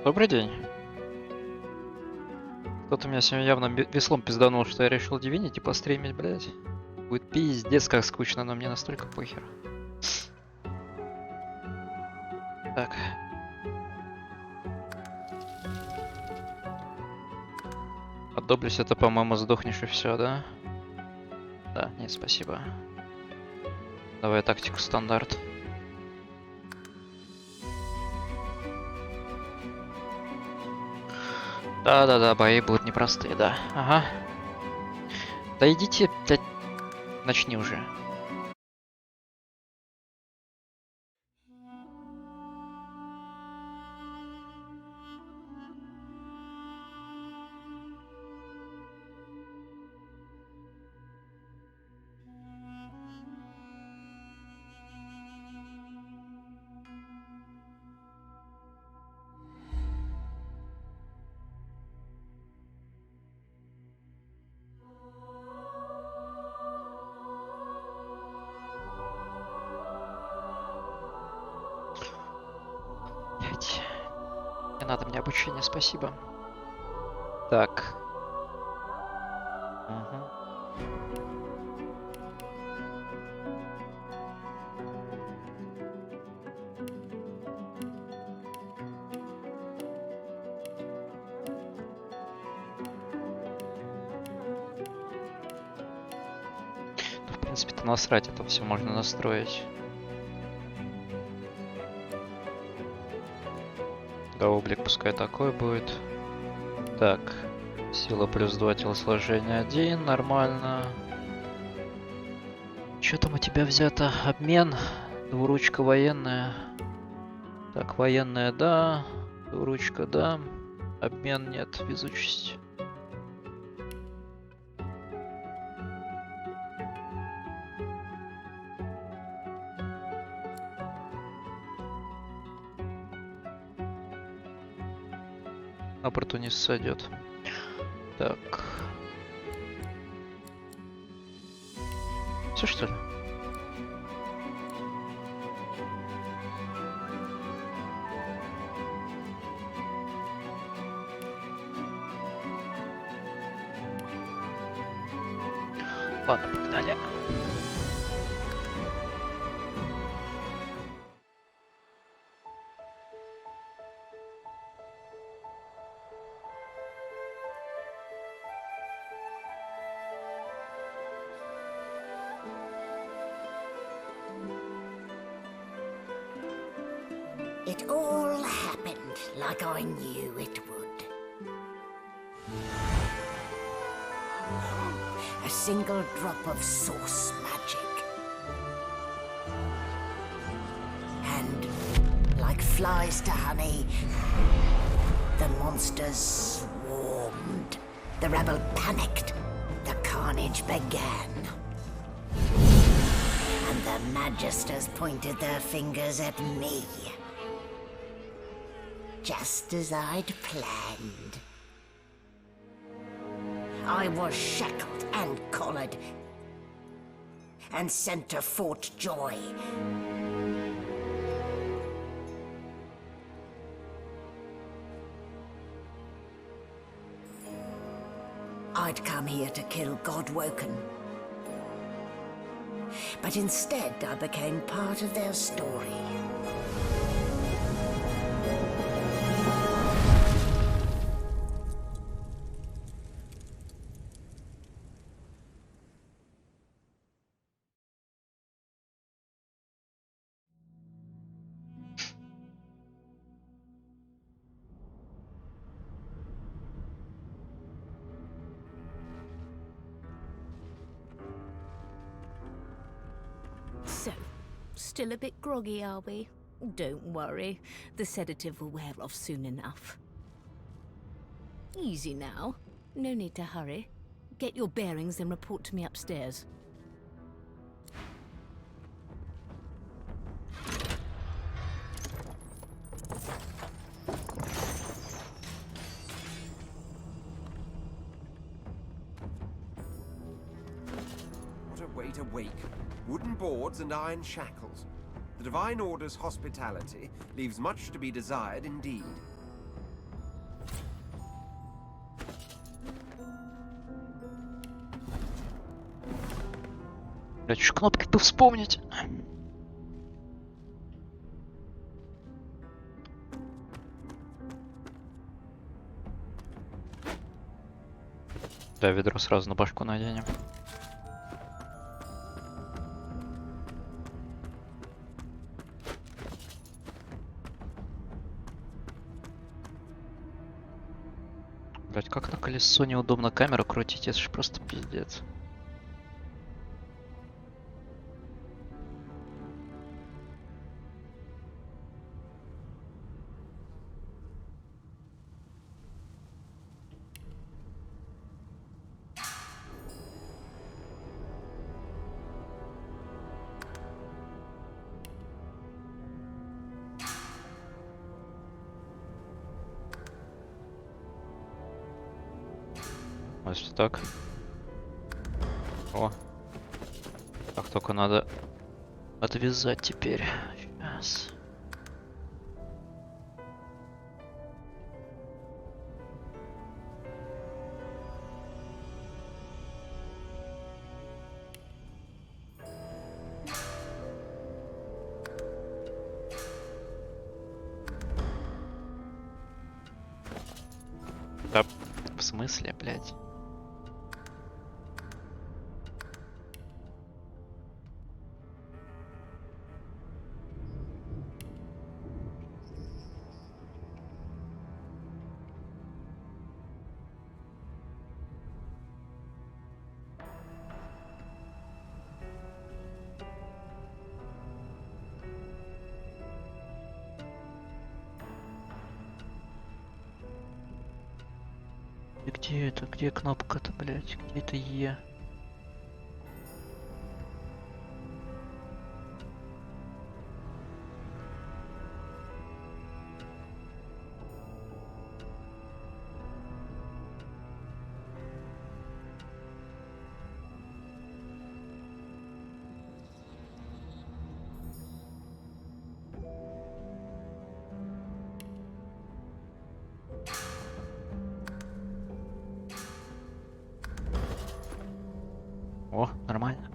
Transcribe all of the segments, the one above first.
Добрый день. Кто-то меня сегодня явно веслом пизданул, что я решил Divinity постримить, блядь. Будет пиздец как скучно, но мне настолько похер. Так. Отдоблюсь, это, по-моему, сдохнешь и все, да? Да, нет, спасибо. Давай тактику стандарт. Да-да-да, бои будут непростые, да. Ага. Да идите, блядь, начни уже. Блядь. Не надо мне обучение, спасибо. Так. Угу. В принципе-то насрать, это все можно настроить. Да, облик пускай такой будет. Так. Сила плюс 2, телосложение 1, нормально. Чё там у тебя взято? Обмен. Двуручка военная. Так, военная, да. Двуручка, да. Обмен нет, везучесть. Оппортунист сойдет. Так. Все что ли? Ладно, погнали. It all happened like I knew it would. A single drop of source magic. And like flies to honey, the monsters swarmed. The rebel panicked. The carnage began. And the magisters pointed their fingers at me. Just as I'd planned. I was shackled and collared and sent to Fort Joy. I'd come here to kill Godwoken. But instead I became part of their story. So, still a bit groggy, are we? Don't worry, the sedative will wear off soon enough. Easy now, no need to hurry. Get your bearings and report to me upstairs. What a way to wake. Wooden boards and iron shackles. The Divine Order's hospitality leaves much to be desired indeed. Блять, уж кнопки-то вспомнить. Да, ведро сразу на башку наденем. Блять, как на колесо неудобно камеру крутить, это ж просто пиздец. А если так? О. Так, только надо отвязать теперь. Сейчас. Да, в смысле, блядь? И где это? Где кнопка-то, блядь? Где это Е? О, нормально.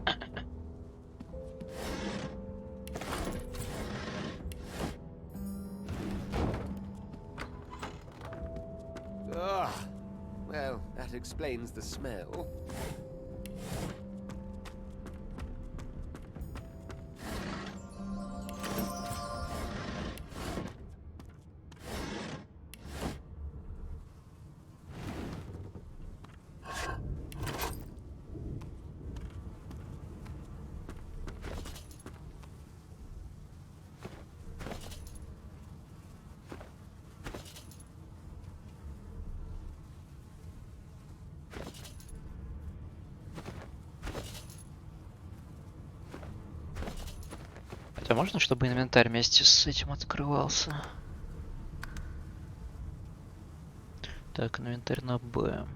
Ah, well, that explains the smell. Хотя можно, чтобы инвентарь вместе с этим открывался? Так, инвентарь на Б.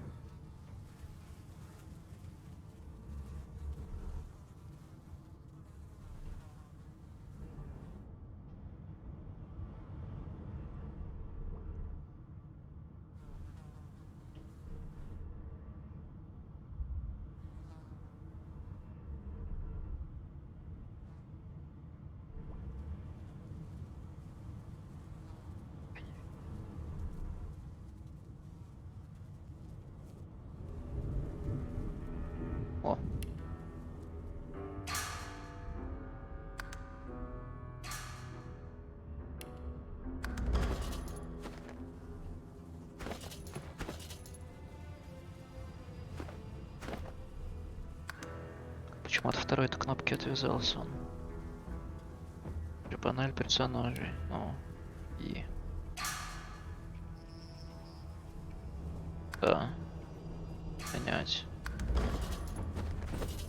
О. Почему от второй-то кнопки отвязался он? Панель персонажей. Ну. И. Да. Менять.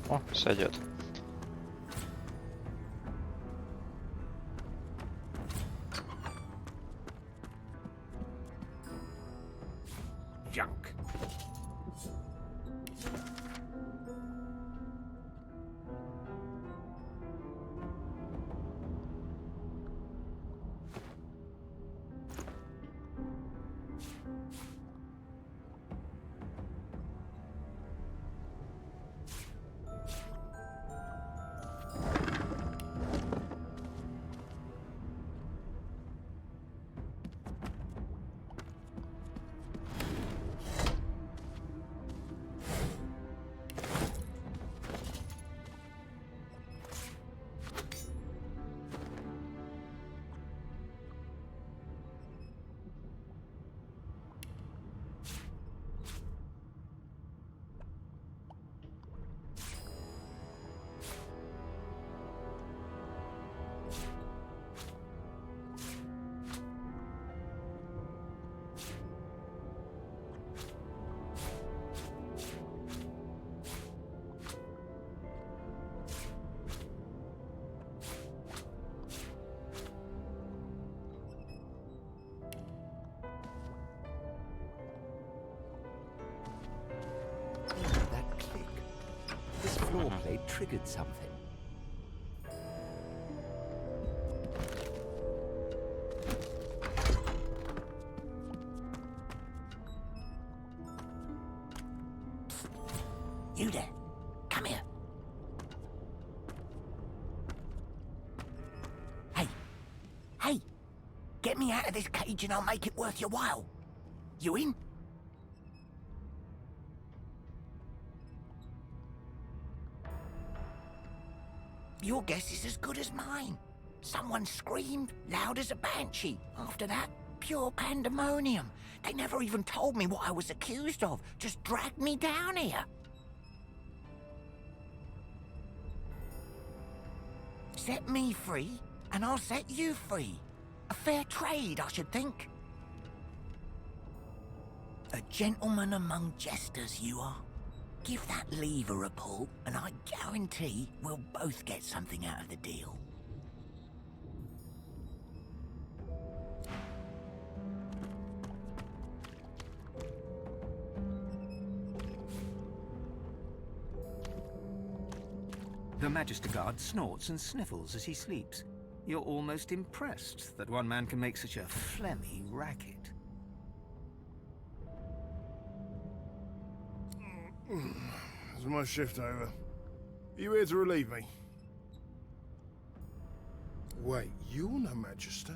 О, сойдет. Junk. triggered something. You there. Come here. Hey. Hey. Get me out of this cage and I'll make it worth your while. You in? Your guess is as good as mine. Someone screamed loud as a banshee. After that, pure pandemonium. They never even told me what I was accused of. Just dragged me down here. Set me free, and I'll set you free. A fair trade, I should think. A gentleman among jesters, you are. Give that lever a pull, and I guarantee we'll both get something out of the deal. The Magister Guard snorts and sniffles as he sleeps. You're almost impressed that one man can make such a phlegmy racket. Is my shift over? Are you here to relieve me? Wait, you're no Magister.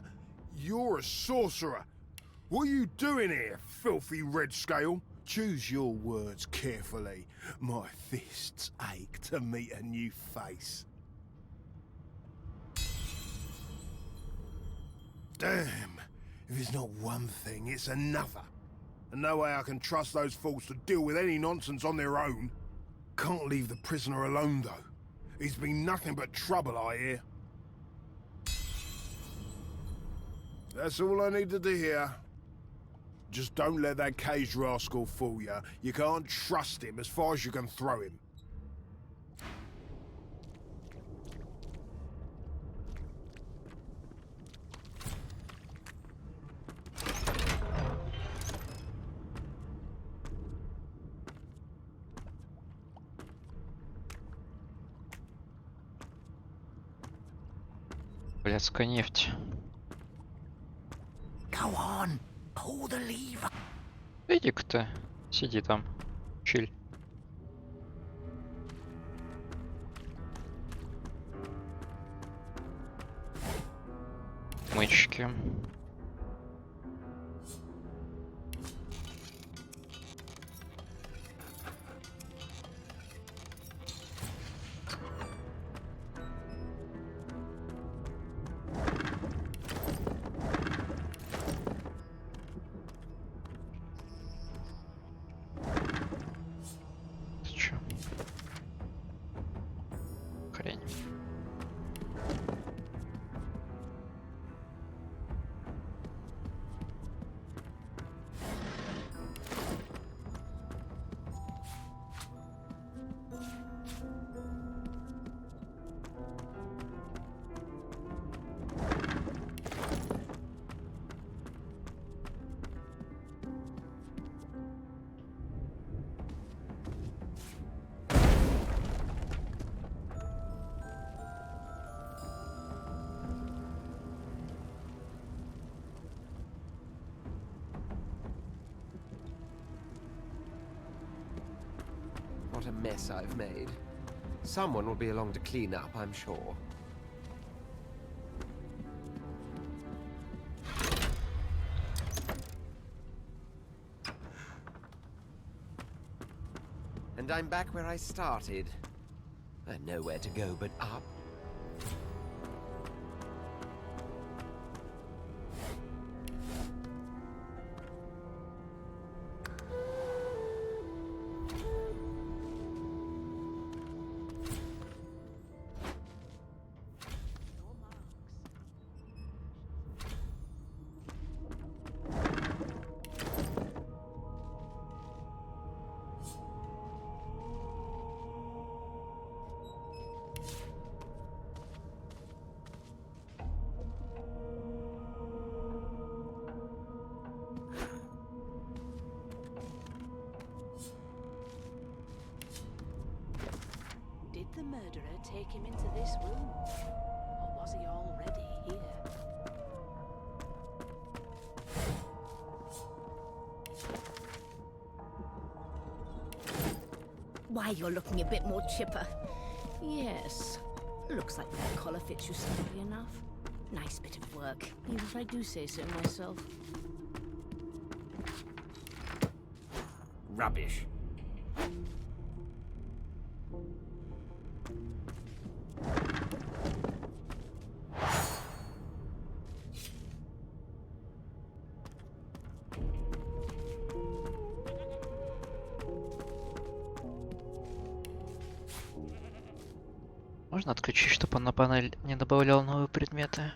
You're a sorcerer. What are you doing here, filthy red scale? Choose your words carefully. My fists ache to meet a new face. Damn. If it's not one thing, it's another. And no way I can trust those fools to deal with any nonsense on their own. Can't leave the prisoner alone, though. He's been nothing but trouble, I hear. That's all I needed to hear. Just don't let that caged rascal fool you. You can't trust him as far as you can throw him. Блядская нефть. Go on, pull the lever. Иди-ка ты, сиди там, чиль. Мычки. Ты чё? Хрень. What a mess I've made. Someone will be along to clean up, I'm sure. And I'm back where I started. I know where to go but up. this room. Or was he already here? Why, you're looking a bit more chipper. Yes. Looks like that collar fits you snugly enough. Nice bit of work, even if I do say so myself. Rubbish. Можно отключить, чтобы он на панель не добавлял новые предметы?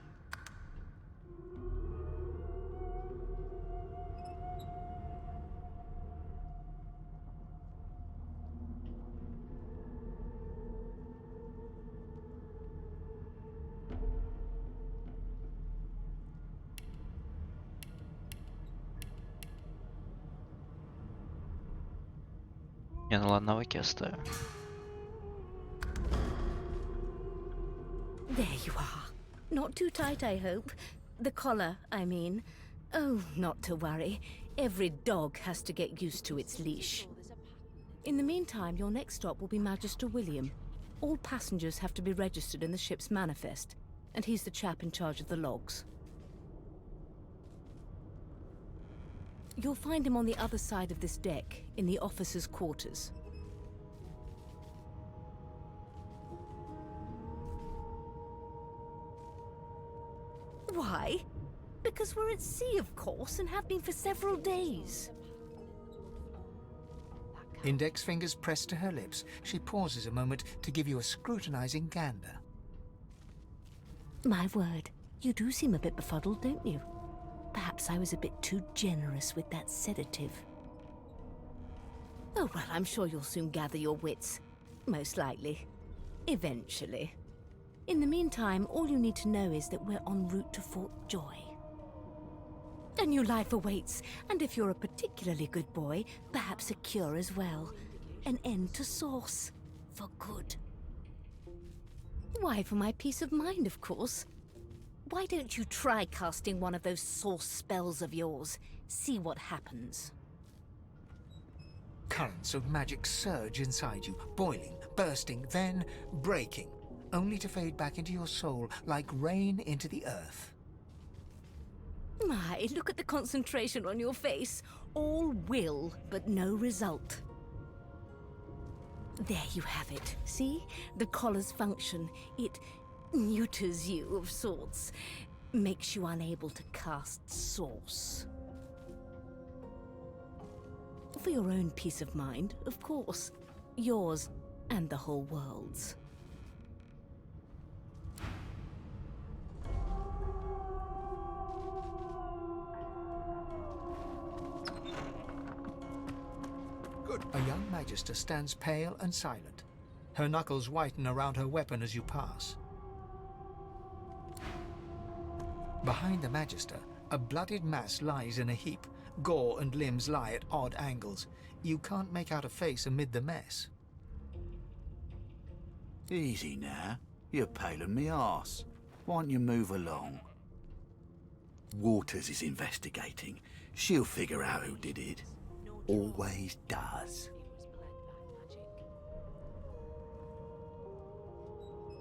Не, ну ладно, навыки оставим. There you are. Not too tight, I hope. The collar, I mean. Oh, not to worry. Every dog has to get used to its leash. In the meantime, your next stop will be Magister William. All passengers have to be registered in the ship's manifest, and he's the chap in charge of the logs. You'll find him on the other side of this deck, in the officers' quarters. Why? Because we're at sea, of course, and have been for several days. Index fingers pressed to her lips, she pauses a moment to give you a scrutinizing gander. My word, you do seem a bit befuddled, don't you? Perhaps I was a bit too generous with that sedative. Oh, well, I'm sure you'll soon gather your wits. Most likely. Eventually. In the meantime, all you need to know is that we're en route to Fort Joy. A new life awaits, and if you're a particularly good boy, perhaps a cure as well. An end to Source. For good. Why, for my peace of mind, of course. Why don't you try casting one of those Source spells of yours? See what happens. Currents of magic surge inside you, boiling, bursting, then breaking, only to fade back into your soul like rain into the earth. My, look at the concentration on your face. All will, but no result. There you have it. See? The collar's function. It neuters you of sorts. Makes you unable to cast Source. For your own peace of mind, of course. Yours and the whole world's. A young magister stands pale and silent. Her knuckles whiten around her weapon as you pass. Behind the magister, a bloodied mass lies in a heap. Gore and limbs lie at odd angles. You can't make out a face amid the mess. Easy now. You're paling me arse. Why don't you move along? Waters is investigating. She'll figure out who did it. Always does.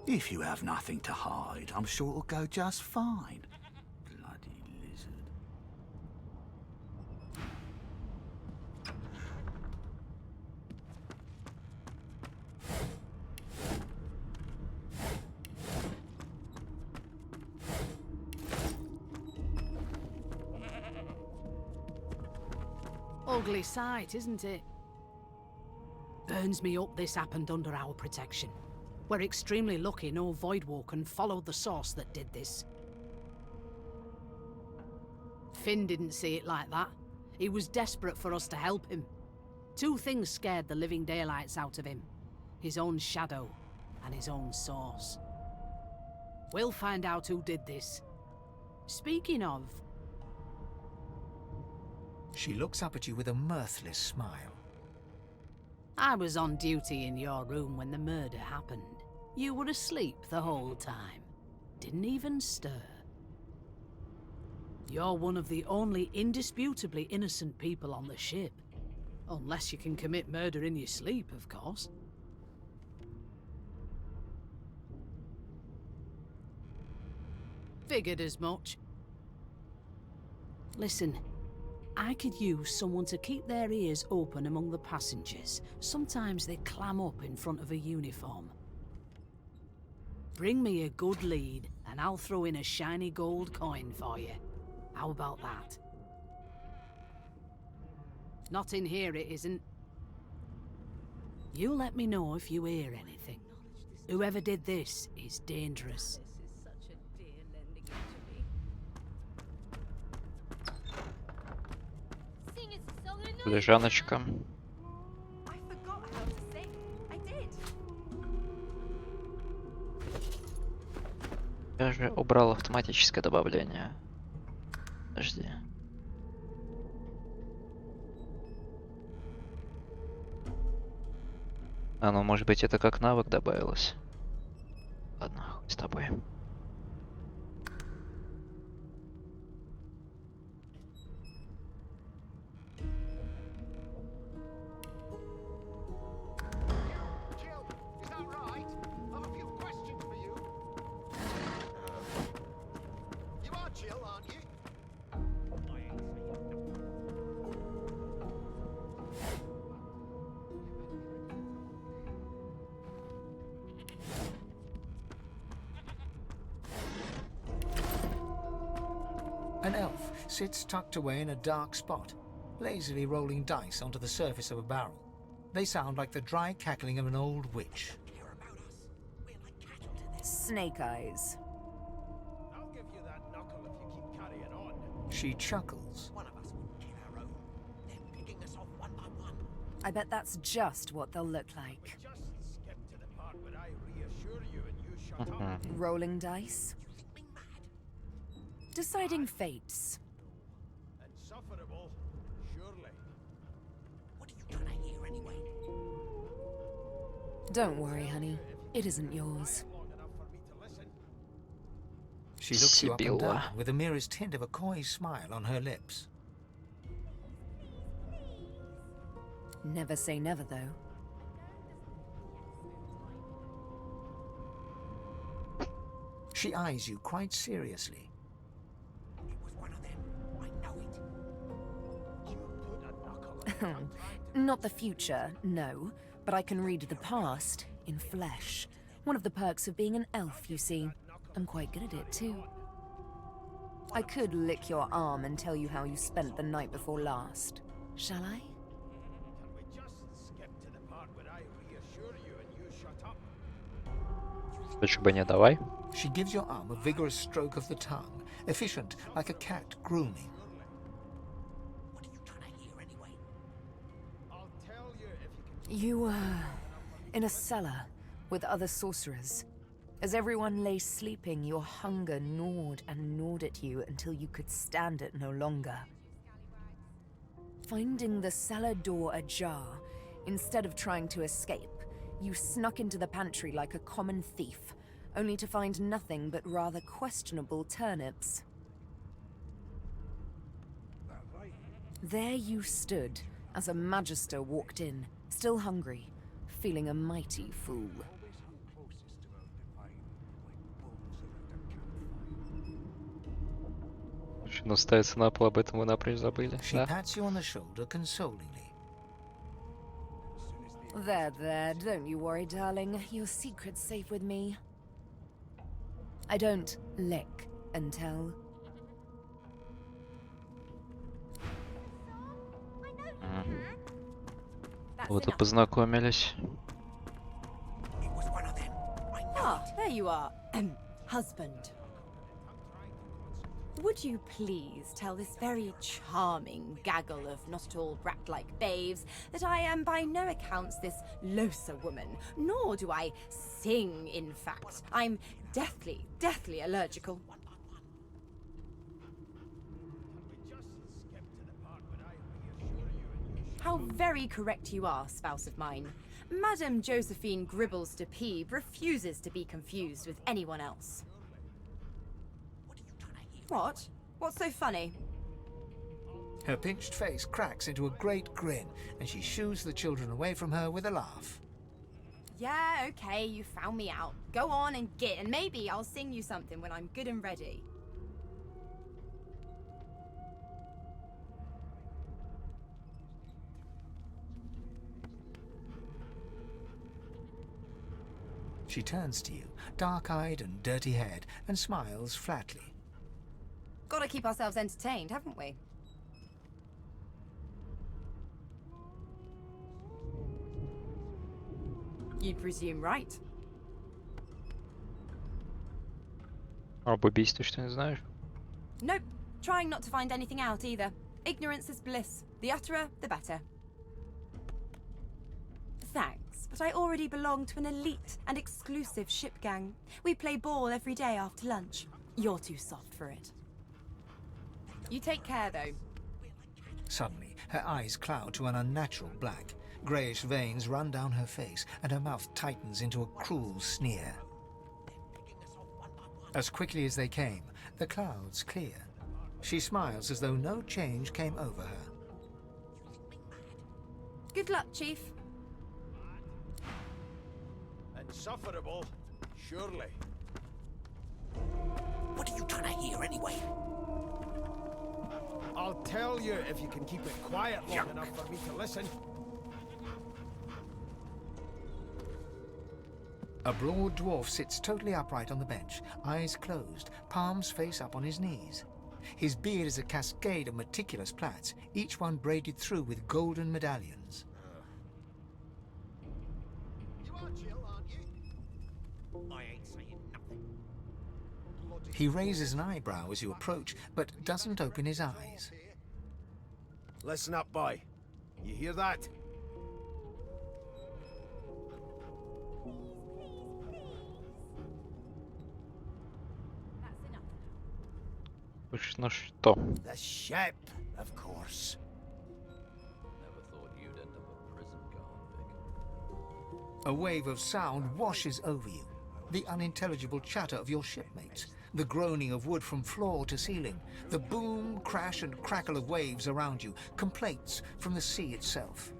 If you have nothing to hide, I'm sure it'll go just fine. Bloody lizard. Ugly sight, isn't it? Burns me up this happened under our protection. We're extremely lucky no Voidwalker followed the source that did this. Finn didn't see it like that. He was desperate for us to help him. Two things scared the living daylights out of him. His own shadow and his own source. We'll find out who did this. Speaking of... She looks up at you with a mirthless smile. I was on duty in your room when the murder happened. You were asleep the whole time. Didn't even stir. You're one of the only indisputably innocent people on the ship. Unless you can commit murder in your sleep, of course. Figured as much. Listen, I could use someone to keep their ears open among the passengers. Sometimes they clam up in front of a uniform. Bring me a good lead, and I'll throw in a shiny gold coin for you. How about that? Not in here, it isn't. You let me know if you hear anything. Whoever did this is dangerous. Лежаночка. I forgot how to sing. I did. Я же убрал автоматическое добавление. Подожди. А, ну может быть это как навык добавилось. Ладно, хуй с тобой. Jill, is that right? I've a few questions for you. You are Jill, aren't you? An elf sits tucked away in a dark spot, lazily rolling dice onto the surface of a barrel. They sound like the dry cackling of an old witch. Hear about us. We're like cattle to this. Snake eyes. I'll give you that knuckle if you keep carrying on. She chuckles. One of us wouldn't kill our own. They're picking us off one by one. I bet that's just what they'll look like. Just skip to the part where I reassure you and you shut up. Rolling dice. You think me mad? Deciding fates. Insufferable, surely. What are you trying to hear anyway? Don't worry, honey. It isn't yours. Long enough for me to listen. She looks you up and Sibylla. down with the merest hint of a coy smile on her lips. Never say never, though. She eyes you quite seriously. It was one of them. I know it. You put a knuckle in it. Not the future, no. But I can read the past in flesh. One of the perks of being an elf, you see. I'm quite good at it, too. I could lick your arm and tell you how you spent the night before last. Shall I? Can we just skip to the part where I reassure you and you shut up? Почему бы не давай? She gives your arm a vigorous stroke of the tongue, efficient like a cat grooming. What are you trying to hear anyway? I'll tell you if you can. You were in a cellar with other sorcerers. As everyone lay sleeping, your hunger gnawed and gnawed at you until you could stand it no longer. Finding the cellar door ajar, instead of trying to escape, you snuck into the pantry like a common thief, only to find nothing but rather questionable turnips. There you stood as a magister walked in, still hungry, feeling a mighty fool. Но ставится на пол, об этом мы напрочь забыли. She Да? pats you on the shoulder consolingly. There, don't you worry, darling. Your secret's safe with me. I don't lick and tell. Вот и познакомились. It was one of them. I know Ah, it. there you are. Husband. Would you please tell this very charming gaggle of not at all brat-like babes that I am by no accounts this Losa woman, nor do I sing, in fact. I'm deathly allergical. How very correct you are, spouse of mine. Madame Josephine Gribbles de Peeb refuses to be confused with anyone else. What? What's so funny? Her pinched face cracks into a great grin, and she shoos the children away from her with a laugh. Yeah, okay, you found me out. Go on and git, and maybe I'll sing you something when I'm good and ready. She turns to you, dark-eyed and dirty-haired, and smiles flatly. Gotta keep ourselves entertained, haven't we? You'd presume right. Об убийстве что не знаешь? Nope. Trying not to find anything out either. Ignorance is bliss. The utterer, the better. Thanks, but I already belong to an elite and exclusive ship gang. We play ball every day after lunch. You're too soft for it. You take care, though. Suddenly, her eyes cloud to an unnatural black. Greyish veins run down her face, and her mouth tightens into a cruel sneer. As quickly as they came, the clouds clear. She smiles as though no change came over her. Good luck, Chief. Insufferable, surely. What are you trying to hear anyway? I'll tell you if you can keep it quiet long enough for me to listen. A broad dwarf sits totally upright on the bench, eyes closed, palms face up on his knees. His beard is a cascade of meticulous plaits, each one braided through with golden medallions. You are chill, aren't you? I ain't saying nothing. He raises an eyebrow as you approach, but doesn't open his eyes. Listen up, boy. You hear that? Слышишь, на что? The ship, of course. Never thought you'd end up a prison convict. A wave of sound washes over you. The unintelligible chatter of your shipmates, the groaning of wood from floor to ceiling, the boom, crash and crackle of waves around you, complaints from the sea itself.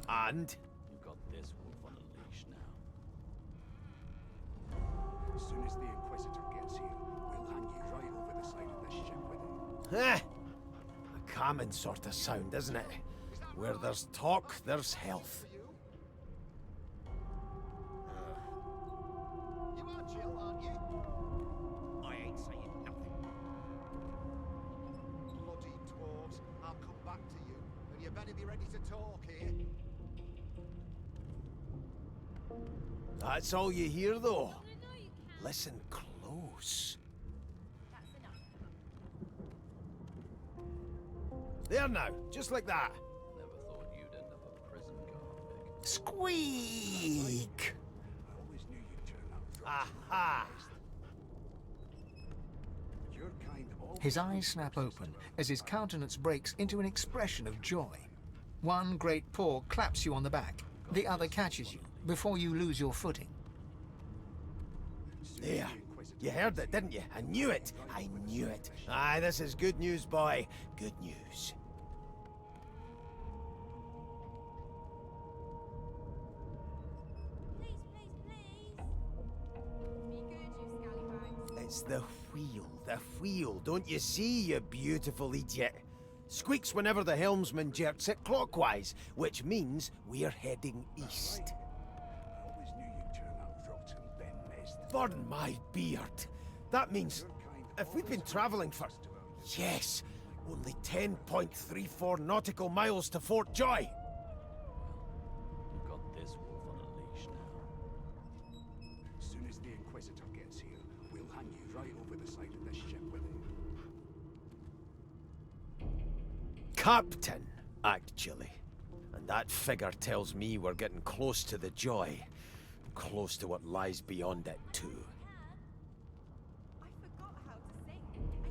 And? You've got this wolf on a leash now. As soon as the Inquisitor gets here, we'll hang you right over the side of this ship with him. Eh? A common sort of sound, isn't it? Where there's talk, there's health. You are chill, aren't you? I ain't saying nothing. Bloody dwarves, I'll come back to you, and you better be ready to talk here. That's all you hear, though. Listen close. There now, just like that. Never thought you'd end up a prison convict. Squeak! I always knew you'd turn out. Aha! Your kind always. His eyes snap open as his countenance breaks into an expression of joy. One great paw claps you on the back. The other catches you before you lose your footing. There. You heard it, didn't you? I knew it. I knew it. Aye, this is good news, boy. Good news. It's the wheel, the wheel. Don't you see, you beautiful idiot? Squeaks whenever the helmsman jerks it clockwise, which means we're heading east. I always knew you'd turn out rotten, Ben Mist. Burn my beard. That means if we've been travelling for, yes, only 10.34 nautical miles to Fort Joy. You've got this wolf on a leash now. As soon as the Inquisitor gets here, we'll hang you right over the side of this ship with him. Captain, actually. And that figure tells me we're getting close to the Joy. Close to what lies beyond it, too. I forgot how to sing. I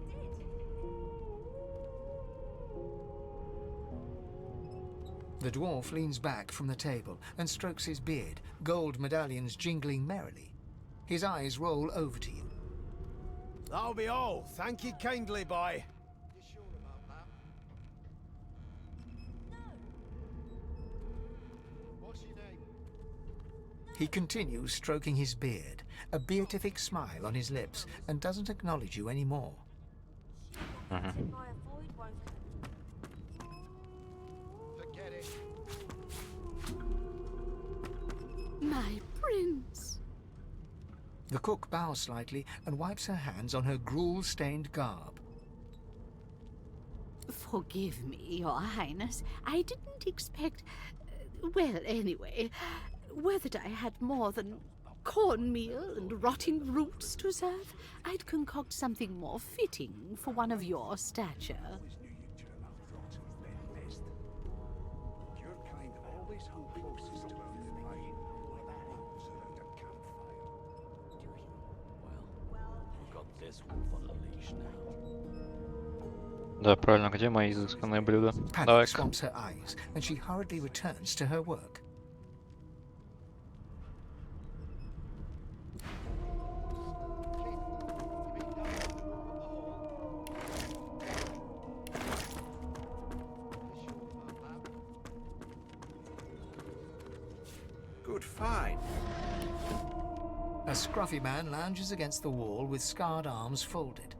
did. The dwarf leans back from the table and strokes his beard, gold medallions jingling merrily. His eyes roll over to you. That'll be all. Thank you kindly, boy. He continues stroking his beard, a beatific smile on his lips, and doesn't acknowledge you anymore. Forget it. My prince. The cook bows slightly and wipes her hands on her gruel-stained garb. Forgive me, Your Highness. I didn't expect... well, anyway, whether I had more than cornmeal and rotting roots to serve, I'd concoct something more fitting for one of your stature. Your kind always hung closest to our fire around a campfire. Well, we've got this wolf on a leash now. Да, правильно, где мои изысканные блюда? Panic Давай-ка. swamps her eyes, and she hurriedly returns to her work. Good find. A scruffy man lounges against the wall with scarred arms folded.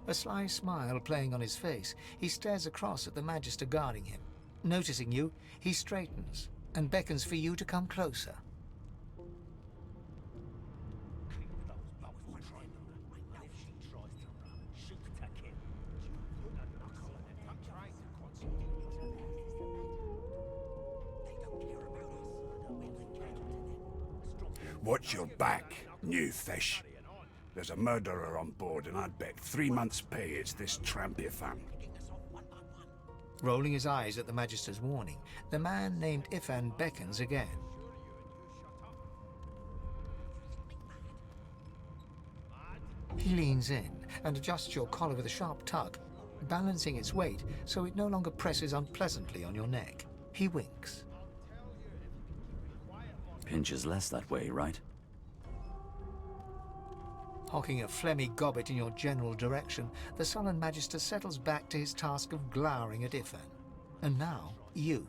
A sly smile playing on his face, he stares across at the Magister guarding him. Noticing you, he straightens and beckons for you to come closer. Watch your back, new fish. There's a murderer on board, and I'd bet 3 months' pay it's this trampy fan. Rolling his eyes at the Magister's warning, the man named Ifan beckons again. He leans in and adjusts your collar with a sharp tug, balancing its weight so it no longer presses unpleasantly on your neck. He winks. Pinches less that way, right? Hocking a phlegmy gobbet in your general direction, the sullen Magister settles back to his task of glowering at Ifan. And now, you.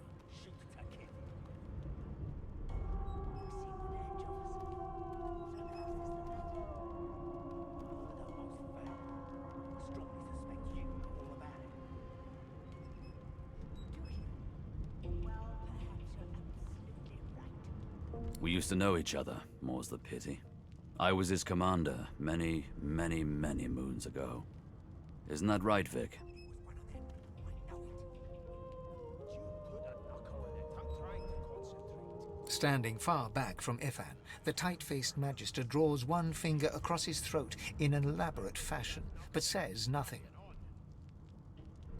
We used to know each other, more's the pity. I was his commander many, many, many moons ago. Isn't that right, Vic? Standing far back from Ifan, the tight-faced Magister draws one finger across his throat in an elaborate fashion, but says nothing.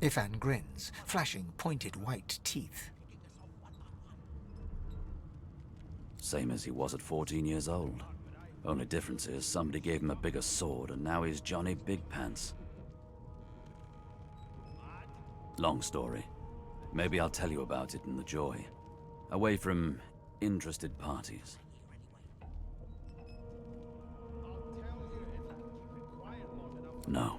Ifan grins, flashing pointed white teeth. Same as he was at 14 years old. Only difference is somebody gave him a bigger sword and now he's Johnny Big Pants. Long story. Maybe I'll tell you about it in the Joy. Away from interested parties. No.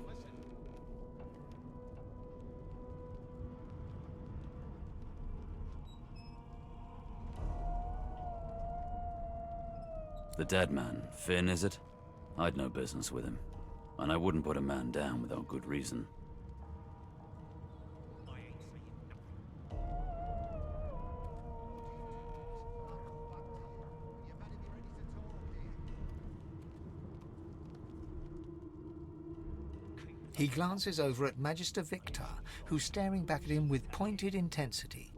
The dead man, Finn, is it? I'd no business with him. And I wouldn't put a man down without good reason. He glances over at Magister Victor, who's staring back at him with pointed intensity.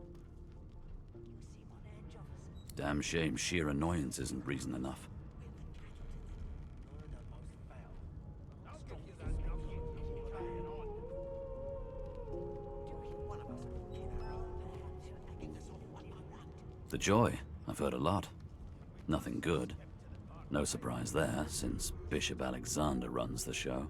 Damn shame sheer annoyance isn't reason enough. The Joy, I've heard a lot. Nothing good. No surprise there, since Bishop Alexander runs the show.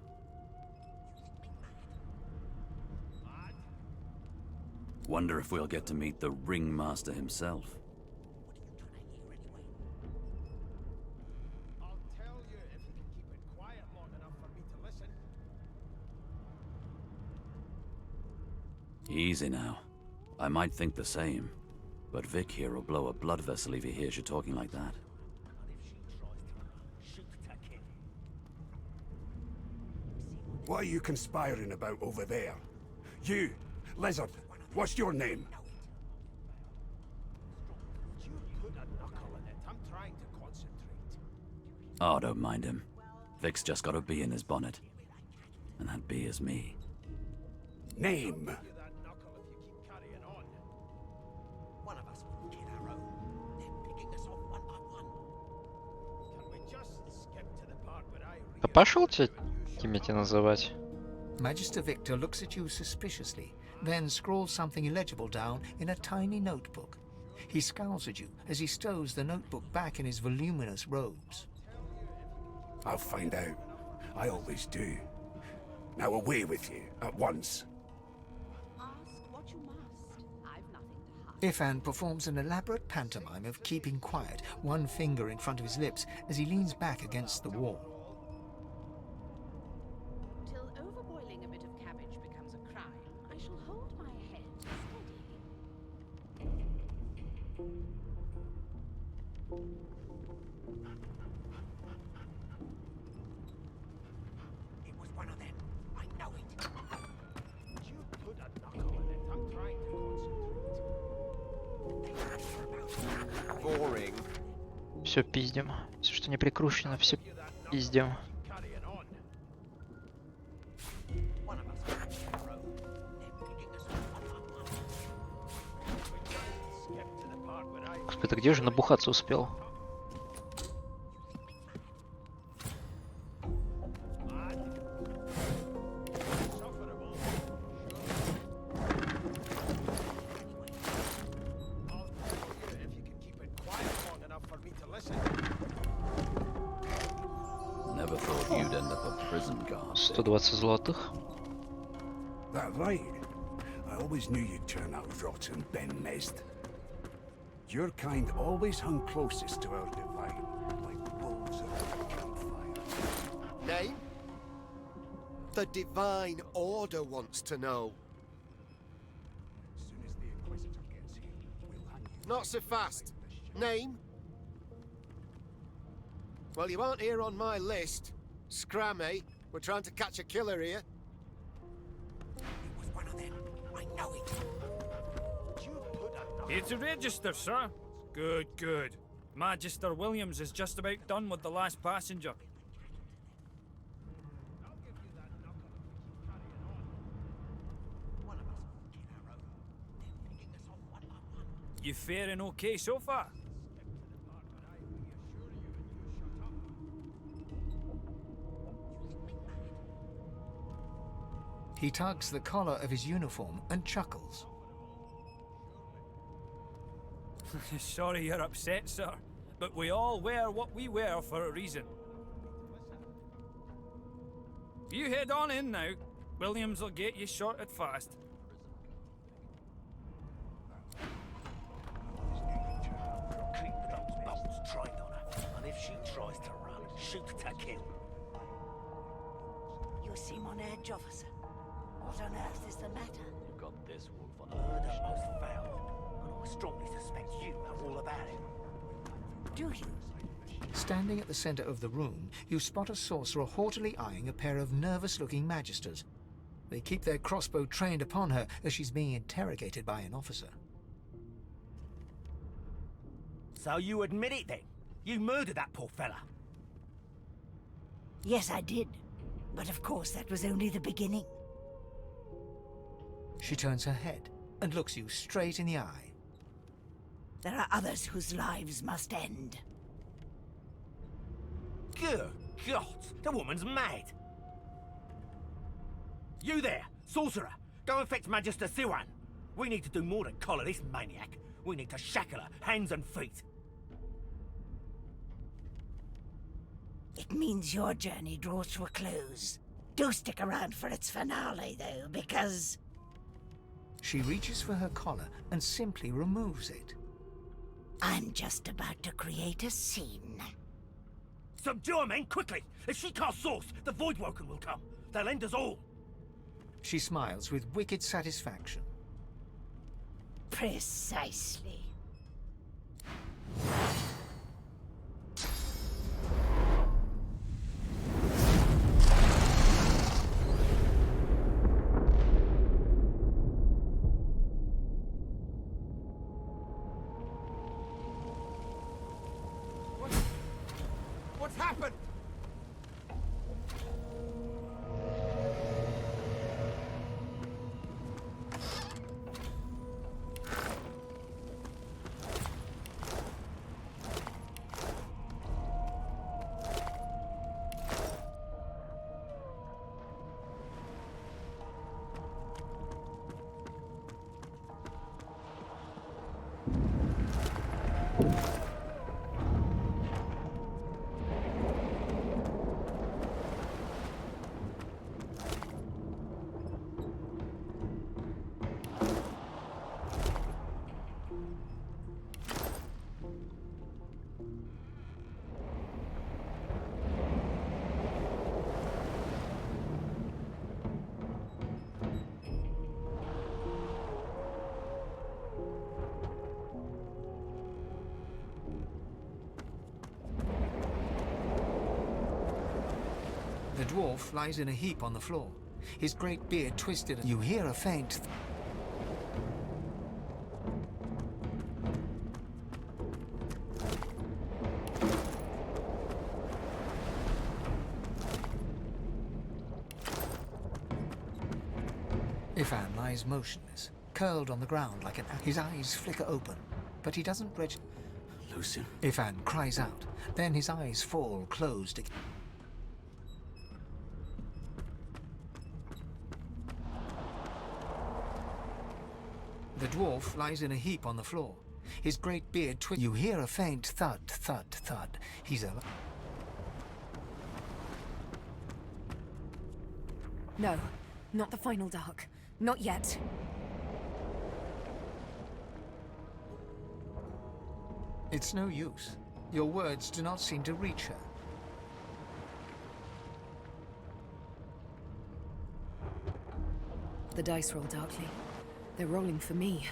Wonder if we'll get to meet the ringmaster himself. I'll tell you if you can keep it quiet long enough for me to listen. Easy now. I might think the same, but Vic here will blow a blood vessel if he hears you talking like that. What are you conspiring about over there? You, Lizard, what's your name? You put a knuckle in it. I'm trying to concentrate. Oh, don't mind him. Vic's just got a bee in his bonnet. And that bee is me. Name? That knuckle if you keep carrying on. One of us will kill our own. They're picking us off one by one. Can we just skip to the part where I А пошел тебя Тимати называть? Magister Victor looks at you suspiciously, then scrawls something illegible down in a tiny notebook. He scowls at you as he stows the notebook back in his voluminous robes. I'll find out. I always do. Now away with you, at once. Ask what you must. I've nothing to hide. Ifan performs an elaborate pantomime of keeping quiet, one finger in front of his lips as he leans back against the wall. Till overboiling a bit of cabbage becomes a crime, I shall hold my head steady. It was one of them. I know it. You put a knuckle in it. I'm trying to concentrate. Boring. Все пиздим. Все, что не прикручено, все пиздим. Carrying on. One of us will kill our own. They're picking us off one by one. We just skip to the part where I Господи, где же набухаться успел? Insufferable. I'll tell you if you can keep it quiet long enough for me to listen. Never thought you'd end up a prison guard. 120 золотых. That right? I always knew you'd turn out rotten, Ben Mezd. Your kind always hung closest to our divine, like wolves around a campfire. Name? The Divine Order wants to know. As soon as the Inquisitor gets here, we'll hang you. Not so fast. Name? Well, you aren't here on my list. Scram, eh? We're trying to catch a killer here. It was one of them. I know it. You put a knuckle. Here to register, sir. Good, good. Magister Williams is just about done with the last passenger. I'll give you that knuckle if you keep carrying on. One of us will kill our own. They're picking us off one by one. You faring okay so far? He tugs the collar of his uniform and chuckles. Sorry you're upset, sir. But we all wear what we wear for a reason. You head on in now. Williams will get you sorted fast. Keep those bolts trained on her, and if she tries to run, shoot to kill. You seem on edge, officer. What on earth is the matter? You've got this wolf on Murder most foul, and I strongly suspect you know all about it. Do you? Standing at the center of the room, you spot a sorcerer haughtily eyeing a pair of nervous-looking magisters. They keep their crossbow trained upon her as she's being interrogated by an officer. So you admit it then? You murdered that poor fella? Yes, I did. But of course, that was only the beginning. She turns her head and looks you straight in the eye. There are others whose lives must end. Good God, the woman's mad. You there, sorcerer, go and fetch Magister Siwan. We need to do more than collar this maniac. We need to shackle her, hands and feet. It means your journey draws to a close. Do stick around for its finale, though, because... She reaches for her collar and simply removes it. I'm just about to create a scene. Subdue her, men, quickly! If she casts source, the Voidwoken will come. They'll end us all. She smiles with wicked satisfaction. Precisely. What's happened? The dwarf lies in a heap on the floor, his great beard twisted. You hear a faint Ifan lies motionless, curled on the ground like an his eyes flicker open, but he doesn't reach. Lucian. Ifan cries out, then his eyes fall closed again. The dwarf lies in a heap on the floor, his great beard twisted. You hear a faint thud, thud, thud. He's alive. No, not the final dark. Not yet. It's no use. Your words do not seem to reach her. The dice roll darkly. They're rolling for me.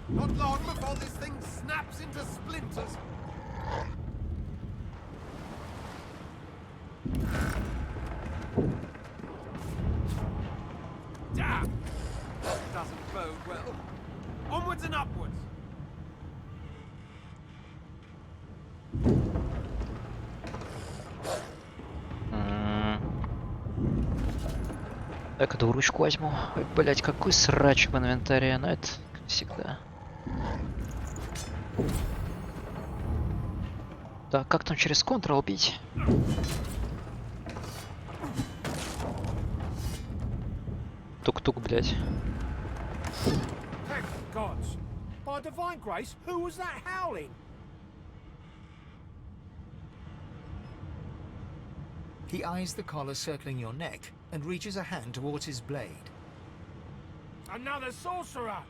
Not long before this thing snaps into splinters. Damn! That doesn't bode well. Onwards and upwards. Так, двуручку возьму. Ой, блять, какой срач в инвентаре, но это как всегда. Так, как там через Ctrl бить? Тук-тук, блять. Thank the gods. By divine grace, who was that howling? He eyes the collar circling your neck and reaches a hand towards his blade. Another sorcerer!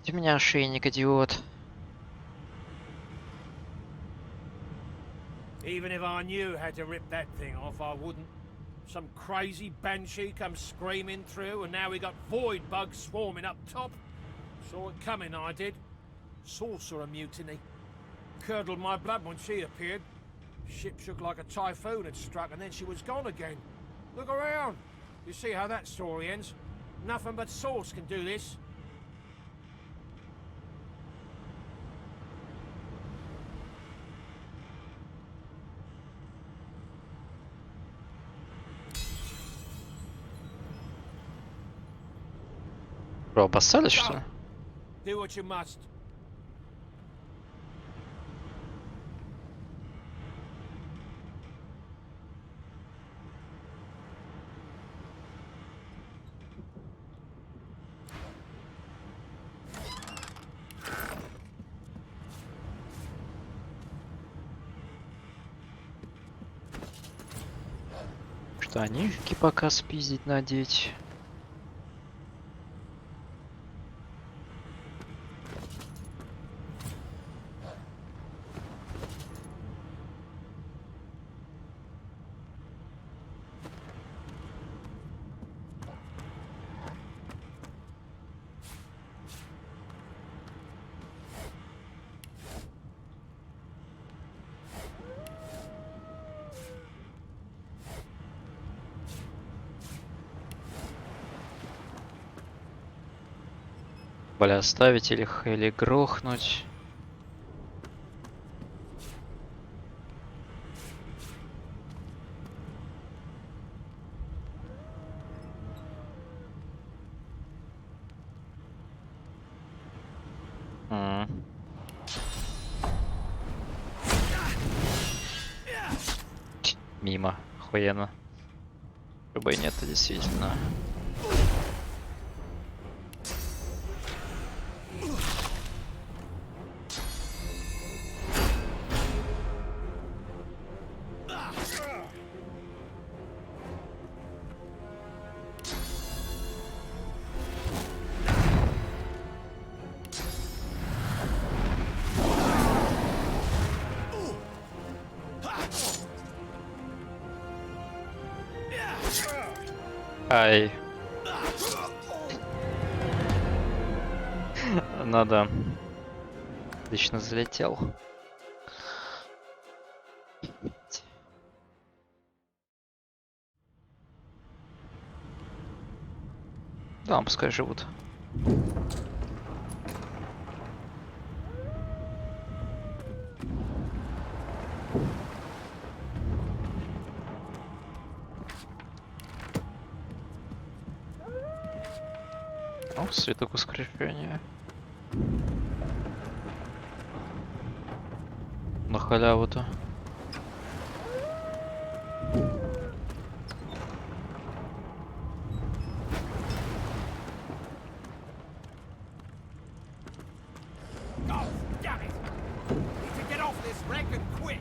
У меня ошейник, идиот. Even if I knew how to rip that thing off, I wouldn't. Some crazy banshee comes screaming through, and now we got void bugs swarming up top. Saw it coming, I did. Sorcerer mutiny. Curdled my blood when she appeared. Ship shook like a typhoon had struck, and then she was gone again. Look around. You see how that story ends? Nothing but Source can do this. Бро, обоссались, что ли? Do what you must. Штанишки пока спиздить надеть. Бля, оставить или грохнуть. Мимо, охуенно. Чтобы и нет, действительно. Ай. Надо. Отлично залетел. Да, пускай живут. О, свиток ускорения. На халяву-то. Oh, damn it! Need to get off this wreck and quick!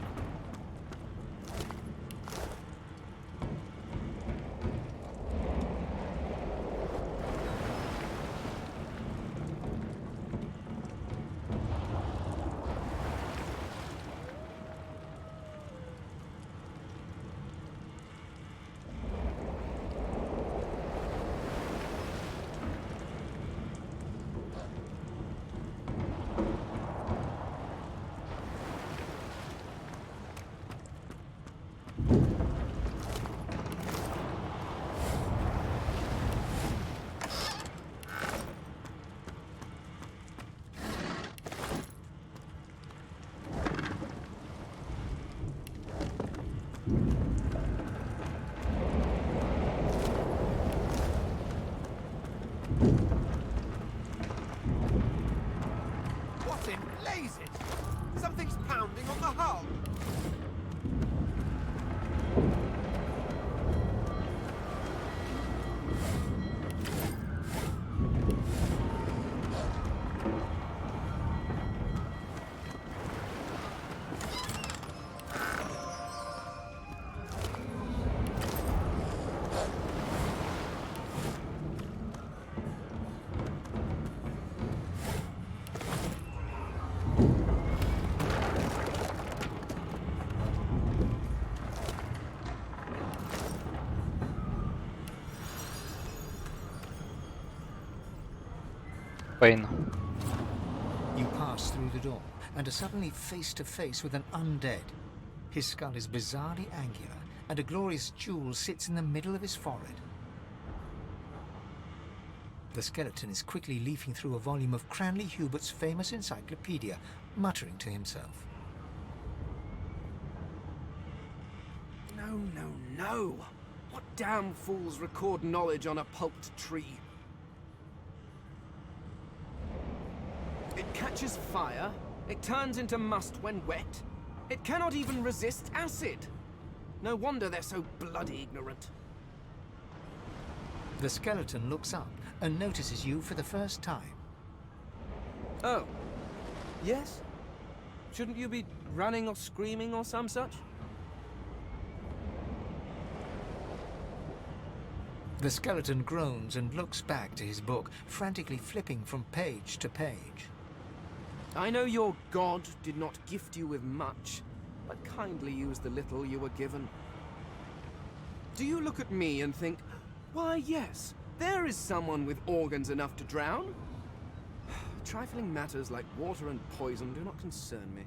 What in blazes? Something's pounding on the hull. Pain. You pass through the door and are suddenly face to face with an undead. His skull is bizarrely angular, and a glorious jewel sits in the middle of his forehead. The skeleton is quickly leafing through a volume of Cranley Hubert's famous encyclopedia, muttering to himself. No, no, no! What damn fools record knowledge on a pulped tree? It catches fire, it turns into must when wet, it cannot even resist acid! No wonder they're so bloody ignorant. The skeleton looks up and notices you for the first time. Oh. Yes? Shouldn't you be running or screaming or some such? The skeleton groans and looks back to his book, frantically flipping from page to page. I know your god did not gift you with much, but kindly use the little you were given. Do you look at me and think, why yes, there is someone with organs enough to drown? Trifling matters like water and poison do not concern me.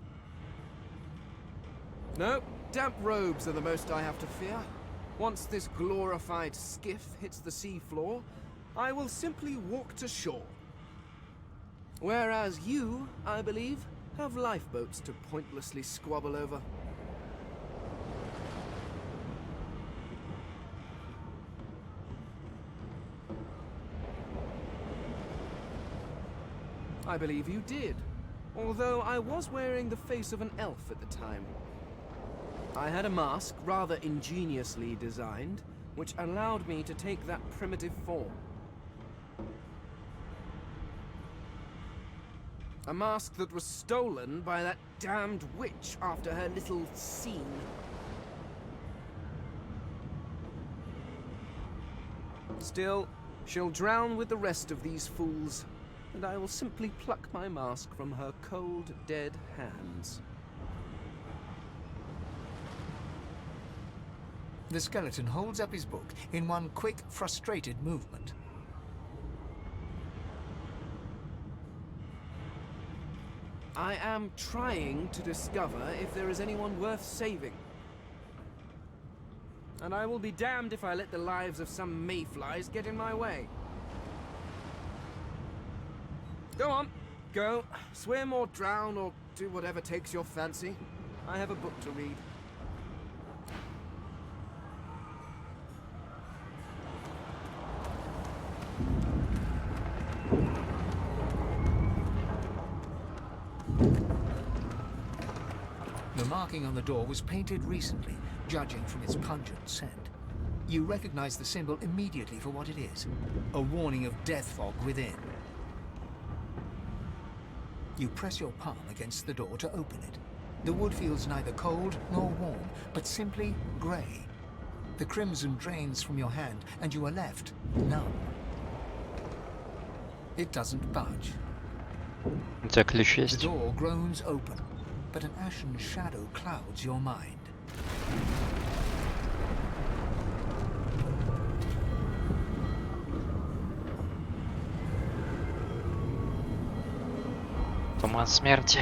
No, damp robes are the most I have to fear. Once this glorified skiff hits the sea floor, I will simply walk to shore. Whereas you, I believe, have lifeboats to pointlessly squabble over. I believe you did, although I was wearing the face of an elf at the time. I had a mask, rather ingeniously designed, which allowed me to take that primitive form. A mask that was stolen by that damned witch after her little scene. Still, she'll drown with the rest of these fools, and I will simply pluck my mask from her cold, dead hands. The skeleton holds up his book in one quick, frustrated movement. I am trying to discover if there is anyone worth saving. And I will be damned if I let the lives of some mayflies get in my way. Go on, go. Swim or drown or do whatever takes your fancy. I have a book to read. The marking on the door was painted recently, judging from its pungent scent. You recognize the symbol immediately for what it is, a warning of death fog within. You press your palm against the door to open it. The wood feels neither cold nor warm, but simply grey. The crimson drains from your hand, and you are left numb. It doesn't budge. The door groans open, but an ashen shadow clouds your mind. Туман смерти.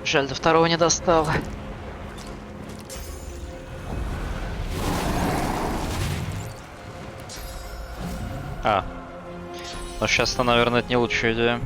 Жаль, до второго не достал. А. Но сейчас-то, наверное, это не лучшая идея.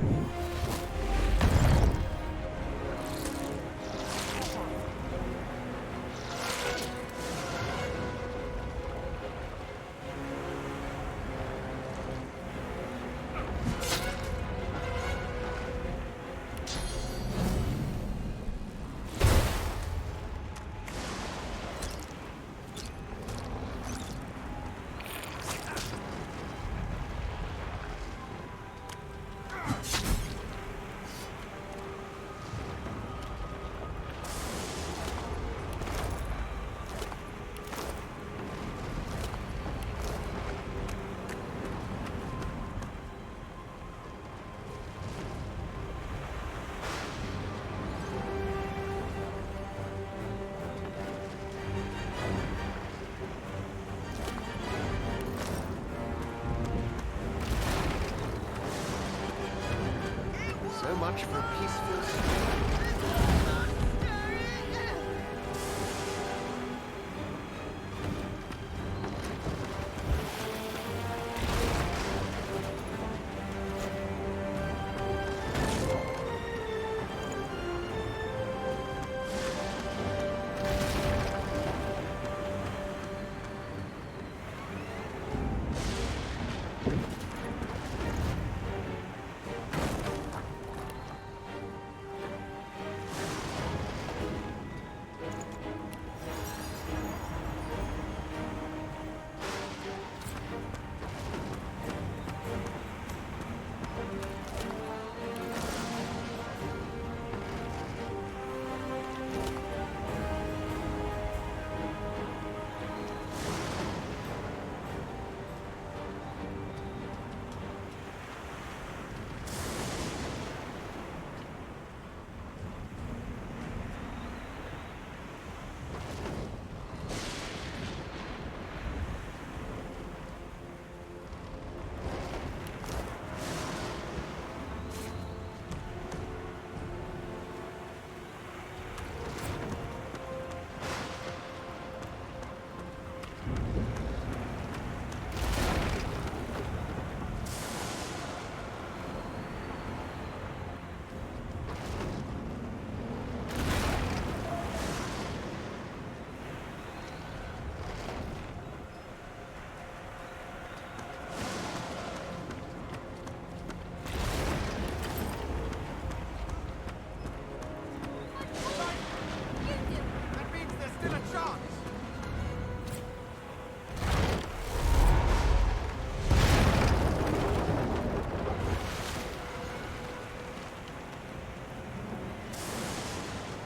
So much for peaceful.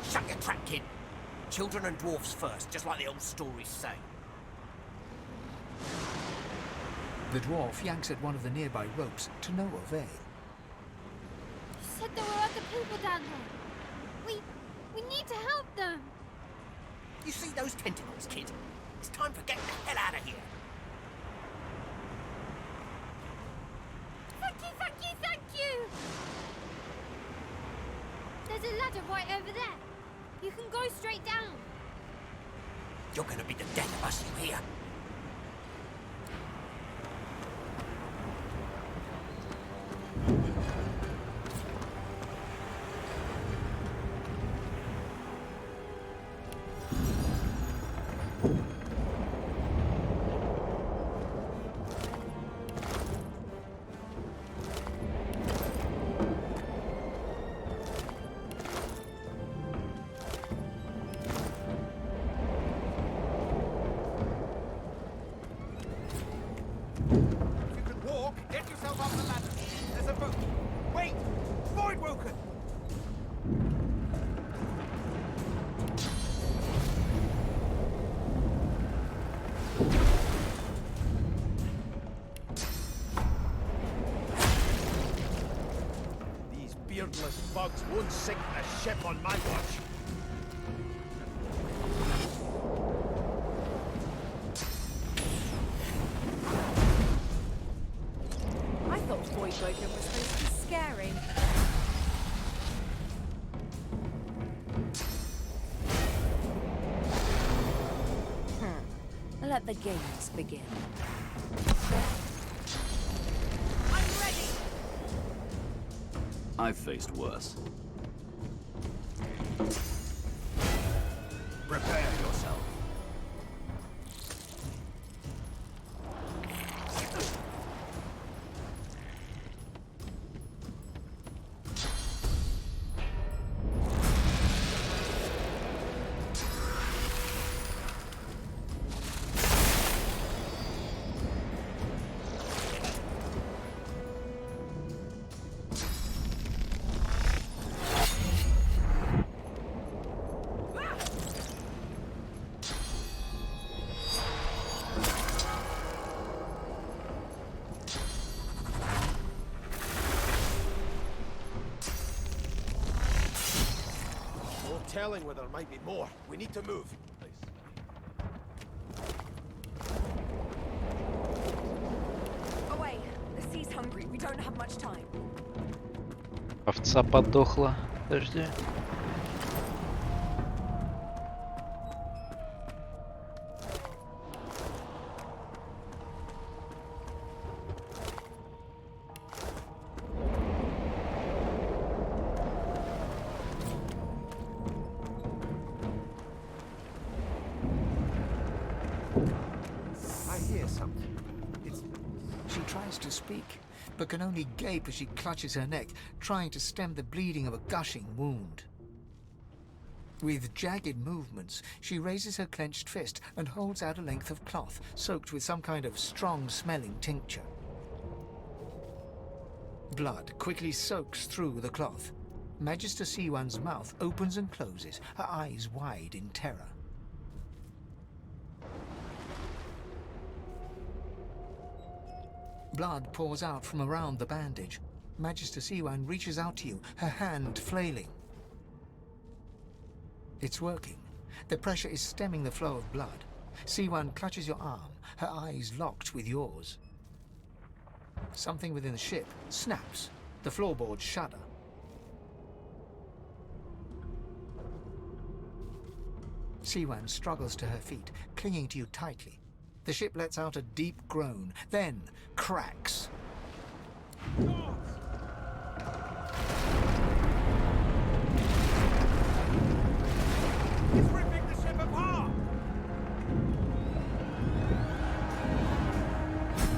Shut your trap, kid. Children and dwarfs first, just like the old stories say. The dwarf yanks at one of the nearby ropes to no avail. You said there were other people down there. We need to help them. You see those tentacles, kid? It's time for getting the hell out of here. Thank you, thank you, thank you! There's a ladder right over there. You can go straight down. You're gonna be the death of us, you hear? Beardless bugs won't sink a ship on my watch. I thought Voidwoken was supposed to be scary. Let the games begin. I'm ready! I've faced worse. Prepare yourself. Telling where there might be more. We need to move. Away! The sea's hungry. We don't have much time. Овца подохла. Подожди. I hear something. She tries to speak, but can only gape as she clutches her neck, trying to stem the bleeding of a gushing wound. With jagged movements, she raises her clenched fist and holds out a length of cloth, soaked with some kind of strong-smelling tincture. Blood quickly soaks through the cloth. Magister Siwan's mouth opens and closes, her eyes wide in terror. Blood pours out from around the bandage. Magister Siwan reaches out to you, her hand flailing. It's working. The pressure is stemming the flow of blood. Siwan clutches your arm, her eyes locked with yours. Something within the ship snaps. The floorboards shudder. Siwan struggles to her feet, clinging to you tightly. The ship lets out a deep groan, then cracks. It's ripping the ship apart!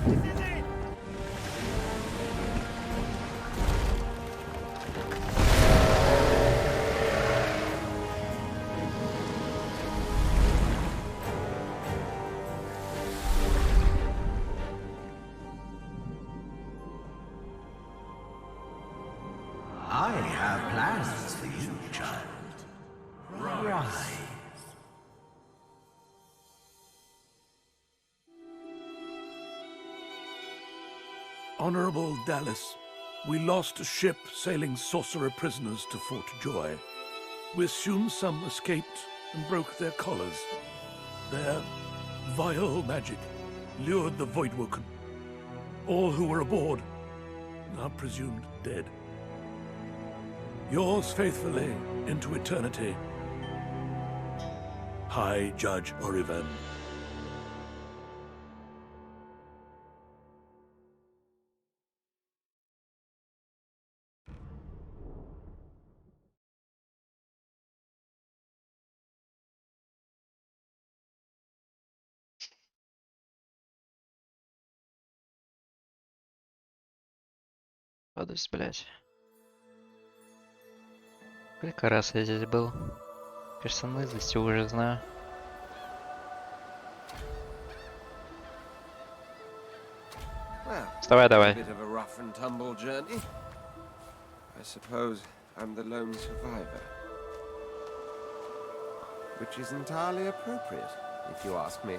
This is it! I have plans for you, child. Rise. Honorable Dallas, we lost a ship sailing sorcerer prisoners to Fort Joy. We assume some escaped and broke their collars. Their vile magic lured the Voidwoken. All who were aboard are presumed dead. Yours faithfully into eternity, High Judge Oriven. Адрес, блядь. Сколько раз я здесь был? Персональности уже знаю. Вставай, давай. A bit of a rough and tumble journey. I suppose I'm the lone survivor. Which is entirely appropriate, if you ask me.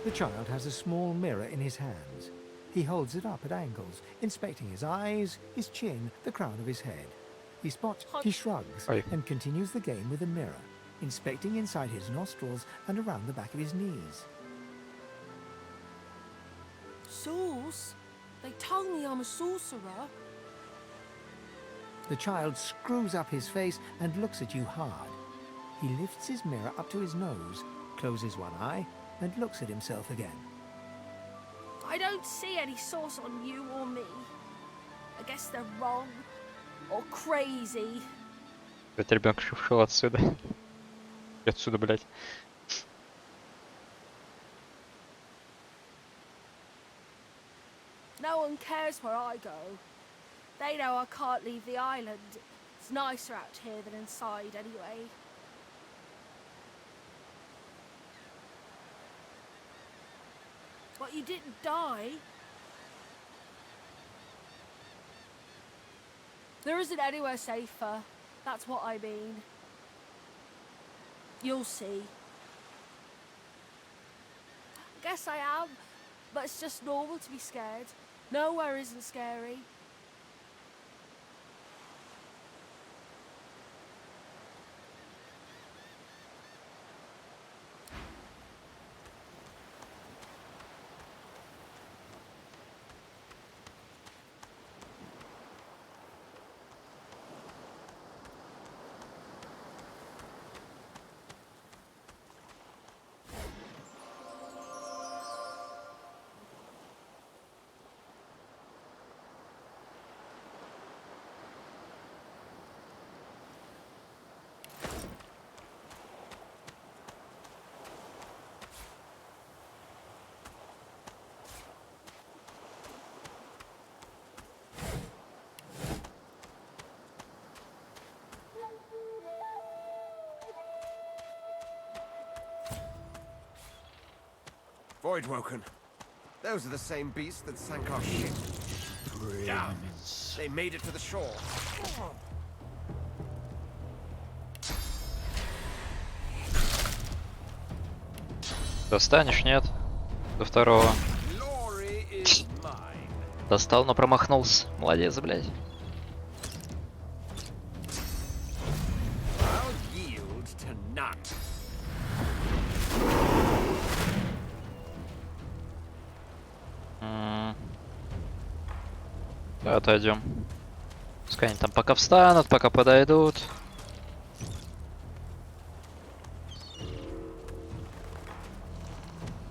The child has a small mirror in his hands. He holds it up at angles, inspecting his eyes, his chin, the crown of his head. He shrugs and continues the game with the mirror, inspecting inside his nostrils and around the back of his knees. Sauce? They told me I'm a sorcerer. The child screws up his face and looks at you hard. He lifts his mirror up to his nose, closes one eye, and looks at himself again. I don't see any sauce on you or me. I guess they're wrong. Or crazy. Этот ребенок ушел отсюда. И отсюда, блядь. No one cares where I go. They know I can't leave the island. It's nicer out here than inside anyway. But you didn't die. There isn't anywhere safer. That's what I mean. You'll see. I guess I am, but it's just normal to be scared. Nowhere isn't scary. Voidwoken. Those are the same beasts that sank our ship. Damn! They made it to the shore. Достанешь, нет? До второго. Достал, но промахнулся. Молодец, блядь. I'll yield to none. Да, отойдем. Пускай они там пока встанут, пока подойдут.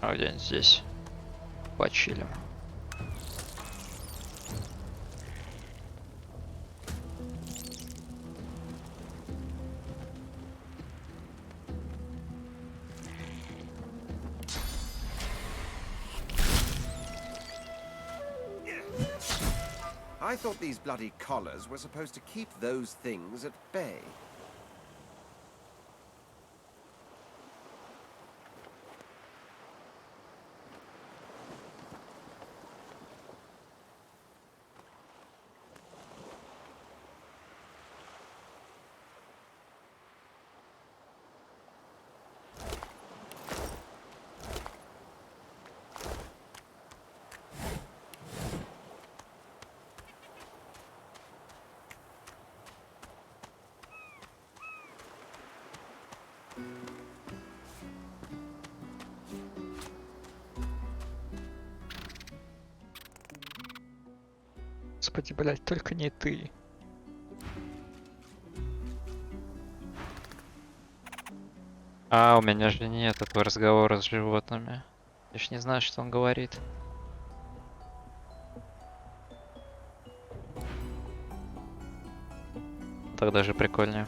А где-нибудь здесь почилим. I thought these bloody collars were supposed to keep those things at bay. Господи, блядь, только не ты. А, у меня же нет этого разговора с животными. Я ж не знаю, что он говорит. Тогда же прикольнее.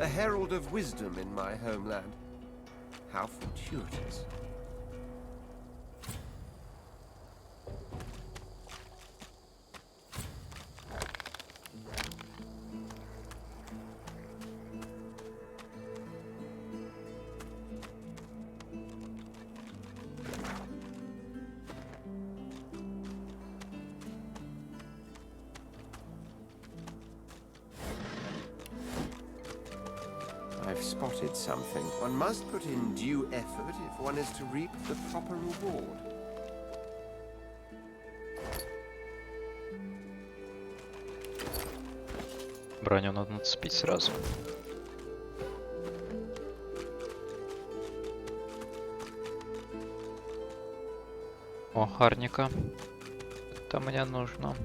a herald of wisdom in my homeland. How fortuitous. I've spotted something. One must put in due effort if one is to reap the proper reward. Броню надо нацепить сразу. О, харника. Это мне нужно.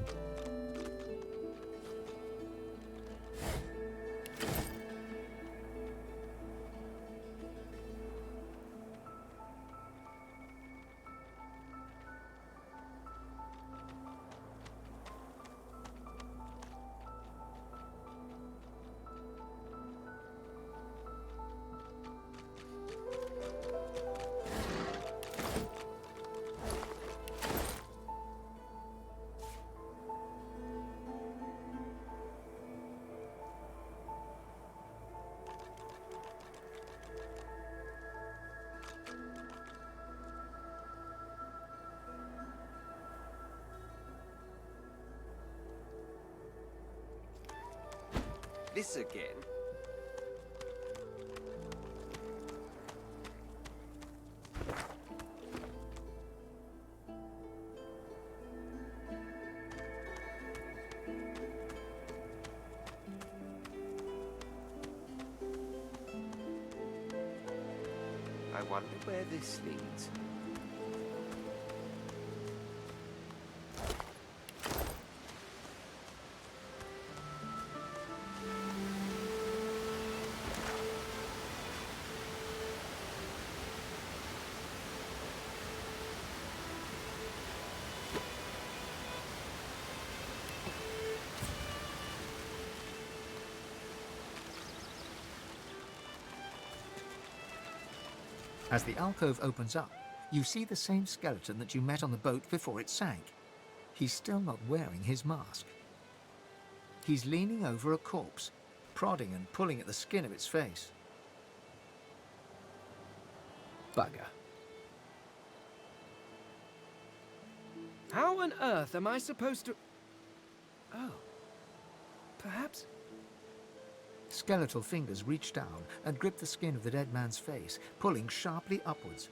This again. I wonder where this leads. As the alcove opens up, you see the same skeleton that you met on the boat before it sank. He's still not wearing his mask. He's leaning over a corpse, prodding and pulling at the skin of its face. Bugger. How on earth am I supposed to... Oh. Perhaps... Skeletal fingers reach down and grip the skin of the dead man's face, pulling sharply upwards.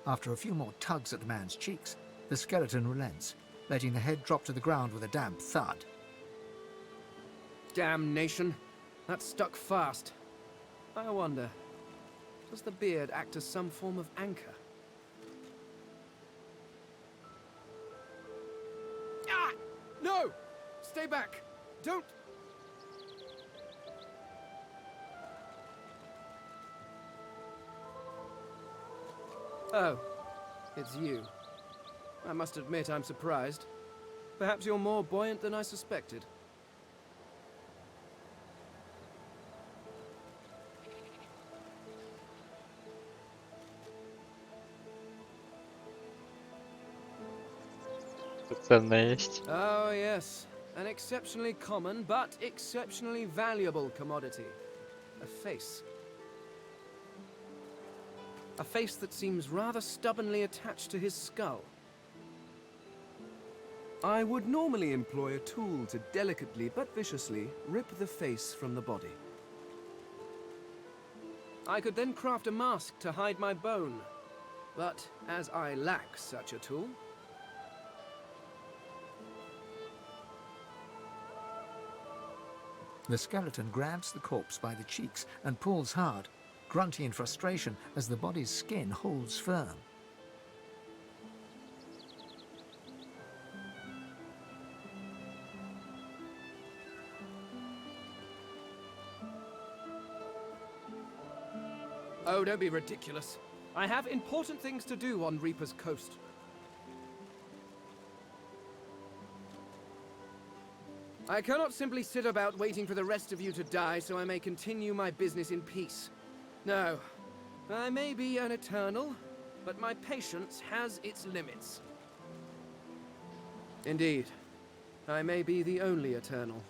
After a few more tugs at the man's cheeks, the skeleton relents, letting the head drop to the ground with a damp thud. Damnation. That stuck fast. I wonder, does the beard act as some form of anchor? Ah! No! Stay back! Don't... Oh, it's you. I must admit I'm surprised. Perhaps you're more buoyant than I suspected. Oh, yes. An exceptionally common, but exceptionally valuable commodity. A face. A face that seems rather stubbornly attached to his skull. I would normally employ a tool to delicately but viciously rip the face from the body. I could then craft a mask to hide my bone, but as I lack such a tool... The skeleton grabs the corpse by the cheeks and pulls hard, grunting in frustration as the body's skin holds firm. Oh, don't be ridiculous. I have important things to do on Reaper's Coast. I cannot simply sit about waiting for the rest of you to die so I may continue my business in peace. No. I may be an eternal, but my patience has its limits. Indeed. I may be the only eternal.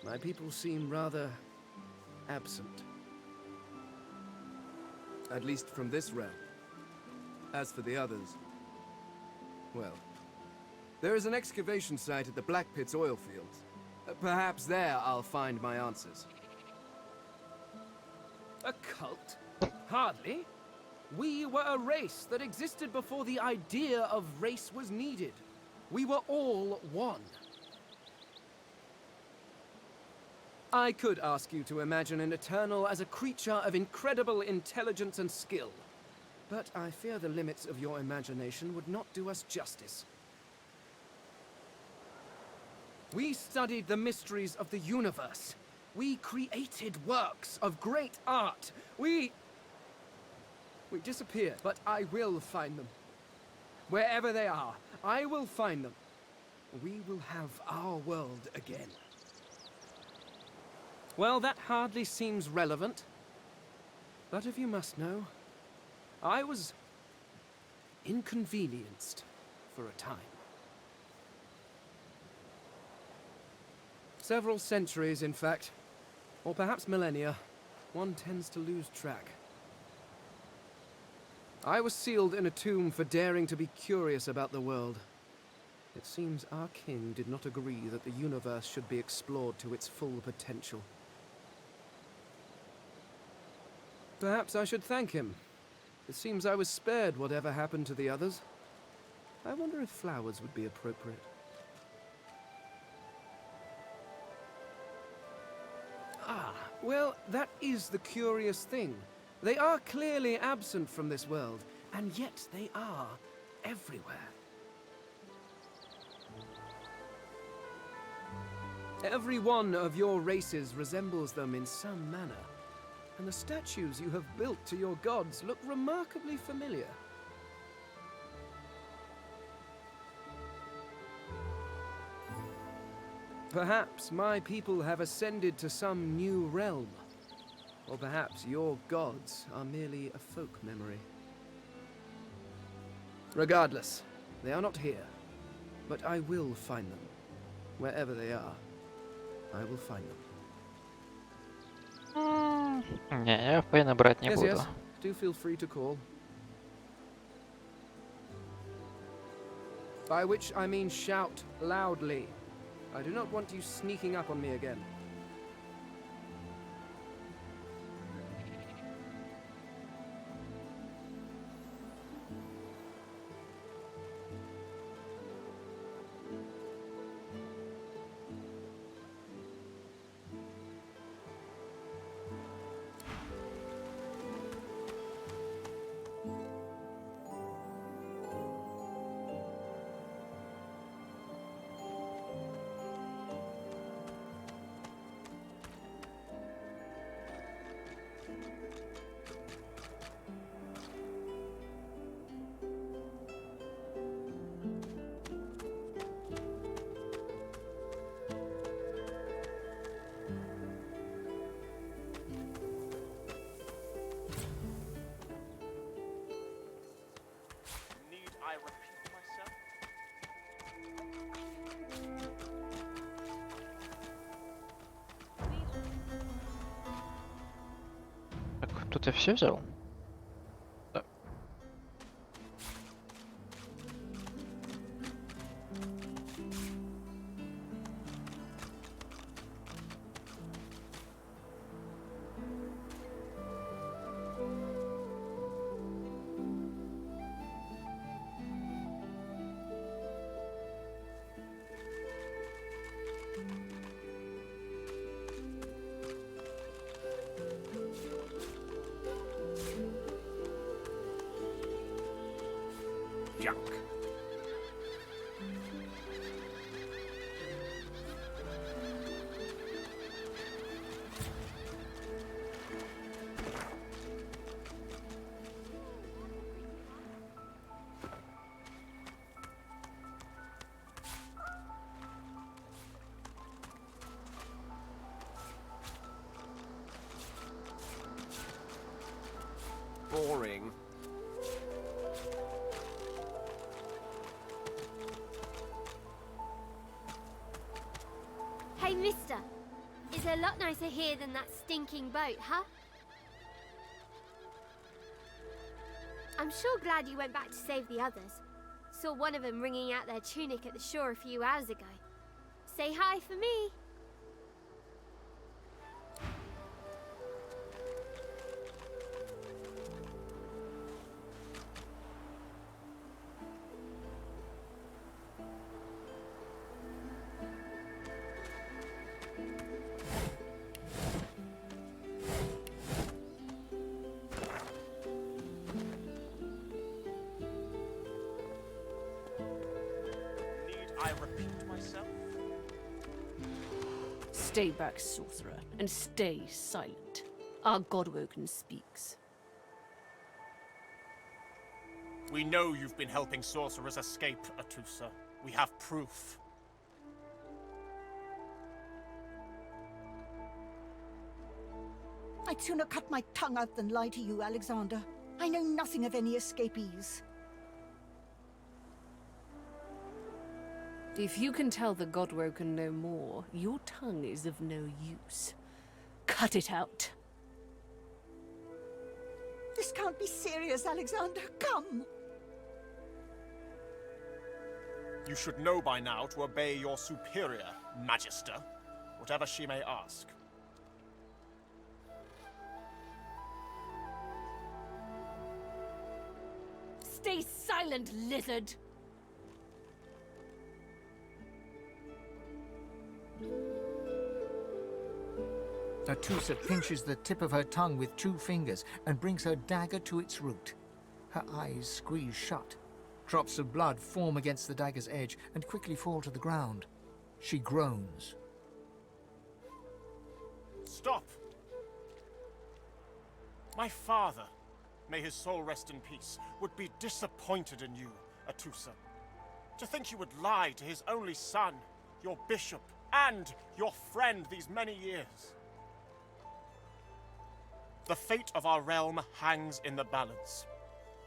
My people seem rather absent. At least from this realm. As for the others, well, there is an excavation site at the Black Pit's oil fields. Perhaps there I'll find my answers. A cult? Hardly. We were a race that existed before the idea of race was needed. We were all one. I could ask you to imagine an Eternal as a creature of incredible intelligence and skill. But I fear the limits of your imagination would not do us justice. We studied the mysteries of the universe. We created works of great art. We disappeared, but I will find them. Wherever they are, I will find them. We will have our world again. Well, that hardly seems relevant. But if you must know, I was inconvenienced for a time. Several centuries, in fact. Or perhaps millennia. One tends to lose track. I was sealed in a tomb for daring to be curious about the world. It seems our king did not agree that the universe should be explored to its full potential. Perhaps I should thank him. It seems I was spared whatever happened to the others. I wonder if flowers would be appropriate. Ah, well, that is the curious thing. They are clearly absent from this world, and yet they are everywhere. Every one of your races resembles them in some manner, and the statues you have built to your gods look remarkably familiar. Perhaps my people have ascended to some new realm. Or perhaps your gods are merely a folk memory. Regardless, they are not here. But I will find them. Wherever they are, I will find them. Не, я пейна брать не Yes, буду. yes. Do feel free to call. By which I mean shout loudly. I do not want you sneaking up on me again. Так, тут я все взял? Да. Junk. boring. Hey, mister. It's a lot nicer here than that stinking boat, huh? I'm sure glad you went back to save the others. Saw one of them wringing out their tunic at the shore a few hours ago. Say hi for me. I repeat myself? Stay back, sorcerer, and stay silent. Our Godwoken speaks. We know you've been helping sorcerers escape, Atusa. We have proof. I'd sooner cut my tongue out than lie to you, Alexander. I know nothing of any escapees. If you can tell the Godwoken no more, your tongue is of no use. Cut it out. This can't be serious, Alexander. Come! You should know by now to obey your superior, Magister, whatever she may ask. Stay silent, lizard! Atusa pinches the tip of her tongue with 2 fingers and brings her dagger to its root. Her eyes squeeze shut. Drops of blood form against the dagger's edge and quickly fall to the ground. She groans. Stop! My father, may his soul rest in peace, would be disappointed in you, Atusa. To think you would lie to his only son, your bishop, and your friend these many years. The fate of our realm hangs in the balance.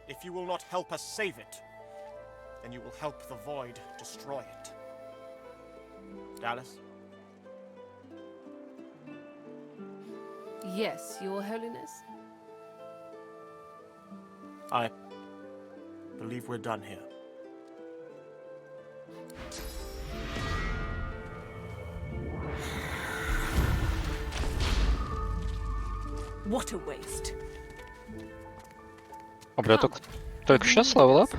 If you will not help us save it, then you will help the Void destroy it. Dallas? Yes, Your Holiness? I believe we're done here. What a waste. А, бля, только сейчас левел ап?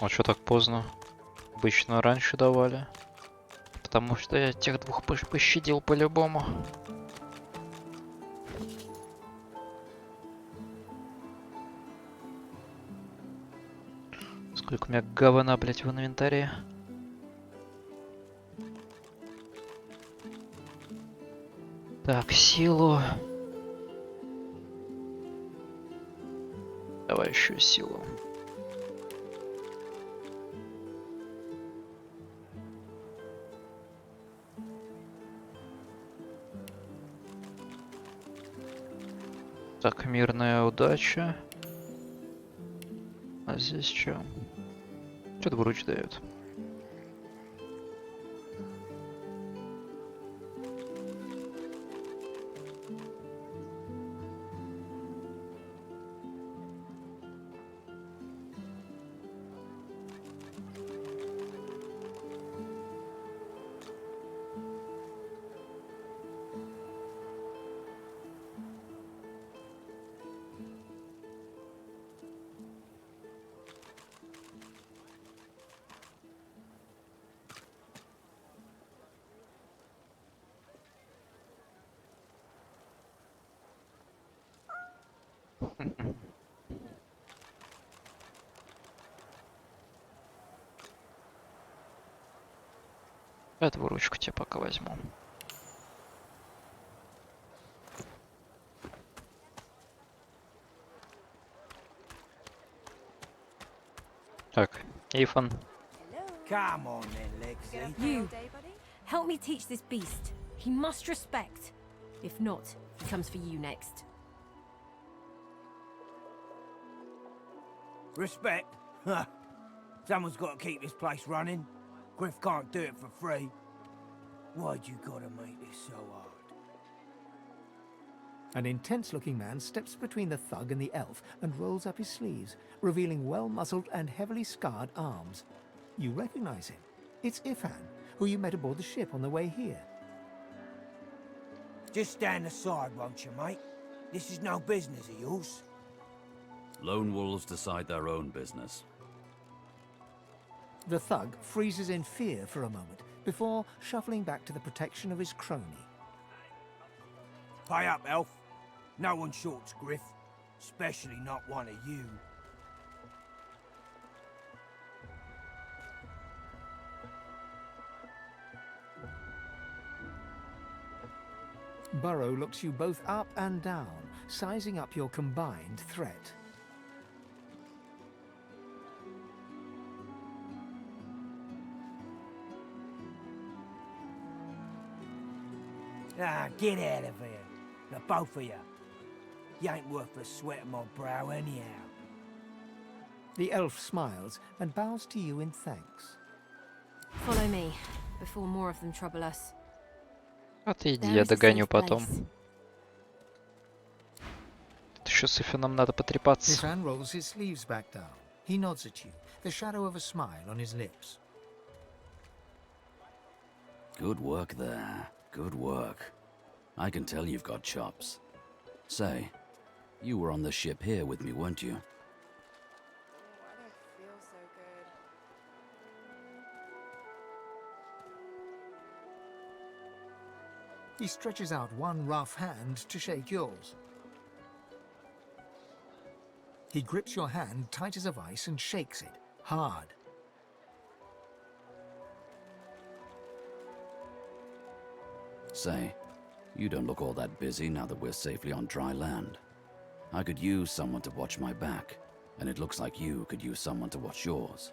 А чё так поздно? Обычно раньше давали. Потому что я тех 2 пощадил по-любому. Сколько у меня говна, блять, в инвентаре. Так, силу. Давай еще силу. Так, мирная удача. А здесь что? Что-то вруч дает. Эту ручку тебе пока возьму. Так, Ифан. You, help me teach this beast. he must respect. If not, he comes for you next. Respect? Huh. Someone's got to keep this place running. Griff can't do it for free. Why'd you gotta make this so hard? An intense-looking man steps between the thug and the elf and rolls up his sleeves, revealing well-muscled and heavily scarred arms. You recognize him. It's Ifan, who you met aboard the ship on the way here. Just stand aside, won't you, mate? This is no business of yours. Lone wolves decide their own business. The thug freezes in fear for a moment, before shuffling back to the protection of his crony. Pay up, elf. No one shorts Griff, especially not one of you. Burrow looks you both up and down, sizing up your combined threat. Ah, get out of here. The both of you. You ain't worth the sweat of my brow anyhow. The elf smiles and bows to you in thanks. Follow me, before more of them trouble us. Отойди, я догоню потом. Еще с Ифаном надо потрепаться. Ifan rolls his sleeves back down. He nods at you, the shadow of a smile on his lips. Good work there. Good work. I can tell you've got chops. Say, you were on the ship here with me, weren't you? He stretches out one rough hand to shake yours. He grips your hand tight as a vice and shakes it, hard. Say, you don't look all that busy now that we're safely on dry land. I could use someone to watch my back, and it looks like you could use someone to watch yours.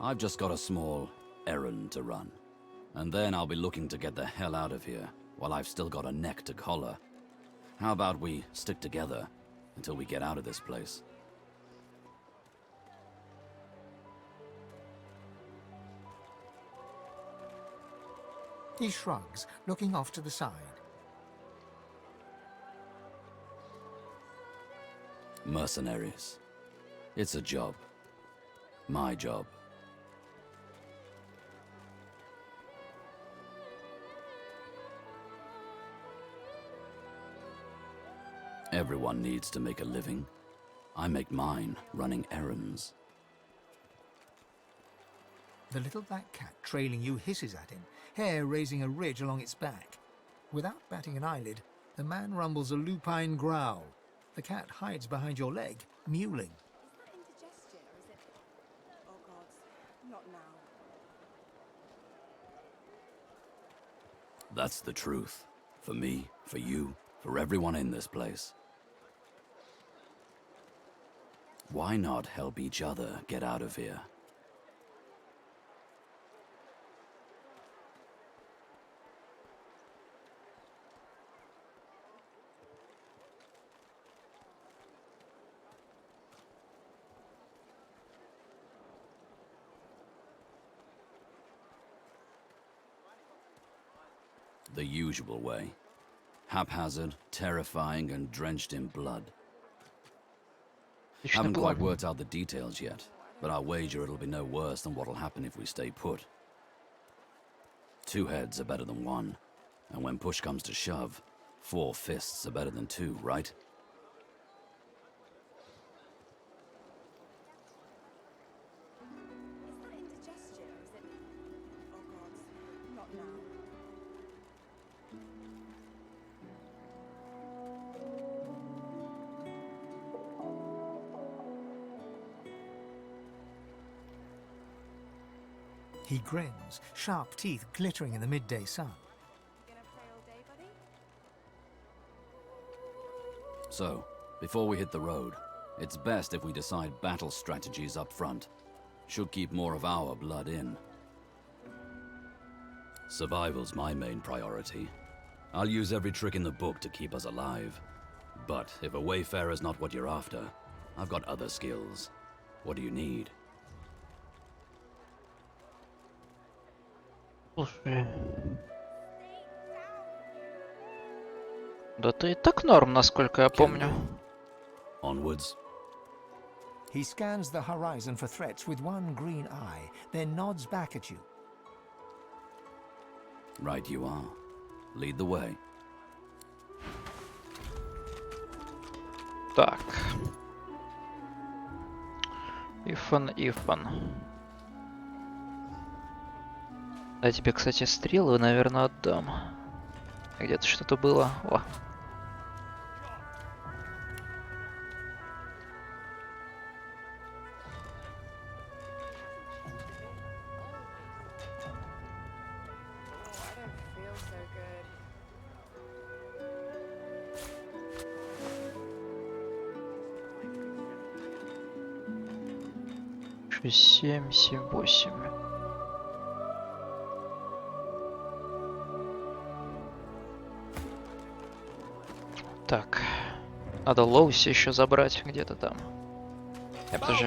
I've just got a small errand to run, and then I'll be looking to get the hell out of here while I've still got a neck to collar. How about we stick together until we get out of this place? He shrugs, looking off to the side. Mercenaries. It's a job. My job. Everyone needs to make a living. I make mine running errands. The little black cat trailing you hisses at him, hair raising a ridge along its back. Without batting an eyelid, the man rumbles a lupine growl. The cat hides behind your leg, mewling. Oh God, not now. That's the truth. For me, for you, for everyone in this place. Why not help each other get out of here? The usual way. Haphazard, terrifying, and drenched in blood. Haven't quite worked out the details yet, but I'll wager it'll be no worse than what'll happen if we stay put. 2 heads are better than 1, and when push comes to shove, 4 fists are better than 2, right? Is that indigestion or is it... Oh God, not now. He grins, sharp teeth glittering in the midday sun. So, before we hit the road, it's best if we decide battle strategies up front. Should keep more of our blood in. Survival's my main priority. I'll use every trick in the book to keep us alive. But if a wayfarer's not what you're after, I've got other skills. What do you need? Слушай. Да ты и так норм, насколько я помню. Onwards. He scans the horizon for threats with one green eye, then nods back at you. Right you are. Lead the way. Так. Ифан. Я тебе, кстати, стрелы, наверное, отдам. Где-то что-то было. О. Семь, 8. Так, надо Лоуси еще забрать где-то там. Подожди.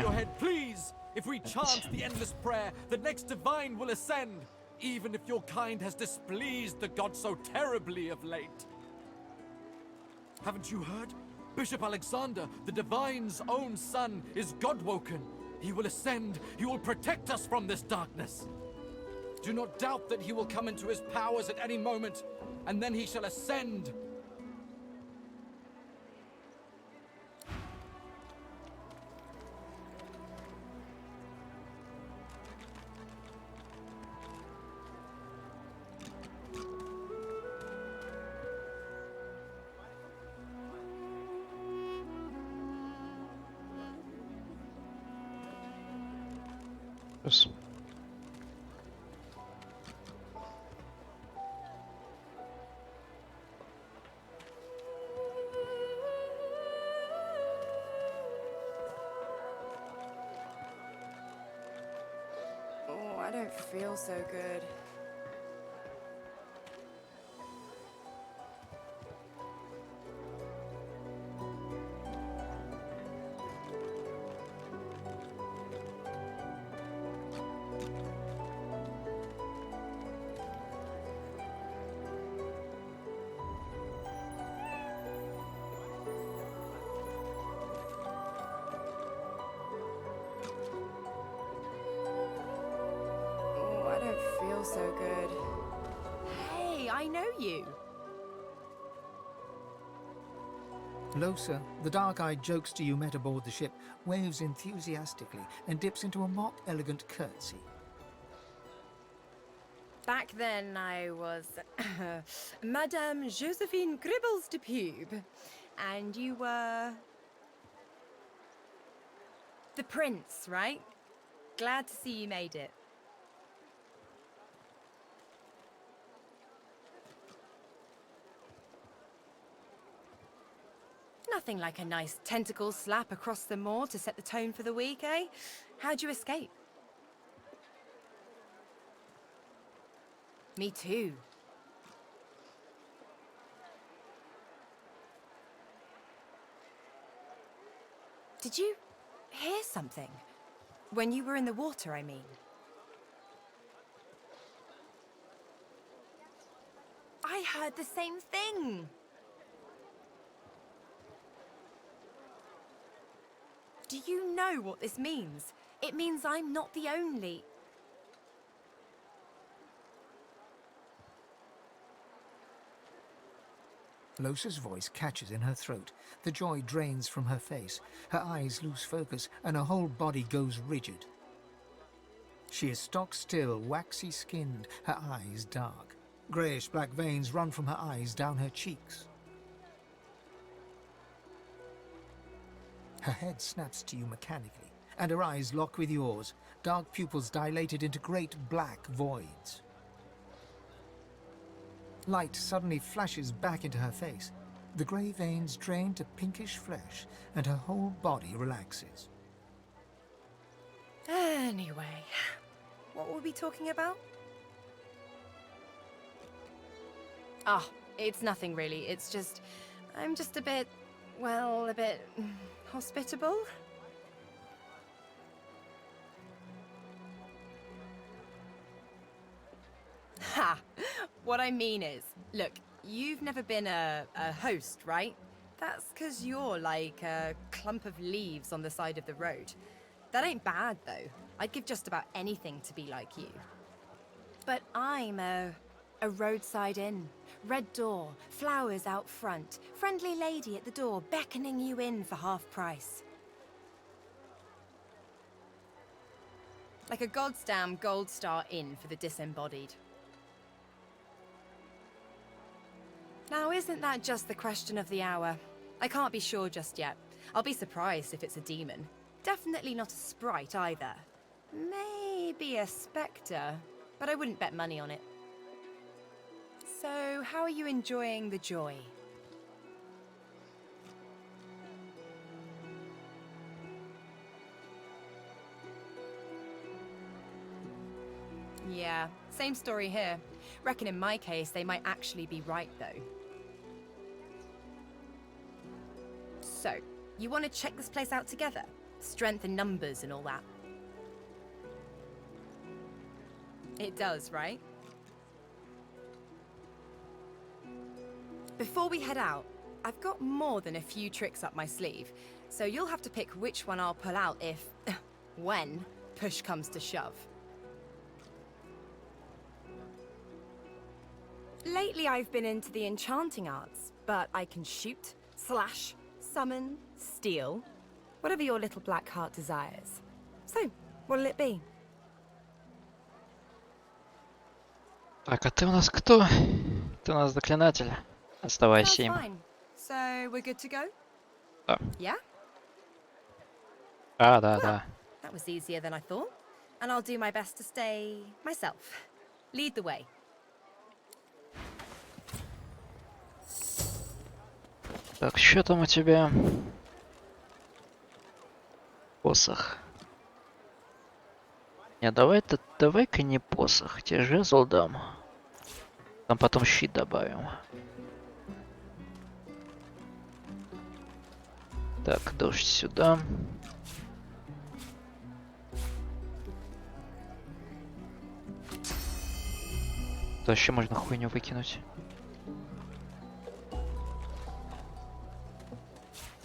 If we chant the endless prayer, the next divine will ascend, even if your kind has displeased the gods so terribly of late. Haven't you heard? Bishop Alexander, the divine's own son, is God-woken. He will ascend. He will protect us from this darkness. Do not doubt that he will come into his powers at any moment, and then he shall ascend. Oh, I don't feel so good. So good. Hey, I know you. Losa, the dark-eyed jokester you met aboard the ship, waves enthusiastically and dips into a mock elegant curtsy. Back then I was Madame Josephine Gribbles de Pube, and you were the prince, right? Glad to see you made it. Nothing like a nice tentacle slap across the moor to set the tone for the week, eh? How'd you escape? Me too. Did you hear something? When you were in the water, I mean. I heard the same thing. Do you know what this means? It means I'm not the only. Losa's voice catches in her throat. The joy drains from her face. Her eyes lose focus, and her whole body goes rigid. She is stock-still, waxy-skinned, her eyes dark. Greyish-black veins run from her eyes down her cheeks. Her head snaps to you mechanically, and her eyes lock with yours, dark pupils dilated into great black voids. Light suddenly flashes back into her face. The grey veins drain to pinkish flesh, and her whole body relaxes. Anyway, what were we talking about? Ah, it's nothing really. It's just... I'm just a bit... well, a bit... hospitable? Ha! What I mean is, look, you've never been a host, right? That's because you're like a clump of leaves on the side of the road. That ain't bad, though. I'd give just about anything to be like you. But I'm a roadside inn. Red door, flowers out front, friendly lady at the door beckoning you in for half price. Like a goddamn gold star inn for the disembodied. Now, isn't that just the question of the hour? I can't be sure just yet. I'll be surprised if it's a demon. Definitely not a sprite either. Maybe a spectre, but I wouldn't bet money on it. So, how are you enjoying the joy? Yeah, same story here. Reckon in my case, they might actually be right, though. So, you want to check this place out together? Strength in numbers and all that. It does, right? Before we head out, I've got more than a few tricks up my sleeve, so you'll have to pick which one I'll pull out if... when push comes to shove. Lately I've been into the enchanting arts, but I can shoot, slash, summon, steal, whatever your little black heart desires. So, what'll it be? Так, а ты у нас кто? Ты у нас заклинатель. Оставайся им. Fine. So, we're good to go? Да. Yeah? А, да, да. That was easier than I thought. And I'll do my best to stay myself. Lead the way. Так, что там у тебя? Посох. Не, давай-ка не посох, тебе жезл дам. Там потом щит добавим. Так, дождь сюда. То еще можно хуйню выкинуть.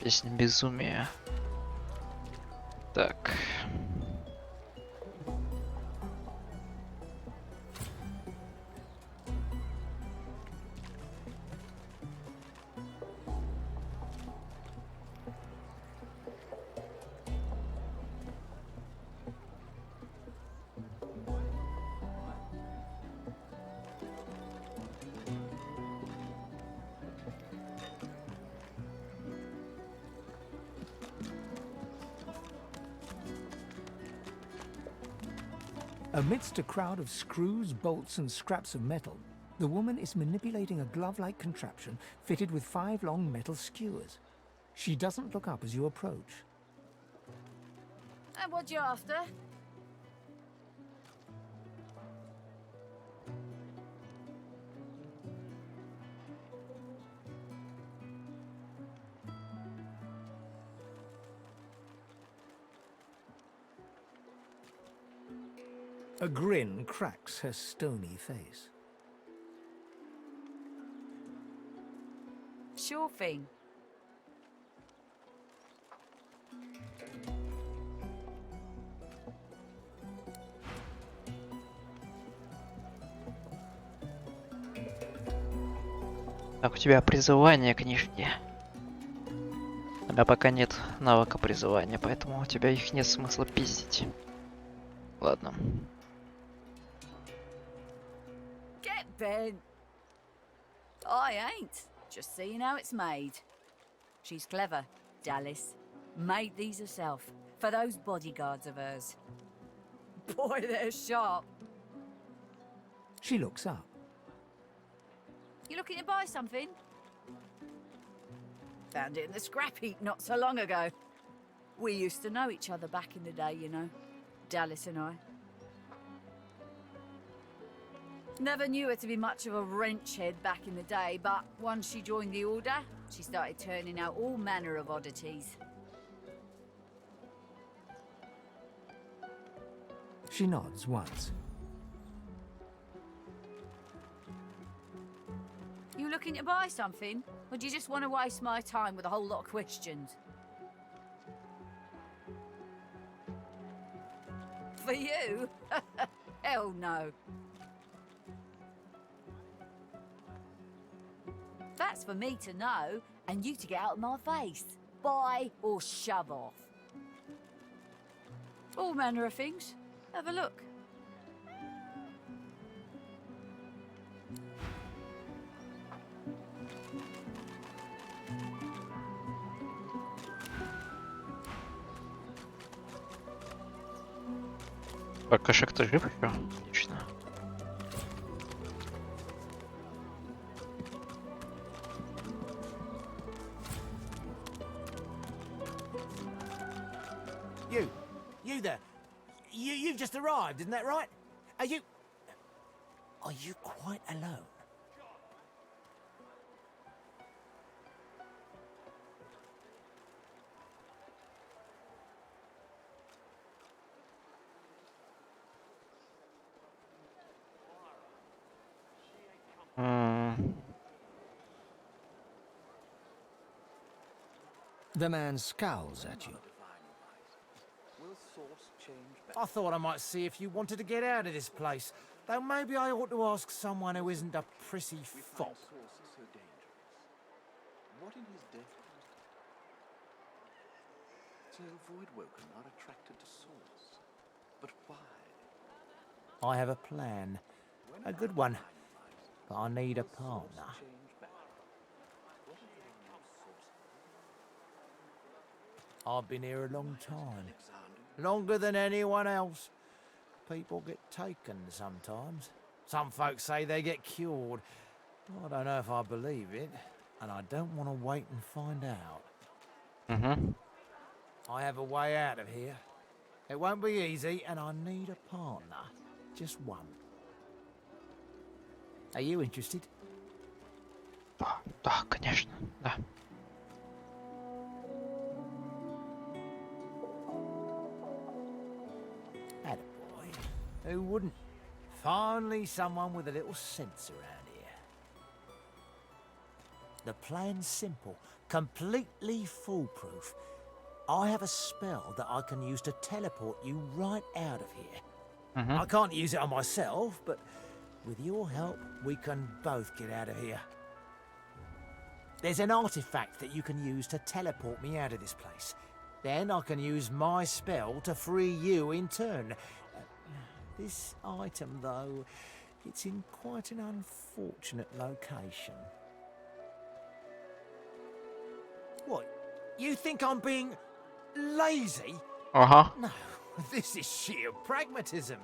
Песня безумия. Так. Amidst a crowd of screws, bolts, and scraps of metal, the woman is manipulating a glove-like contraption fitted with 5 long metal skewers. She doesn't look up as you approach. And what you after? A grin cracks her stony face. Sure thing. Так, у тебя призывание книжки. У меня пока нет навыка призывания, поэтому у тебя их нет смысла пиздить. Ладно. Get bent. I ain't. Just seeing how it's made. She's clever, Dallas. Made these herself, for those bodyguards of hers. Boy, they're sharp. She looks up. You looking to buy something? Found it in the scrap heap not so long ago. We used to know each other back in the day, you know. Dallas and I. Never knew her to be much of a wrench head back in the day, but once she joined the Order, she started turning out all manner of oddities. She nods once. You looking to buy something? Or do you just want to waste my time with a whole lot of questions? For you? Hell no. That's for me to know, and you to get out of my face. Buy or shove off. All manner of things. Have a look. Кошек, ты жив еще? Отлично. You there. You've just arrived, isn't that right? Are you quite alone? The man scowls at you. I thought I might see if you wanted to get out of this place. Though maybe I ought to ask someone who isn't a prissy fop. What in his death to avoid Woken are attracted to Source. But why? I have a plan. A good one. But I need a partner. I've been here a long time. Longer than anyone else. People get taken sometimes. Some folks say they get cured. I don't know if I believe it, and I don't want to wait and find out. I have a way out of here. It won't be easy, and I need a partner. Just one. Are you interested? Да, конечно, да. Attaboy. Who wouldn't? Finally someone with a little sense around here. The plan's simple, completely foolproof. I have a spell that I can use to teleport you right out of here. I can't use it on myself, but with your help, we can both get out of here. There's an artifact that you can use to teleport me out of this place. Then I can use my spell to free you in turn. This item, though, it's in quite an unfortunate location. What? You think I'm being lazy? No, this is sheer pragmatism.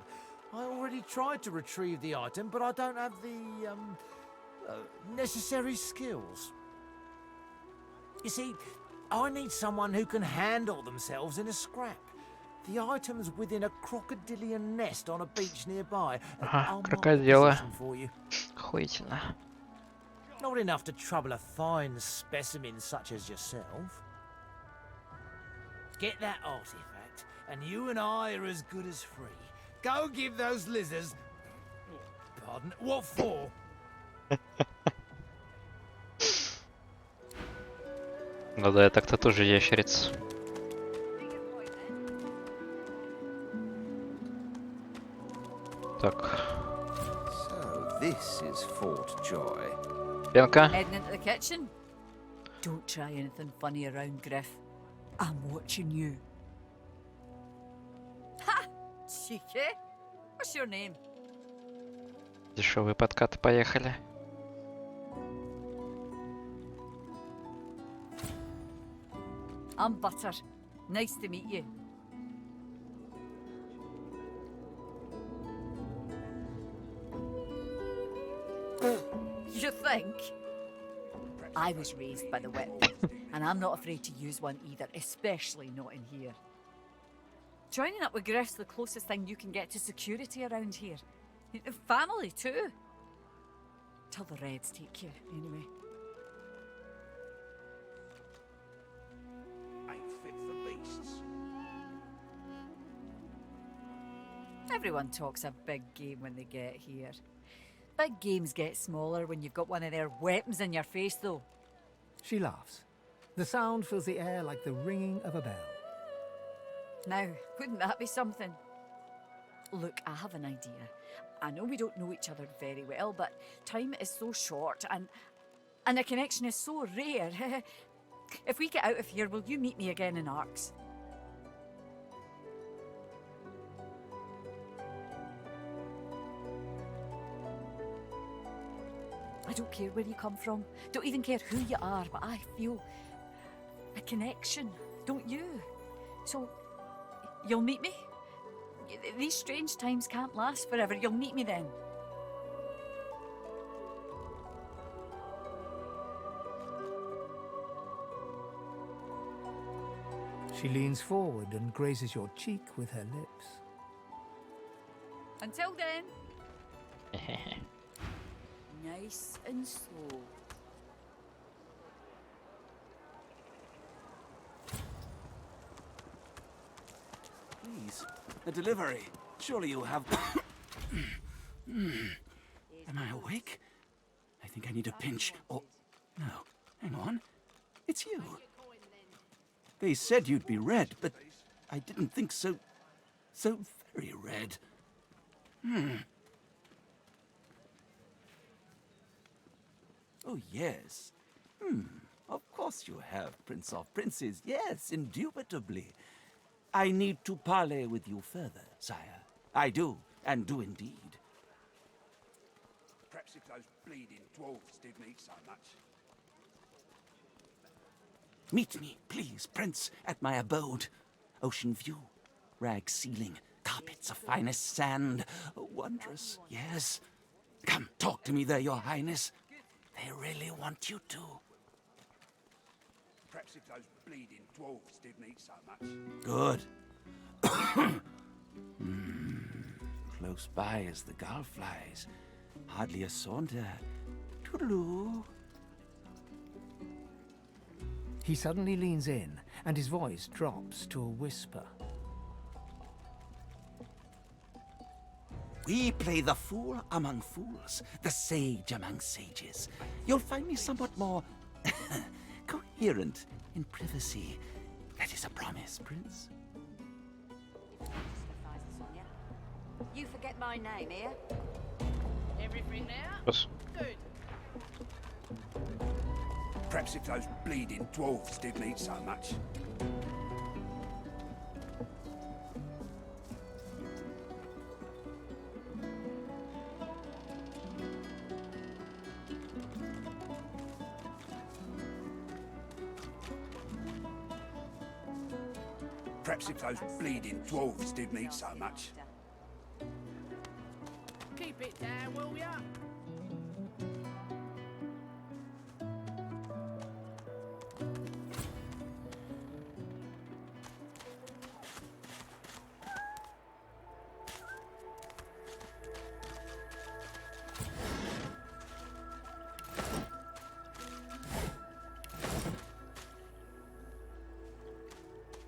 I already tried to retrieve the item, but I don't have the necessary skills. You see, I need someone who can handle themselves in a scrap. The item's within a crocodilian nest on a beach nearby. I'll mark the Крокодила. position for you. Охуительно. Not enough to trouble a fine specimen such as yourself. Get that artifact, and you and I are as good as free. Go give those lizards... Pardon? What for? Ну да, так-то тоже ящерица. Так. So this is Fort Joy. Пенка. Heading into the kitchen? Don't try anything funny around, Griff. I'm watching you. Ha! Cheeky. What's your name? Дешевые подкаты, поехали. I'm Butter. Nice to meet you. You think? I was raised by the wet wolf, and I'm not afraid to use one either, especially not in here. Joining up with Griff's the closest thing you can get to security around here. Family, too. Till the Reds take you, anyway. Ain't fit for beasts. Everyone talks a big game when they get here. Big games get smaller when you've got one of their weapons in your face, though. She laughs. The sound fills the air like the ringing of a bell. Now, wouldn't that be something? Look, I have an idea. I know we don't know each other very well, but time is so short and a connection is so rare. If we get out of here, will you meet me again in Arx? I don't care where you come from, don't even care who you are, but I feel a connection, don't you? So, you'll meet me? These strange times can't last forever. You'll meet me then. She leans forward and grazes your cheek with her lips. Until then. Nice and slow. Please, a delivery. Surely you have... Am I awake? I think I need a pinch. Oh, no. Hang on. It's you. They said you'd be red, but I didn't think so very red. Oh, yes. Of course you have, Prince of Princes. Yes, indubitably. I need to parley with you further, sire. I do, and do indeed. Perhaps if those bleeding dwarves didn't eat so much. Meet me, please, Prince, at my abode. Ocean view, rag ceiling, carpets of finest sand. Wondrous, yes. Come, talk to me there, your highness. They really want you to. Perhaps if those bleeding dwarves didn't eat so much. Good. Close by as the gull flies. Hardly a saunter. Toodaloo. He suddenly leans in, and his voice drops to a whisper. We play the fool among fools, the sage among sages. You'll find me somewhat more coherent in privacy. That is a promise, Prince. You forget my name, here? Everything now? Yes. Good. Perhaps if those bleeding dwarves didn't eat so much. Perhaps if those bleeding dwarves didn't eat so much. Keep it down, will ya?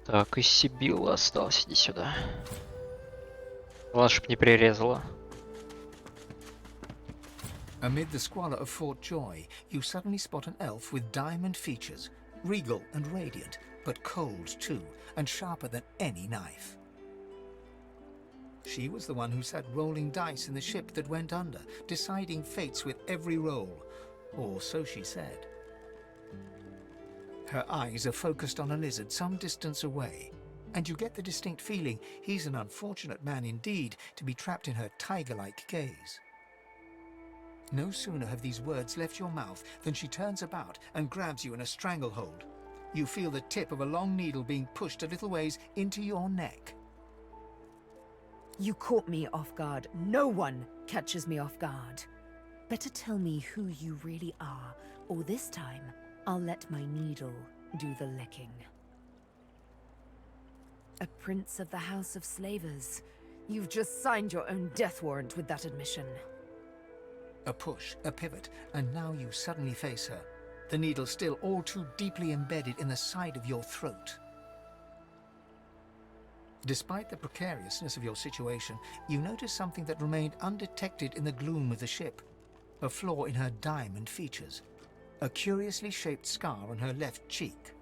Так, и Сибилла осталось. Иди сюда. Главное, чтоб не прирезала. Amid the squalor of Fort Joy, you suddenly spot an elf with diamond features, regal and radiant, but cold too, and sharper than any knife. She was the one who sat rolling dice in the ship that went under, deciding fates with every roll, or so she said. Her eyes are focused on a lizard some distance away, and you get the distinct feeling he's an unfortunate man indeed to be trapped in her tiger-like gaze. No sooner have these words left your mouth than she turns about and grabs you in a stranglehold. You feel the tip of a long needle being pushed a little ways into your neck. You caught me off guard. No one catches me off guard. Better tell me who you really are, or this time, I'll let my needle do the licking. A prince of the House of Slavers. You've just signed your own death warrant with that admission. A push, a pivot, and now you suddenly face her, the needle still all too deeply embedded in the side of your throat. Despite the precariousness of your situation, you notice something that remained undetected in the gloom of the ship. A flaw in her diamond features. A curiously shaped scar on her left cheek.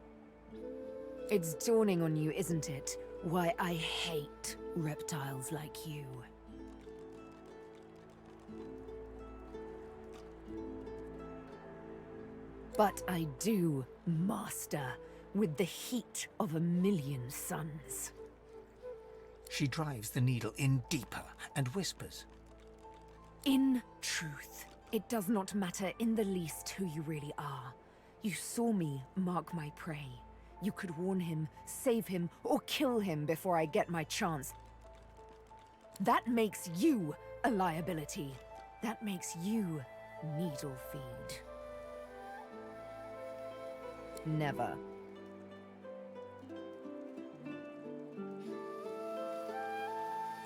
It's dawning on you, isn't it? Why I hate reptiles like you. But I do, Master, with the heat of 1,000,000 suns. She drives the needle in deeper and whispers. In truth, it does not matter in the least who you really are. You saw me mark my prey. You could warn him, save him, or kill him before I get my chance. That makes you a liability. That makes you needle feed. Never.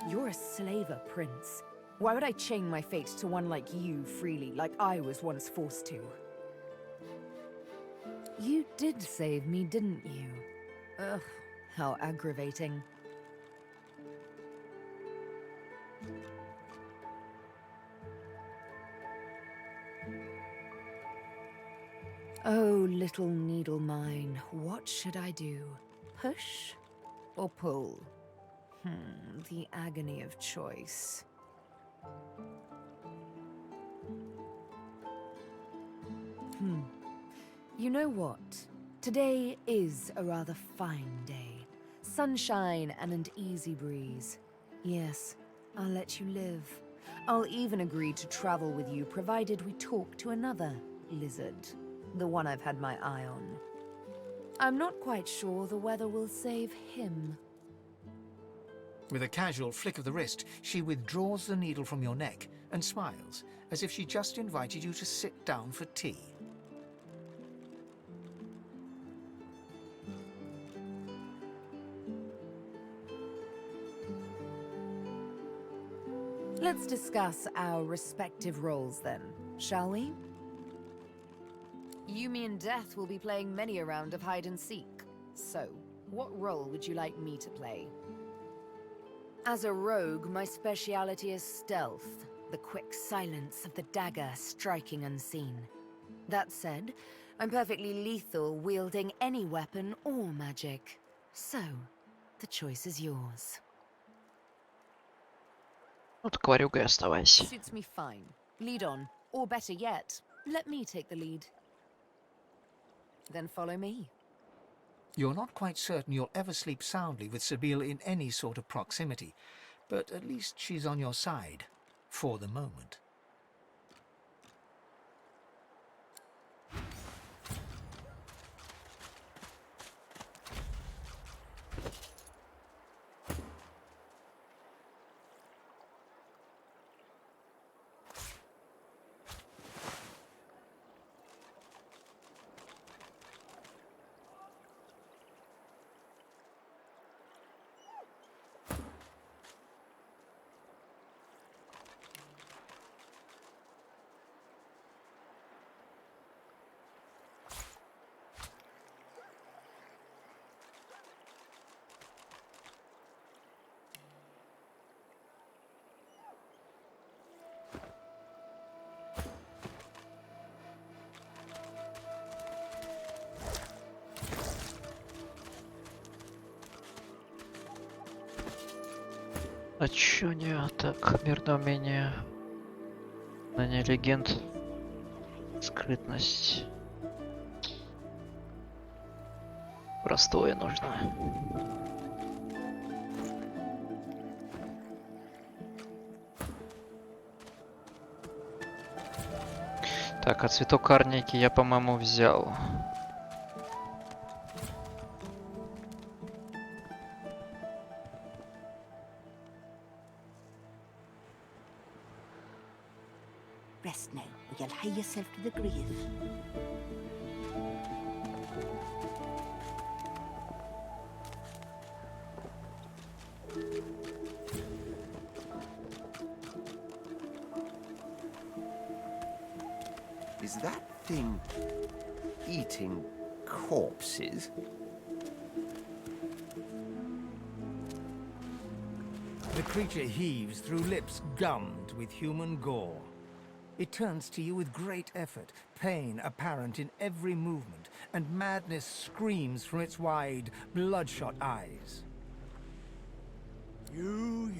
You're a slaver, Prince. Why would I chain my fate to one like you freely, like I was once forced to? You did save me, didn't you? Ugh, how aggravating. Oh, little needle mine, what should I do? Push or pull? The agony of choice. You know what? Today is a rather fine day. Sunshine and an easy breeze. Yes, I'll let you live. I'll even agree to travel with you, provided we talk to another lizard. The one I've had my eye on. I'm not quite sure the weather will save him. With a casual flick of the wrist, she withdraws the needle from your neck and smiles, as if she just invited you to sit down for tea. Let's discuss our respective roles then, shall we? You, me, and Death will be playing many a round of hide and seek. So, what role would you like me to play? As a rogue, my speciality is stealth, the quick silence of the dagger striking unseen. That said, I'm perfectly lethal wielding any weapon or magic. So, the choice is yours. Ну так варюгой оставайся. Suits me fine. Lead on, or better yet, let me take the lead. Then follow me. You're not quite certain you'll ever sleep soundly with Sabine in any sort of proximity, but at least she's on your side, for the moment. А чё не так? Мирное умение. Знание легенд. Скрытность. Простое нужно. Так, а цветок арники я, по-моему, взял. Rest now, or you'll hie yourself to the grave. Is that thing eating corpses? The creature heaves through lips gummed with human gore. It turns to you with great effort, pain apparent in every movement, and madness screams from its wide, bloodshot eyes. You.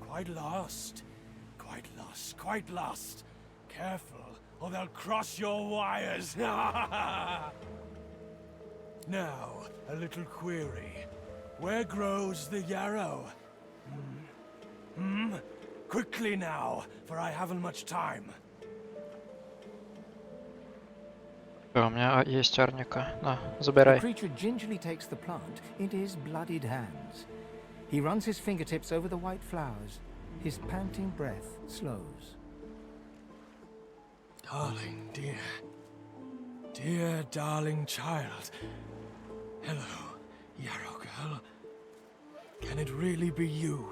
Quite lost. Quite lost. Careful, or they'll cross your wires. Now, a little query. Where grows the yarrow? Quickly now, for I haven't much time. У меня есть арника. На, The забирай. creature gingerly takes the plant into his bloodied hands. He runs his fingertips over the white flowers. His panting breath slows. Darling, dear darling child. Hello, yarrow girl. Can it really be you?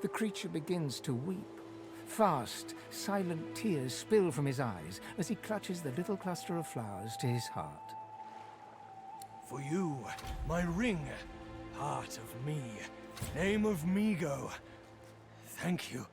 The creature begins to weep. Fast, silent tears spill from his eyes as he clutches the little cluster of flowers to his heart. For you, my ring, part of me, name of Migo. Thank you.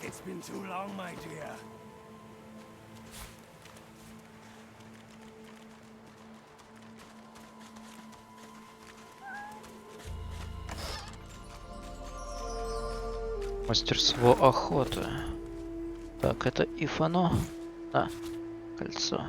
It's been too long, my dear. Мастерство охоты. Так, это Ифано. А, кольцо.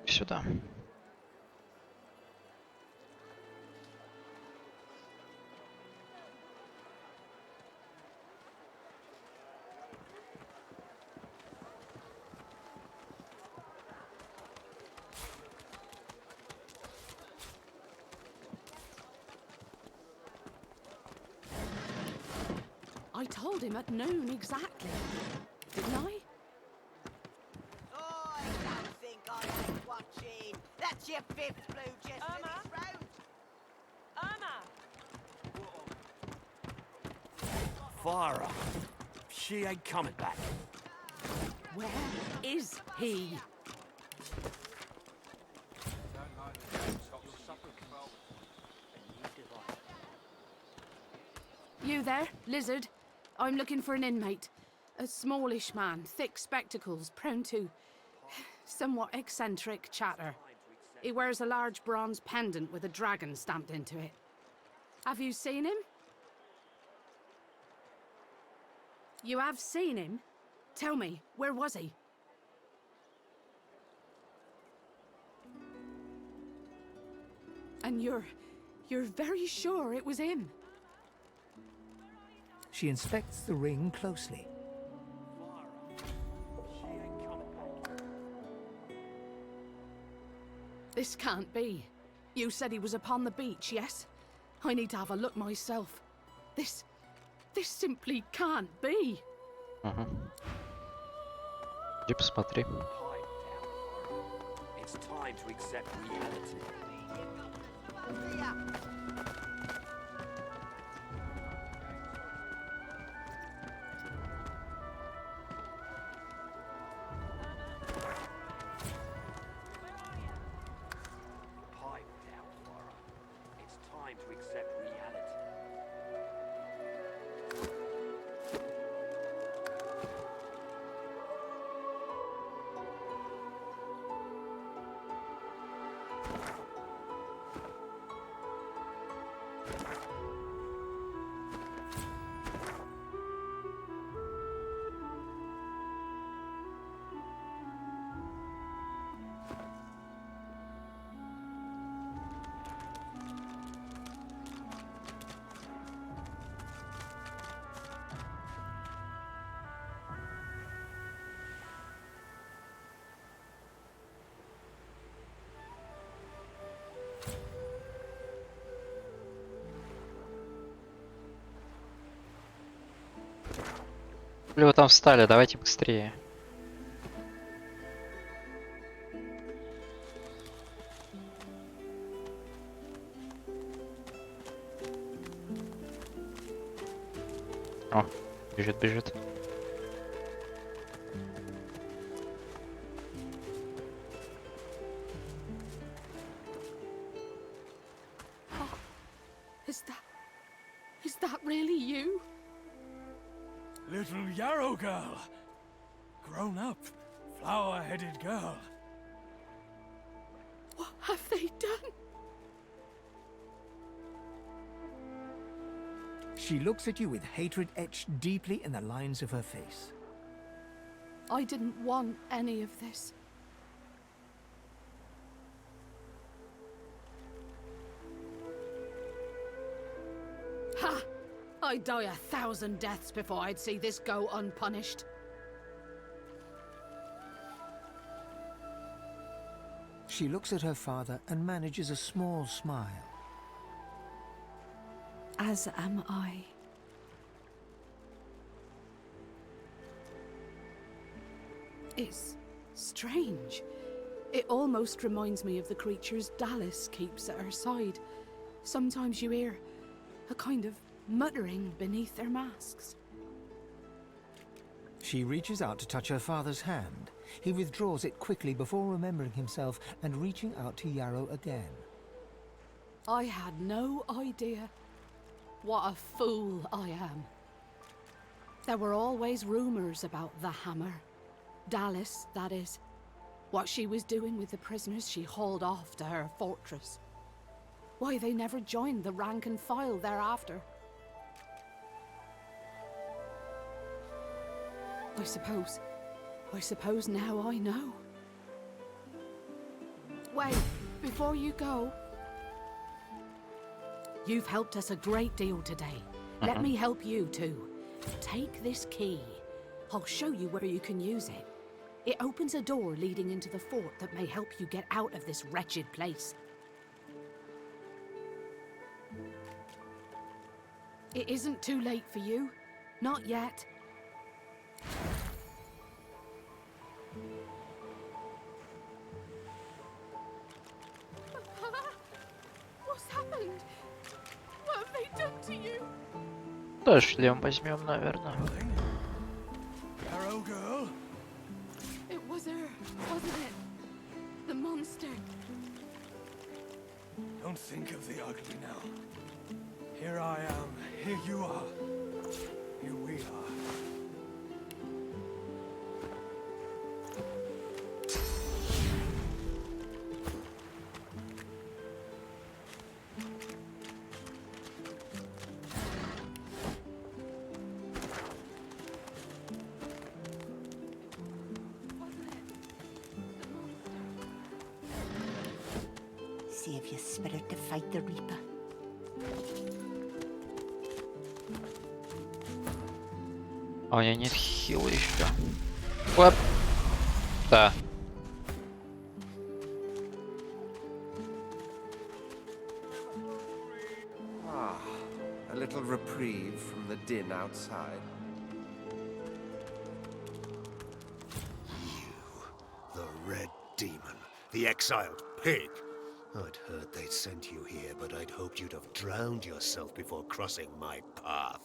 Сюда. I told him at noon exactly, didn't I? That's your fifth blue just for this round. Fire up. She ain't coming back. Where is he? You there, lizard? I'm looking for an inmate. A smallish man, thick spectacles, prone to somewhat eccentric chatter. He wears a large bronze pendant with a dragon stamped into it. Have you seen him? You have seen him? Tell me, where was he? And you're very sure it was him? She inspects the ring closely. This can't be. You said he was upon the beach, yes? I need to have a look myself. This simply can't be. Ага. Иди посмотри. It's time to accept reality. Или вы там встали, давайте быстрее. О, бежит, бежит. Is that really you? Little Yarrow girl. Grown up, flower-headed girl. What have they done? She looks at you with hatred etched deeply in the lines of her face. I didn't want any of this. Ha! I'd die 1,000 deaths before I'd see this go unpunished. She looks at her father and manages a small smile. As am I. It's strange. It almost reminds me of the creatures Dallas keeps at her side. Sometimes you hear a kind of muttering beneath their masks. She reaches out to touch her father's hand. He withdraws it quickly before remembering himself and reaching out to Yarrow again. I had no idea. What a fool I am. There were always rumors about the Hammer. Dallas, that is. What she was doing with the prisoners she hauled off to her fortress. Why they never joined the rank and file thereafter. I suppose now I know. Wait, before you go. You've helped us a great deal today. Let me help you too. Take this key. I'll show you where you can use it. It opens a door leading into the fort that may help you get out of this wretched place. It isn't too late for you. Not yet. What's happened? What have they done to you? Да, шлем возьмем, наверное. Yarrow girl? It was her, wasn't it? The monster. Don't think of the ugly now. Here I am. Here you are. Here we are. Save your spirit to fight the Reaper. А у меня нет хила еще. Оп. Да. Ah, a little reprieve from the din outside. The Red Demon, the exiled pig. I'd heard they'd sent you here, but I'd hoped you'd have drowned yourself before crossing my path.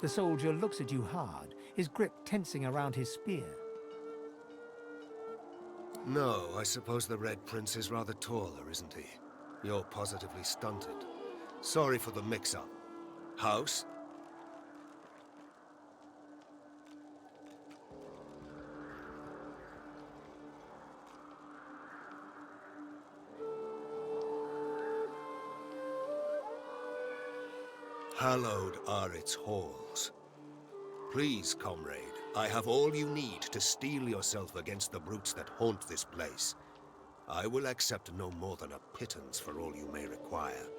The soldier looks at you hard, his grip tensing around his spear. No, I suppose the Red Prince is rather taller, isn't he? You're positively stunted. Sorry for the mix-up. House? Hallowed are its halls. Please, comrade, I have all you need to steel yourself against the brutes that haunt this place. I will accept no more than a pittance for all you may require.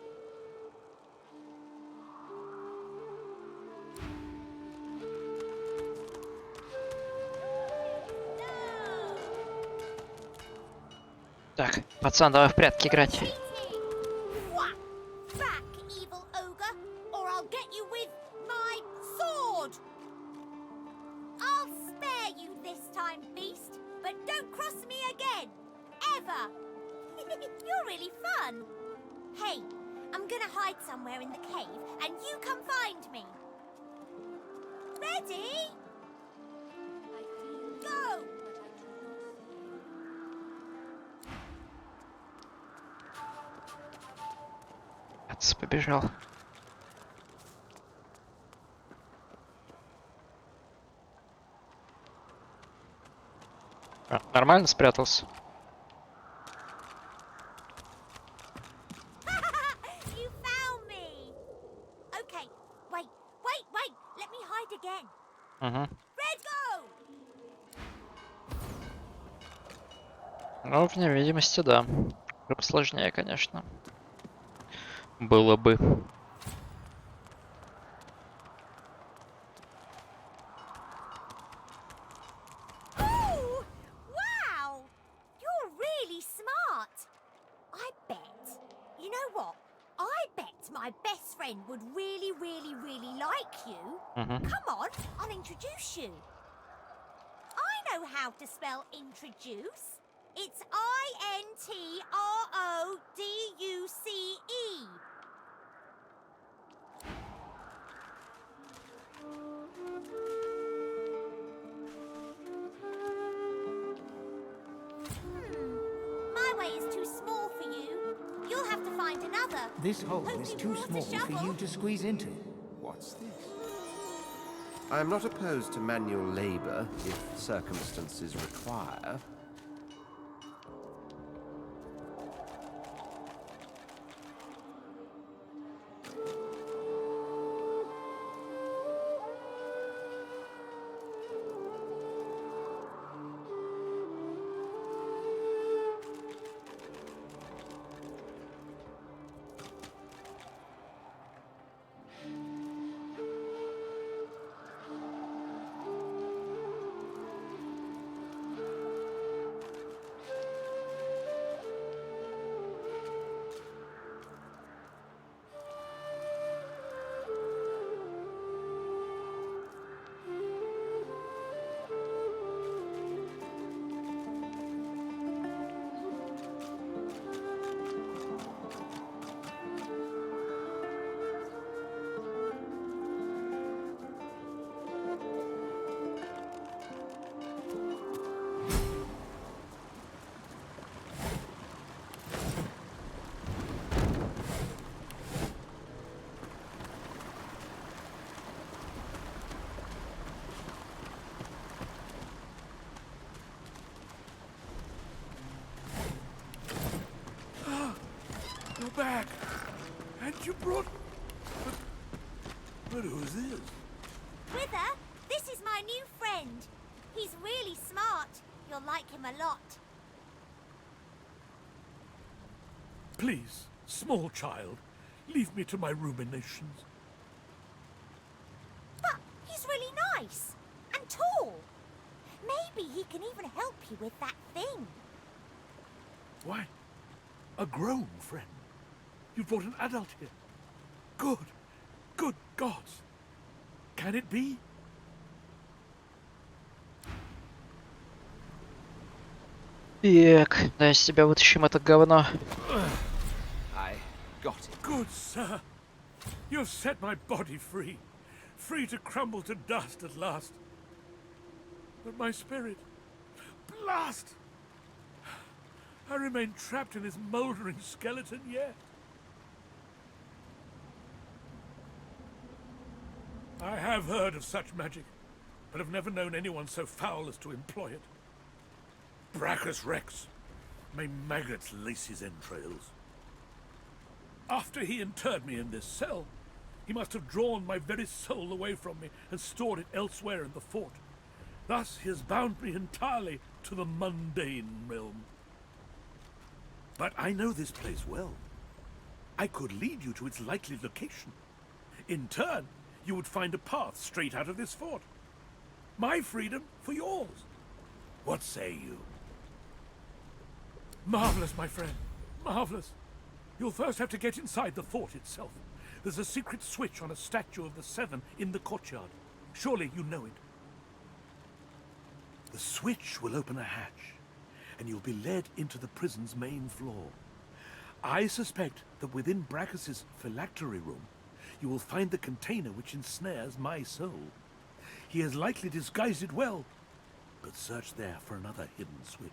Так, пацан, давай в прятки играть. Back, evil ogre, or I'll get you with my sword! I'll spare you this time, beast, but don't cross me again. Ever. You're really fun. Hey, I'm gonna hide somewhere in the cave, and you come find me. Ready? Go! Побежал. Нормально спрятался? You found me. Okay, wait. Let me hide again. Red, go! Ну, в невидимости, да. Сложнее, конечно. Было бы. Oh, wow! You're really smart. I bet. You know what? I bet my best friend would really like you. Come on, I'll introduce you. I know how to spell introduce. It's I-N-T-R-O-D-U-C-E. My way is too small for you. You'll have to find another. This hole is too small for you to squeeze into. What's this? I am not opposed to manual labor if circumstances require. You're back. And you brought... But who's this? Wither, this is my new friend. He's really smart. You'll like him a lot. Please, small child, leave me to my ruminations. But he's really nice and tall. Maybe he can even help you with that thing. Why? A grown friend? You brought an adult here? Good gods. Can it be? Так, да, из тебя вытащим это говно. I got it. Good sir. You've set my body free. free to crumble to dust at last. But my spirit, blast! I remain trapped in his mouldering skeleton yet. I have heard of such magic, but have never known anyone so foul as to employ it. Brachus Rex, may maggots lace his entrails. After he interred me in this cell, he must have drawn my very soul away from me and stored it elsewhere in the fort. Thus he has bound me entirely to the mundane realm. But I know this place well. I could lead you to its likely location. In turn, you would find a path straight out of this fort. My freedom for yours. What say you? Marvelous, my friend. Marvelous. You'll first have to get inside the fort itself. There's a secret switch on a statue of the Seven in the courtyard. Surely you know it. The switch will open a hatch, and you'll be led into the prison's main floor. I suspect that within Brachus's phylactery room, you will find the container which ensnares my soul. He has likely disguised it well, but search there for another hidden switch.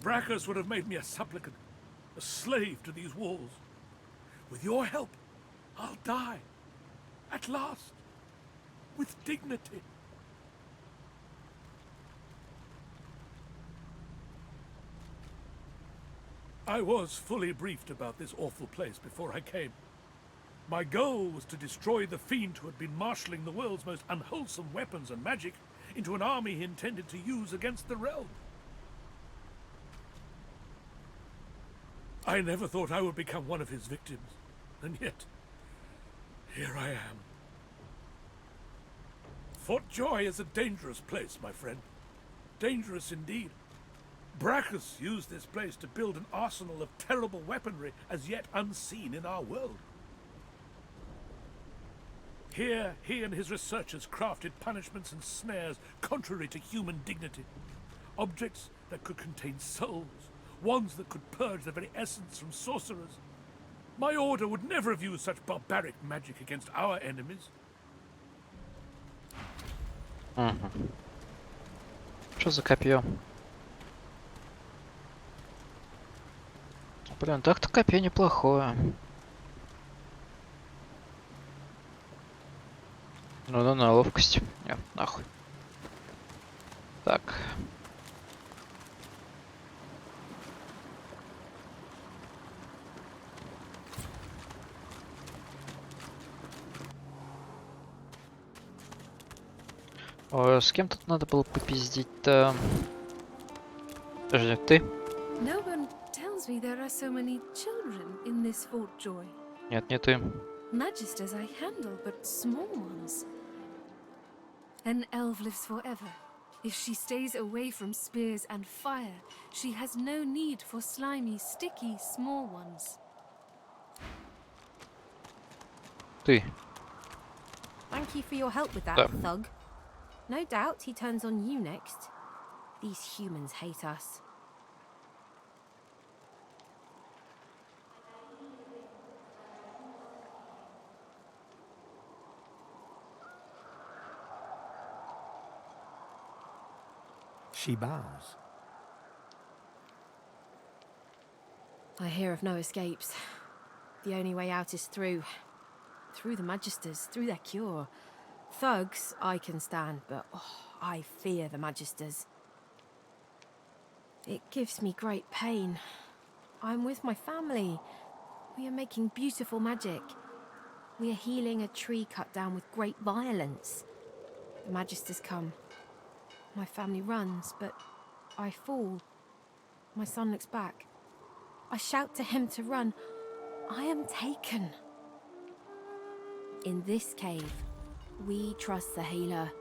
Brachus would have made me a supplicant, a slave to these walls. With your help, I'll die. At last. With dignity. I was fully briefed about this awful place before I came. My goal was to destroy the fiend who had been marshalling the world's most unwholesome weapons and magic into an army he intended to use against the realm. I never thought I would become one of his victims, and yet, here I am. Fort Joy is a dangerous place, my friend. Dangerous indeed. Brachus used this place to build an arsenal of terrible weaponry as yet unseen in our world. Here, he and his researchers crafted punishments and snares contrary to human dignity. Objects that could contain souls, wands that could purge the very essence from sorcerers. My order would never have used such barbaric magic against our enemies. Что за копье? Блин, так-то копье неплохое. Ну на ловкость. Нет, нахуй. Так. С кем тут надо было попиздить-то? Подожди, ты? No one tells me there are so many children in this Fort Joy. Нет, не ты. Magisters I handle, but small ones. An elf lives forever. If she stays away from spears and fire, she has no need for slimy, sticky, small ones. Ты. Thank you for your help with that, Да. thug. No doubt he turns on you next. These humans hate us. She bows. I hear of no escapes. The only way out is through. Through the Magisters, through their cure. Thugs I can stand, but I fear the Magisters. It gives me great pain. I'm with my family. We are making beautiful magic. We are healing a tree cut down with great violence. The Magisters come. My family runs, but I fall. My son looks back. I shout to him to run. I am taken. In this cave, we trust the healer.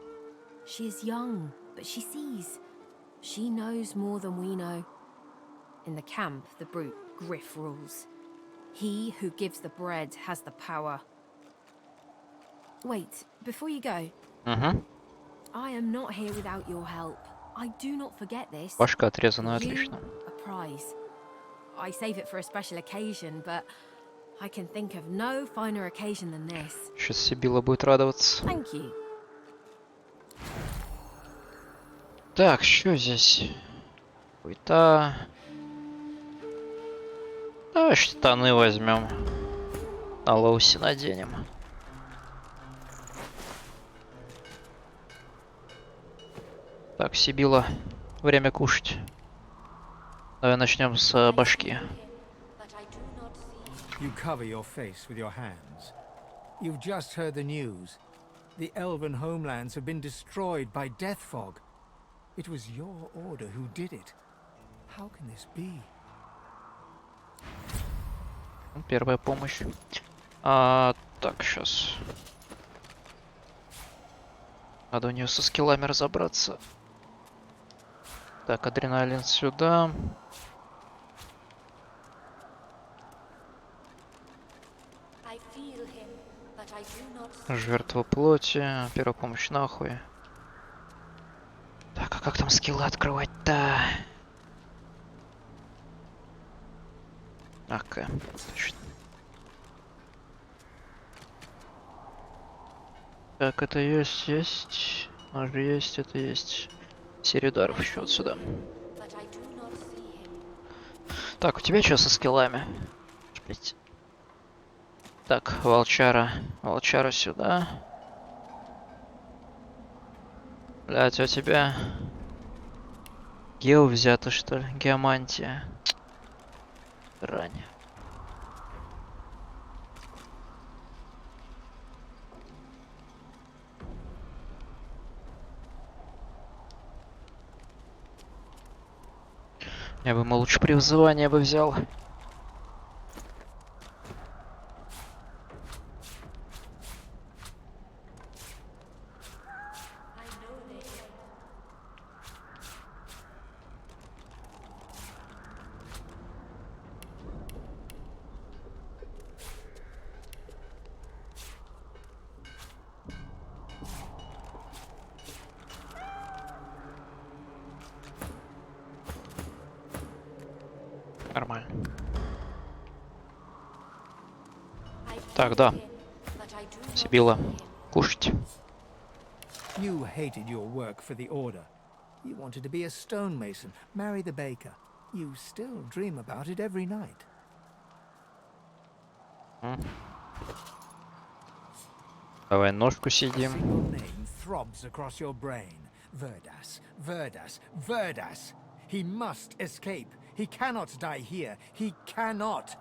She is young, but she sees. She knows more than we know. In the camp, the brute Griff rules. He who gives the bread has the power. Wait, before you go, I am not here without your help. I do not forget this. Башка отрезана, You, отлично. a prize. I save it for a special occasion, but I can think of no finer occasion than this. Сейчас Сибила будет радоваться. Thank you. Так, что здесь? Хуйта. Давай штаны возьмем. На лоуси наденем. Так, Сибила, время кушать. Давай начнем с башки. You cover your face with your hands. You've just heard the news. The elven homelands have been destroyed by death fog. It was your order who did it. How can this be? Первая помощь. Так, сейчас. Надо у нее со скиллами разобраться. Так, адреналин сюда. Жертва плоти. Первая помощь нахуй. Так, а как там скиллы открывать-то? Ага, точно. Так, это есть. Ножи есть, это есть. Серия ударов еще отсюда. Так, у тебя что со скиллами? Блять. Так, волчара. Волчара сюда. Блять, у тебя гео взято, что ли? Геомантия. Рань. Я бы, ему лучше при вызывании бы взял. Нормально. Так, да. Сибила, кушать. You hated your work for the Order. You wanted to be a stonemason, marry the baker. You still dream about it every night. Давай ножку сидим. Your name throbs across your brain. Verdas, Verdas, Verdas. He must escape. He cannot die here. He cannot.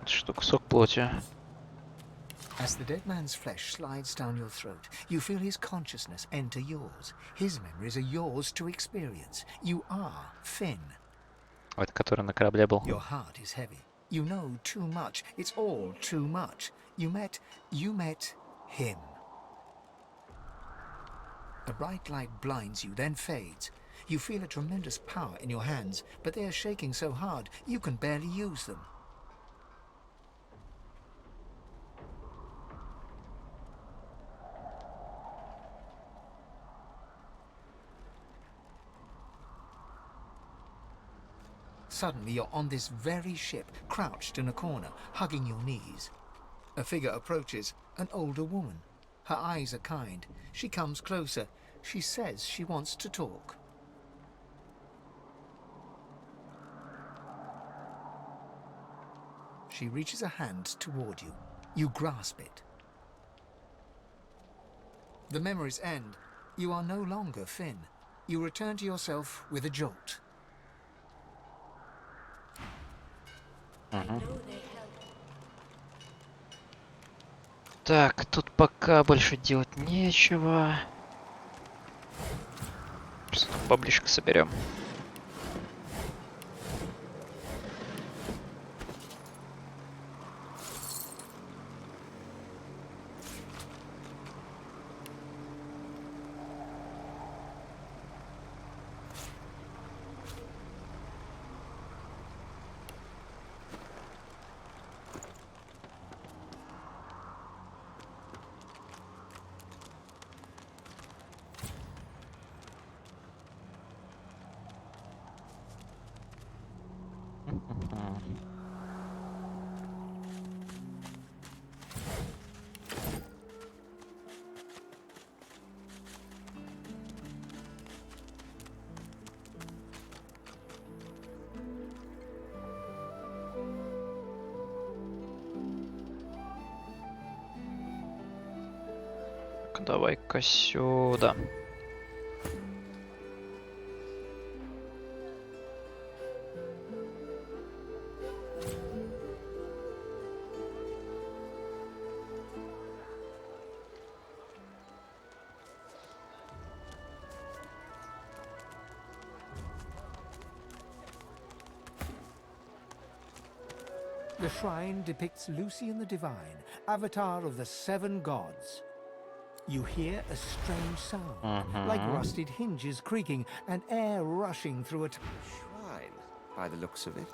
Что, кусок плоти. As the dead man's flesh slides down your throat, you feel his consciousness enter yours. His memories are yours to experience. You are Finn. Вот, который на корабле был. Your heart is heavy. You know too much. It's all too much. You met him. A bright light blinds you, then fades. You feel a tremendous power in your hands, but they are shaking so hard you can barely use them. Suddenly you're on this very ship, crouched in a corner, hugging your knees. A figure approaches, an older woman. Her eyes are kind. She comes closer. She says she wants to talk. She reaches a hand toward you. You grasp it. The memories end. You are no longer Finn. You return to yourself with a jolt. Так, тут пока больше делать нечего. Просто баблишко соберем. Давай-ка сюда. The shrine depicts Lucian the Divine, avatar of the 7 gods. You hear a strange sound, like rusted hinges creaking and air rushing through a shrine, by the looks of it.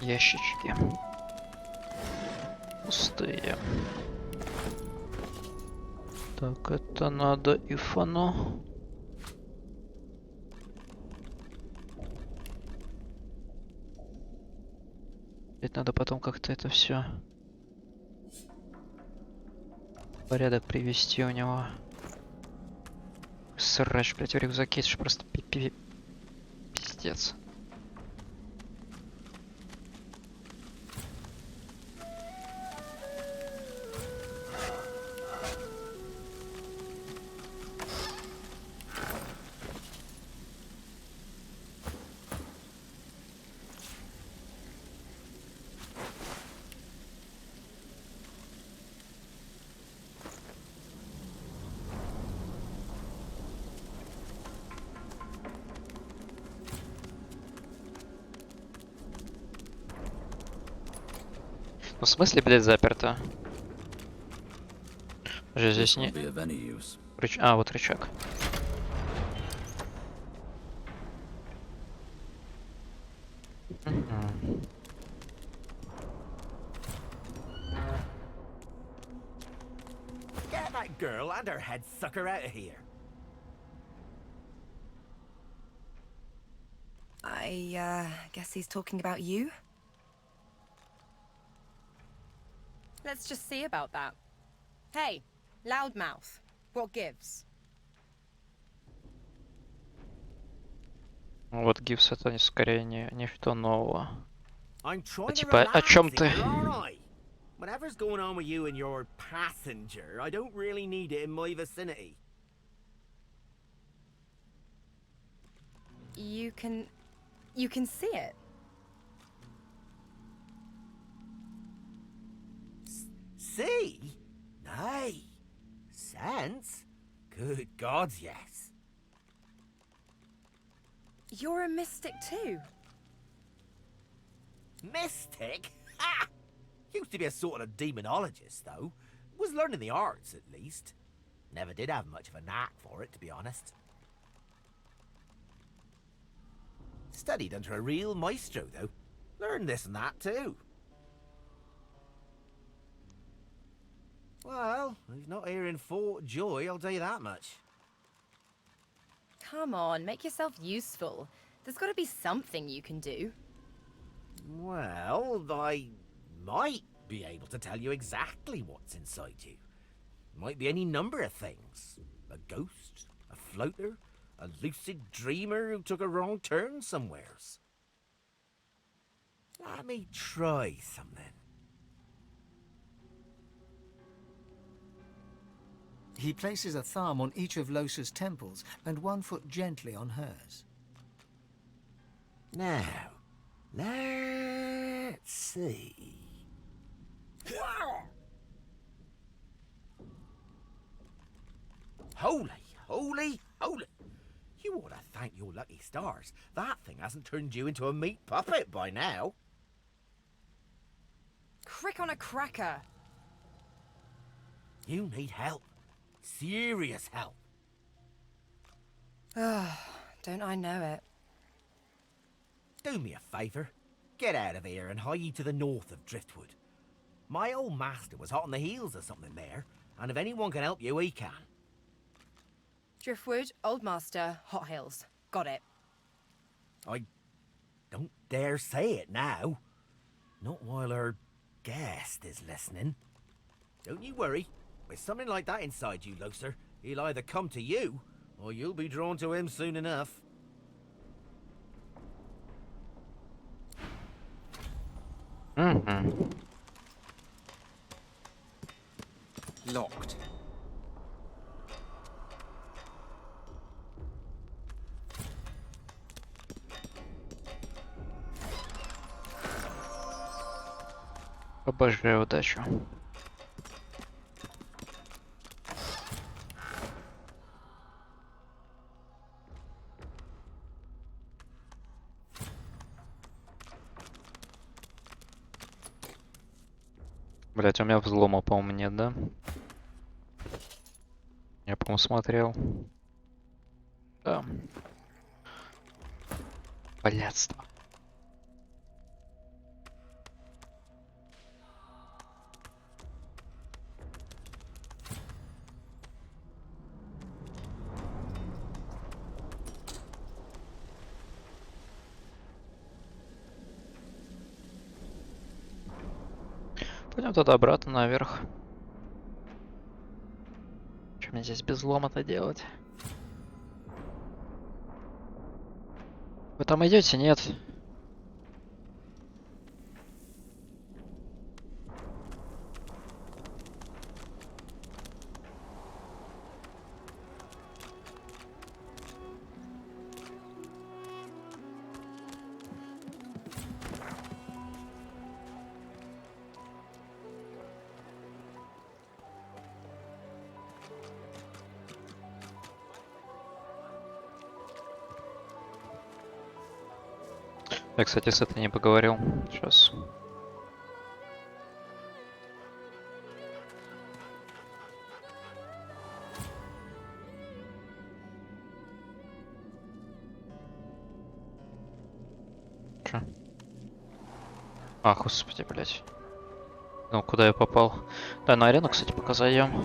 Ящички. Пустые. Так, это надо Ифану. Ведь надо потом как-то это все в порядок привести у него. Срач, блять, в рюкзаке, это же просто пиздец. Ну, в смысле, блядь, заперто? Уже здесь не... А, вот рычаг. Get that girl and her head sucker out of here. I guess he's talking about you? Let's just see about that. Hey, loudmouth, what gives? Вот гипс это скорее не что нового. I'm trying to Типа, о чем ты? Whatever's going on with you and your passenger, I don't really need it in my vicinity. You can see it. See? Nay. Sense? Good gods, yes. You're a mystic too. Mystic? Ha! Used to be a sort of demonologist, though. Was learning the arts, at least. Never did have much of a knack for it, to be honest. Studied under a real maestro, though. Learned this and that, too. Well, he's not here in Fort Joy, I'll tell you that much. Come on, make yourself useful. There's got to be something you can do. Well, I might be able to tell you exactly what's inside you. Might be any number of things. A ghost, a floater, a lucid dreamer who took a wrong turn somewheres. Let me try something. He places a thumb on each of Losa's temples and 1 foot gently on hers. Now, let's see. Holy, holy, holy. You ought to thank your lucky stars. That thing hasn't turned you into a meat puppet by now. Crick on a cracker. You need help. Serious help. Don't I know it? Do me a favour. Get out of here and hie ye to the north of Driftwood. My old master was hot on the heels of something there, and if anyone can help you, he can. Driftwood, Old Master, Hot Hills. Got it. I don't dare say it now. Not while our guest is listening. Don't you worry. With something like that inside you, Loser, he'll either come to you, or you'll be drawn to him soon enough. Mm-hmm. Locked. Обожаю удачу. Блять, у меня взлома, по-моему, нет, да? Я, по-моему, смотрел. Да. Блядство. Пойдем тогда обратно наверх. Что мне здесь без лома-то делать? Вы там идете? Нет. Я, кстати, с этой не поговорил. Сейчас. Чё? А, господи, блядь. Ну, куда я попал? Да, на арену, кстати, пока зайдем.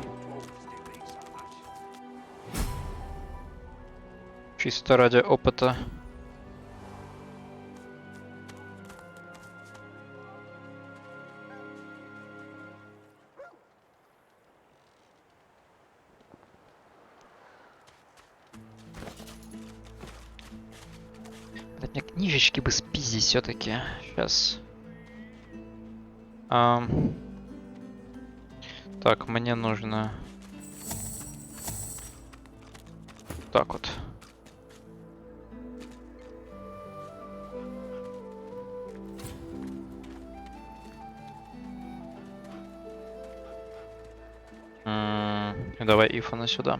Чисто ради опыта. Мне книжечки бы спиздить все-таки. Сейчас. Так, мне нужно... Так вот. И давай Ифана сюда.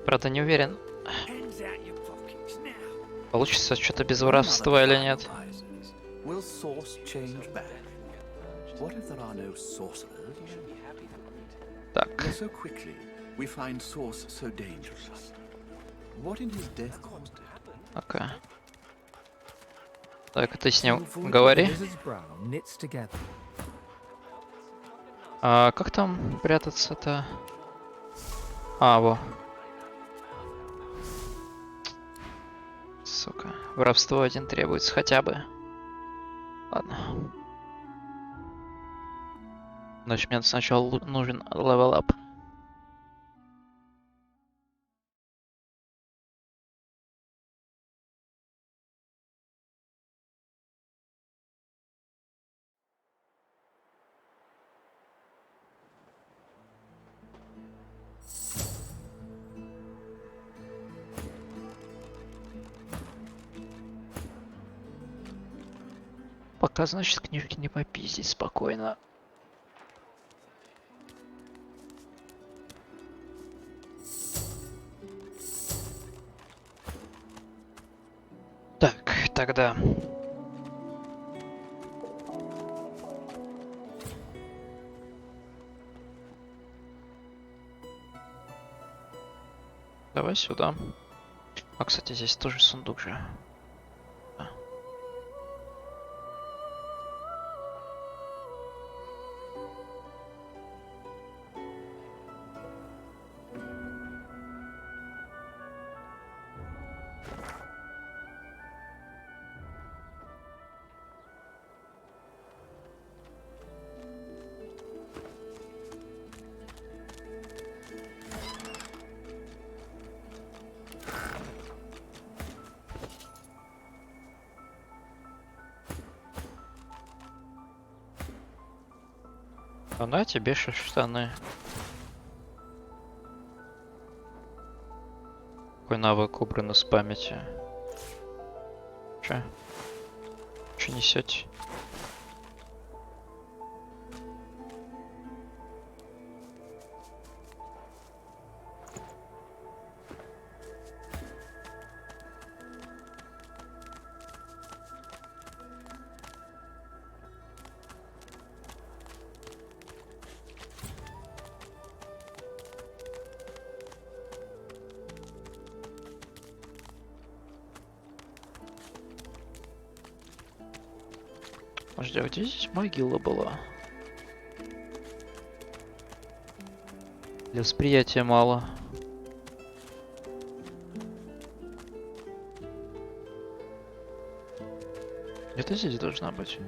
Правда, не уверен, получится что-то без воровства или нет. Will source change back? What if there are no sorcerers? Так. So quickly, we find source so dangerous. What in his death caused it? Окей. Так, ты с ним говори. А как там прятаться-то? А, во. Сука. Воровство один требуется хотя бы. Ладно. Значит, мне сначала нужен левел ап. Пока, значит, книжки не попиздить спокойно. Так, тогда... Давай сюда. А, кстати, здесь тоже сундук же. Ну на тебе штаны. Какой навык убран из памяти? Че? Че несете? Подожди, а где здесь могила была? Для восприятия мало. Где-то здесь должна быть.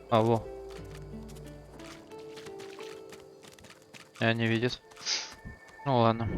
А, во. Не видит. Ну ладно.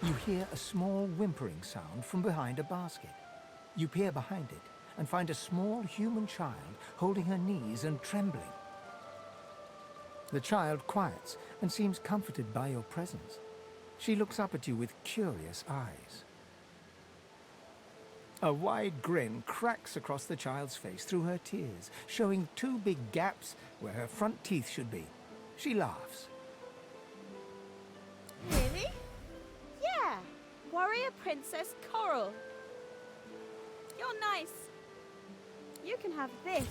You hear a small whimpering sound from behind a basket. You peer behind it and find a small human child holding her knees and trembling. The child quiets and seems comforted by your presence. She looks up at you with curious eyes. A wide grin cracks across the child's face through her tears, showing two big gaps where her front teeth should be. She laughs. Really? Yeah. Warrior Princess Coral. You're nice. You can have this.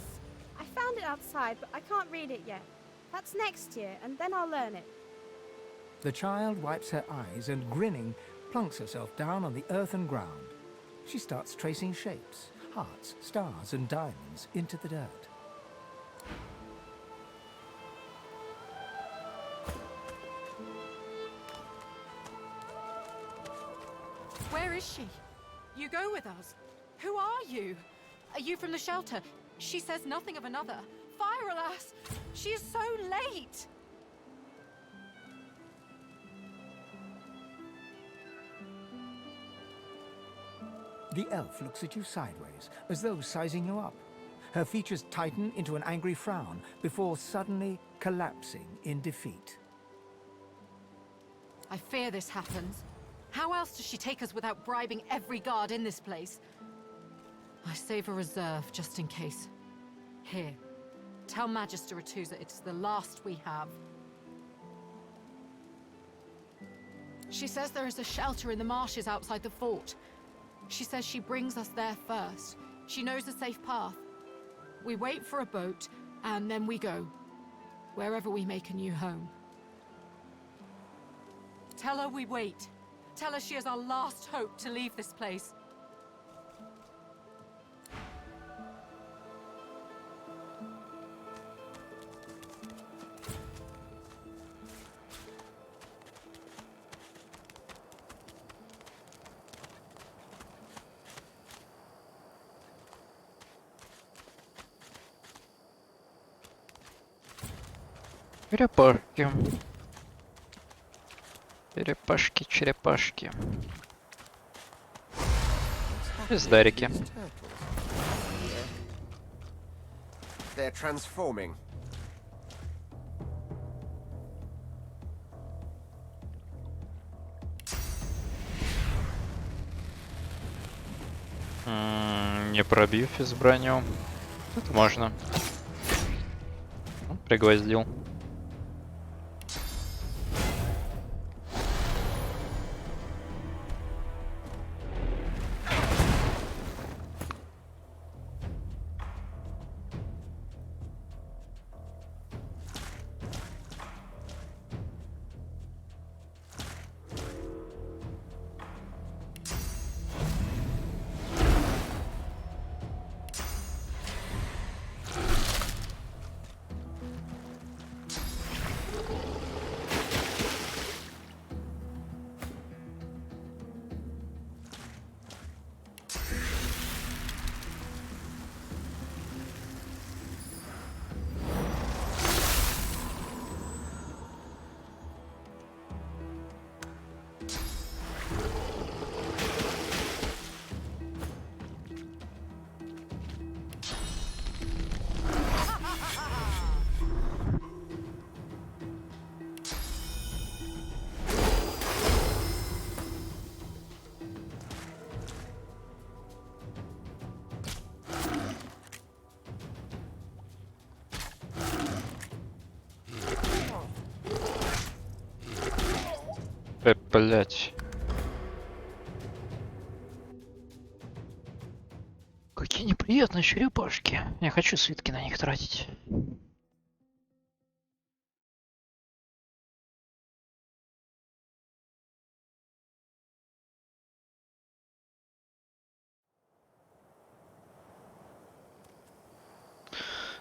I found it outside, but I can't read it yet. That's next year, and then I'll learn it. The child wipes her eyes and, grinning, plunks herself down on the earthen ground. She starts tracing shapes, hearts, stars, and diamonds into the dirt. Where is she? You go with us. Who are you? Are you from the shelter? She says nothing of another. Fire, alas! She is so late! The elf looks at you sideways, as though sizing you up. Her features tighten into an angry frown before suddenly collapsing in defeat. I fear this happens. How else does she take us without bribing every guard in this place? I save a reserve just in case. Here, tell Magister Ratuza it's the last we have. She says there is a shelter in the marshes outside the fort. She says she brings us there first. She knows a safe path. We wait for a boat, and then we go. Wherever we make a new home. Tell her we wait. Tell her she is our last hope to leave this place. Черепашки. Черепашки, черепашки. Бездарики. They're transforming. пробив из броню. Это можно. Ну, пригвоздил. Блять. Какие неприятные черепашки. Я хочу свитки на них тратить.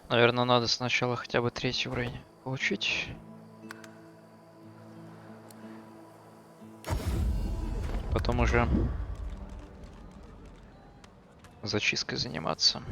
Наверное, надо сначала хотя бы 3-й уровень получить. Потом уже зачисткой заниматься.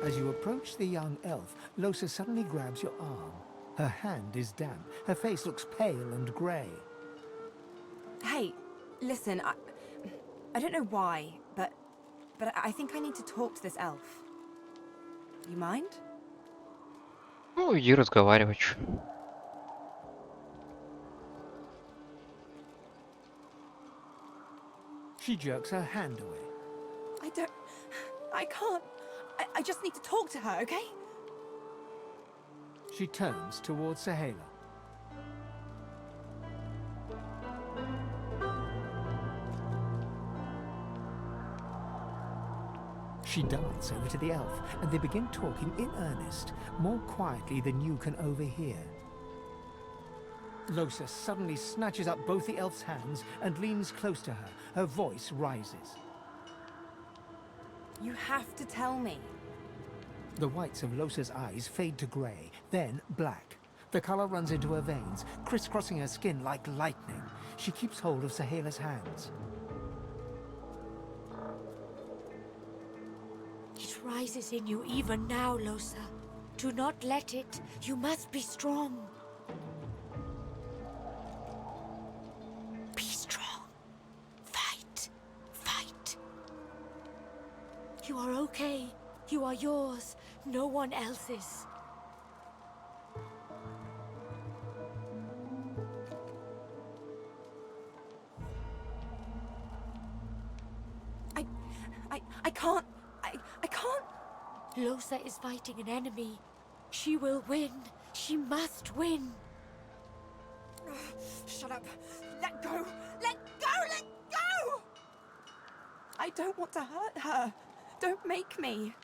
As you approach the young elf, Losa suddenly grabs your arm. Her hand is damp. Her face looks pale and grey. Hey, listen, I don't know why, but I think I need to talk to this elf. You mind? Ну, иди разговаривать. She jerks her hand away. I can't. I just need to talk to her, okay? She turns towards Sahela. She darts over to the elf, and they begin talking in earnest, more quietly than you can overhear. Losa suddenly snatches up both the elf's hands and leans close to her. Her voice rises. You have to tell me. The whites of Losa's eyes fade to grey, then black. The color runs into her veins, crisscrossing her skin like lightning. She keeps hold of Sahela's hands. It rises in you even now, Losa. Do not let it. You must be strong. Be strong. Fight. Fight. You are okay. You are yours. No one else's. I can't. I can't. Losa is fighting an enemy. She will win. She must win. Shut up. Let go. Let go. Let go. I don't want to hurt her. Don't make me.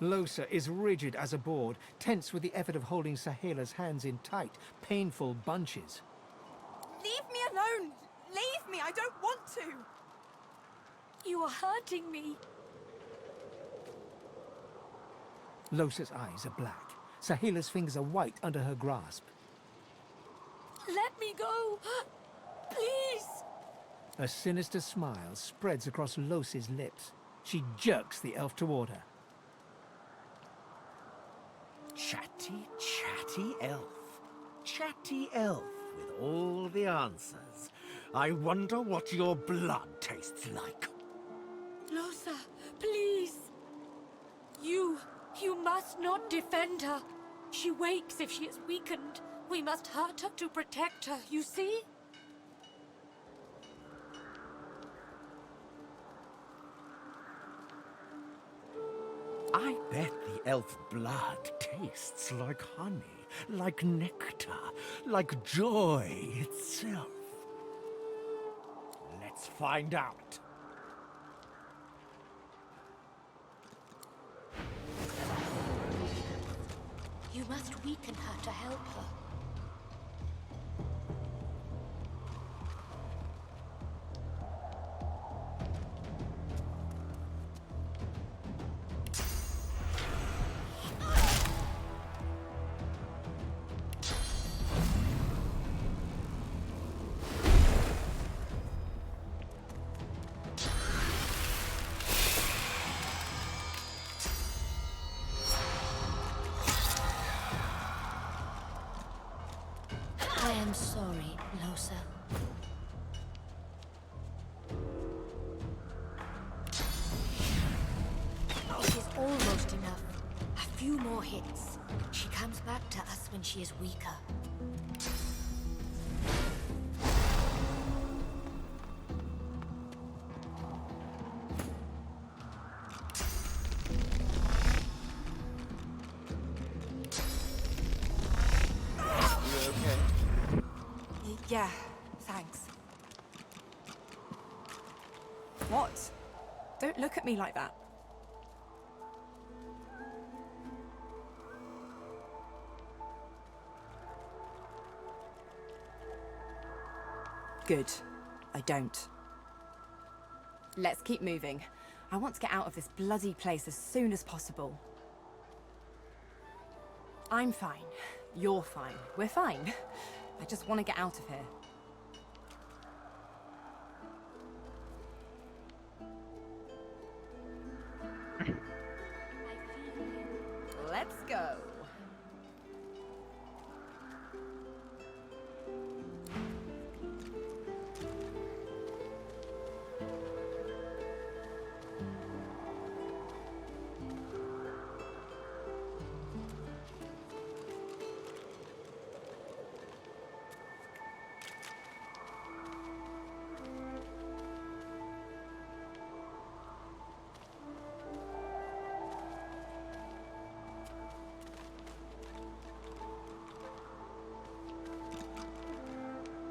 Losa is rigid as a board, tense with the effort of holding Sahela's hands in tight, painful bunches. Leave me alone. Leave me. I don't want to. You are hurting me. Losa's eyes are black. Sahela's fingers are white under her grasp. Let me go. Please. A sinister smile spreads across Losa's lips. She jerks the elf toward her. chatty, chatty elf. Chatty elf with all the answers. I wonder what your blood tastes like. Losa, please. You must not defend her. She wakes if she is weakened. We must hurt her to protect her, you see? I bet the elf blood tastes like honey, like nectar, like joy itself. Let's find out. You must weaken her to help her. I am sorry, Losa. It is almost enough. A few more hits. She comes back to us when she is weaker. You okay? Yeah, thanks. What? Don't look at me like that. Good. I don't. Let's keep moving. I want to get out of this bloody place as soon as possible. I'm fine. You're fine. We're fine. I just want to get out of here. Let's go.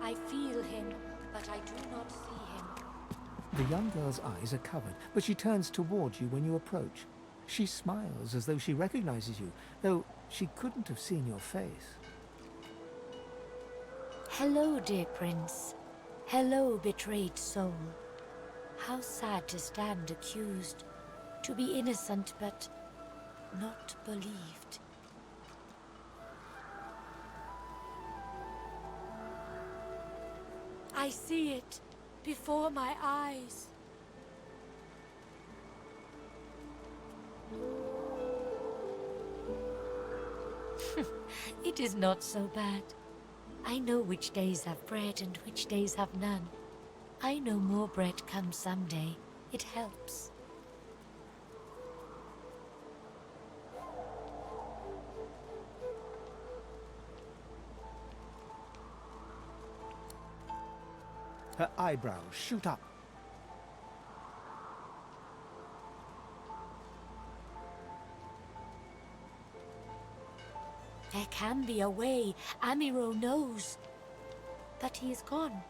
I feel him, but I do not see him. The young girl's eyes are covered, but she turns toward you when you approach. She smiles as though she recognizes you, though she couldn't have seen your face. Hello, dear prince. Hello, betrayed soul. How sad to stand accused, to be innocent but not believed. I see it before my eyes. It is not so bad. I know which days have bread and which days have none. I know more bread comes someday. It helps. Her eyebrows shoot up. There can be a way. Amiro knows. But he is gone.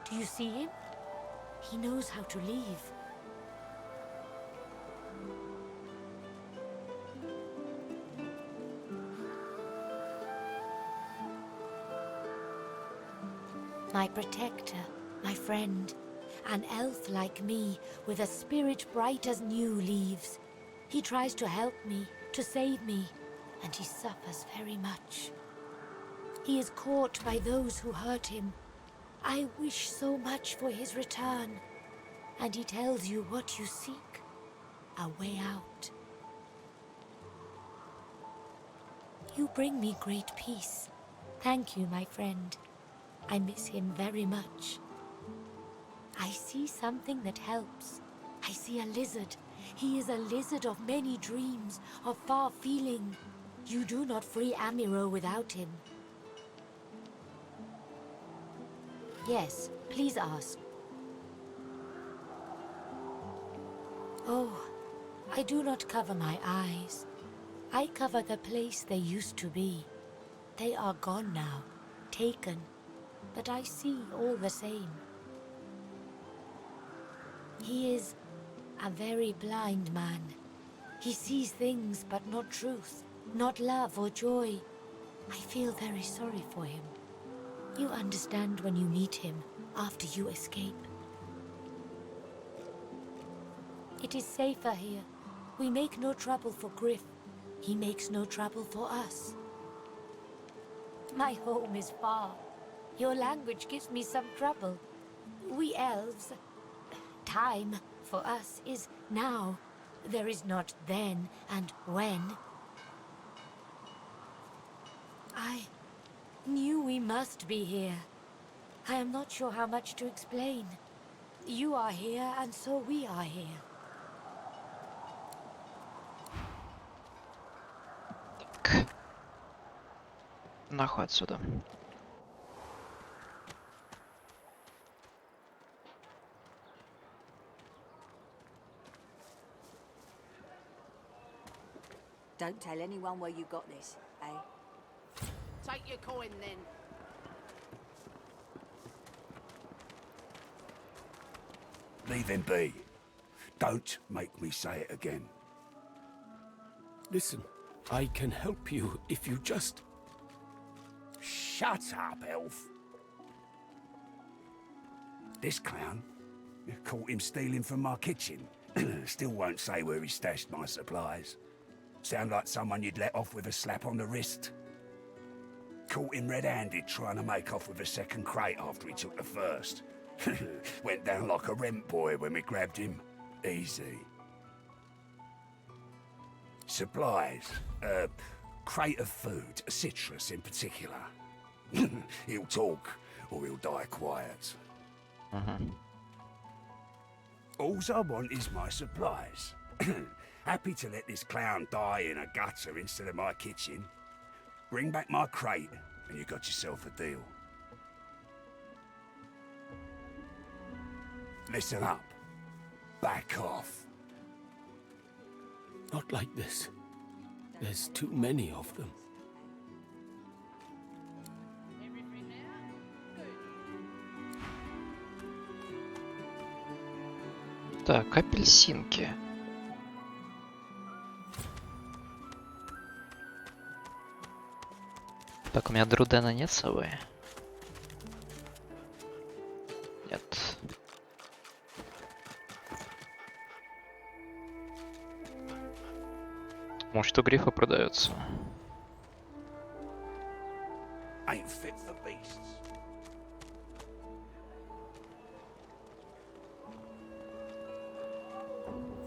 Do you see him? He knows how to leave. My protector, my friend, an elf like me, with a spirit bright as new leaves. He tries to help me, to save me, and he suffers very much. He is caught by those who hurt him. I wish so much for his return. And he tells you what you seek, a way out. You bring me great peace. Thank you, my friend. I miss him very much. I see something that helps. I see a lizard. He is a lizard of many dreams, of far feeling. You do not free Amiro without him. Yes, please ask. Oh, I do not cover my eyes. I cover the place they used to be. They are gone now, taken, but I see all the same. He is a very blind man. He sees things but not truth, not love or joy. I feel very sorry for him. You understand when you meet him after you escape. It is safer here. We make no trouble for Griff. He makes no trouble for us. My home is far. Your language gives me some trouble. We elves... Time, for us, is now. There is not then and when. I knew we must be here. I am not sure how much to explain. You are here, and so we are here. Нахуй отсюда. Don't tell anyone where you got this, eh? Take your coin then. Leave him be. Don't make me say it again. Listen, I can help you if you just... Shut up, elf. This clown? Caught him stealing from my kitchen. Still won't say where he stashed my supplies. Sound like someone you'd let off with a slap on the wrist. Caught him red-handed trying to make off with a second crate after he took the first. Went down like a rent boy when we grabbed him. Easy. Supplies. Crate of food, citrus in particular. He'll talk, or he'll die quiet. Alls I want is my supplies. Happy to let this clown die in a gutter instead of my kitchen. Bring back my crate, and you got yourself a deal. Listen up. Back off. Not like this. There's too many of them. Так, апельсинки. Так, у меня Друдена нет с собой. Нет. Может, у Грифа продается. Ain't fit for beasts.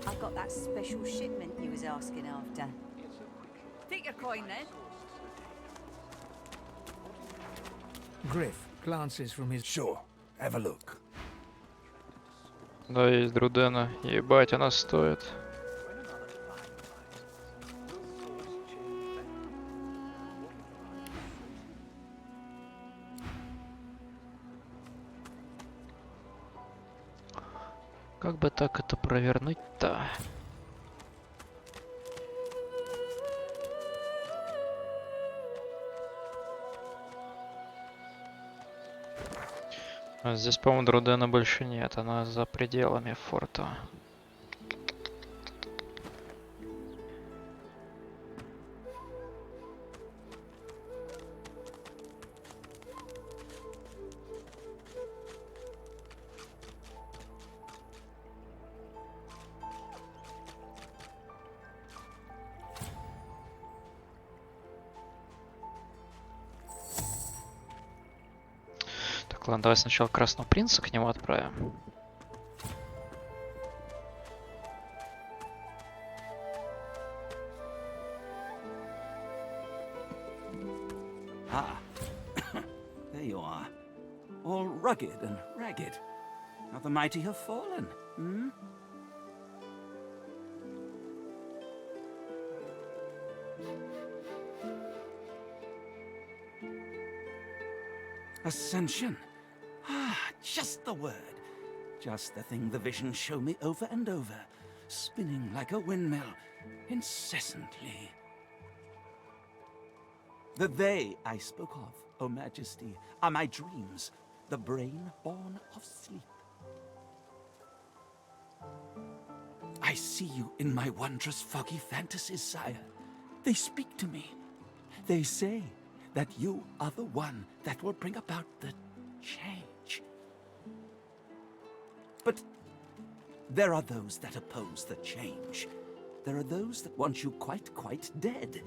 I've got that special shipment you was asking after. Take your coin then. Griff glances from his... Sure, have a look. Да, есть Друдена. Ебать, она стоит. Как бы так это провернуть-то? А здесь, по-моему, Друдена больше нет. Она за пределами форта. Ладно, давай сначала Красного Принца к нему отправим. all rugged and ragged. How the mighty have fallen, hmm? Ascension. Ah, just the word. Just the thing the visions show me over and over, spinning like a windmill, incessantly. The they I spoke of, O Majesty, are my dreams, the brain born of sleep. I see you in my wondrous foggy fantasies, sire. They speak to me. They say that you are the one that will bring about the change. But there are those that oppose the change. There are those that want you quite dead.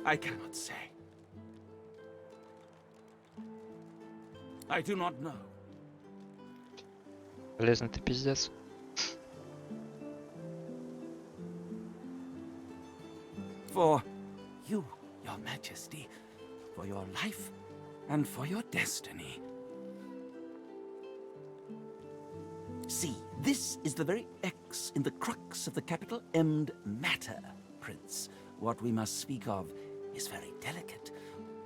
I cannot say. I do not know. Полезный ты пиздец. For you, your majesty, for your life, and for your destiny. See, this is the very X in the crux of the capital M'd matter, Prince. What we must speak of is very delicate.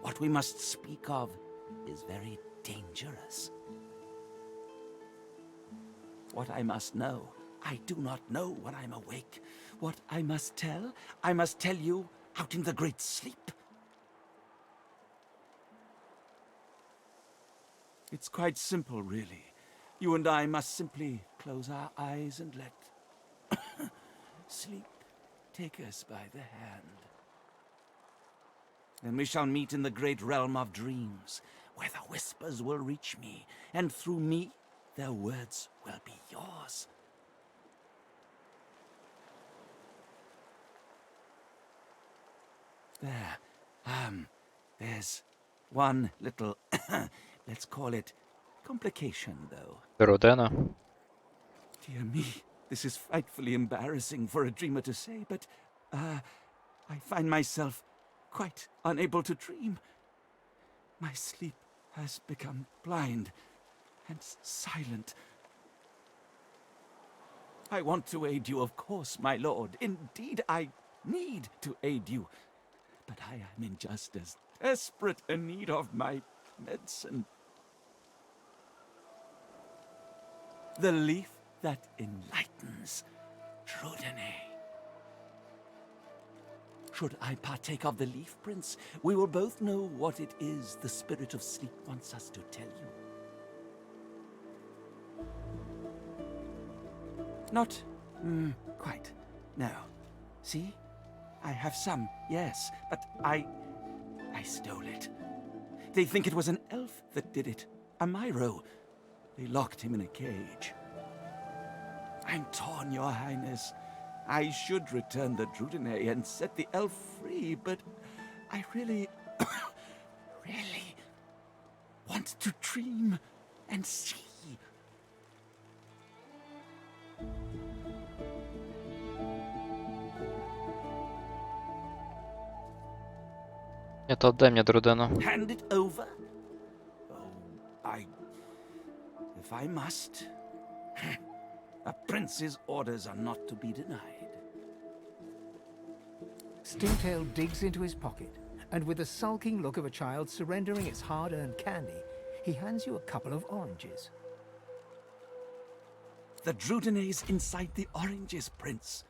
What we must speak of is very dangerous. What I must know, I do not know when I'm awake. What I must tell you out in the great sleep. It's quite simple, really. You and I must simply close our eyes and let sleep take us by the hand. Then we shall meet in the great realm of dreams, where the whispers will reach me, and through me, their words will be yours. There's one little, let's call it, complication, though. Родена. Dear me, this is frightfully embarrassing for a dreamer to say, but, I find myself quite unable to dream. My sleep has become blind and silent. I want to aid you, of course, my lord. Indeed, I need to aid you. But I am in just as desperate a need of my medicine. The leaf that enlightens, Divinity. Should I partake of the leaf, Prince, we will both know what it is the spirit of sleep wants us to tell you. Not quite. No. See? I have some, yes, but I stole it. They think it was an elf that did it, a Myro. They locked him in a cage. I'm torn, Your Highness. I should return the Divinity and set the elf free, but I really, really want to dream and see. Нет, отдай мне Друдену. Hand it over? Oh, if I must. A prince's orders are not to be denied. Stingtail digs into his pocket, and with the sulking look of a child surrendering its hard-earned candy, he hands you a couple of oranges. The Drudeni's inside the oranges, Prince.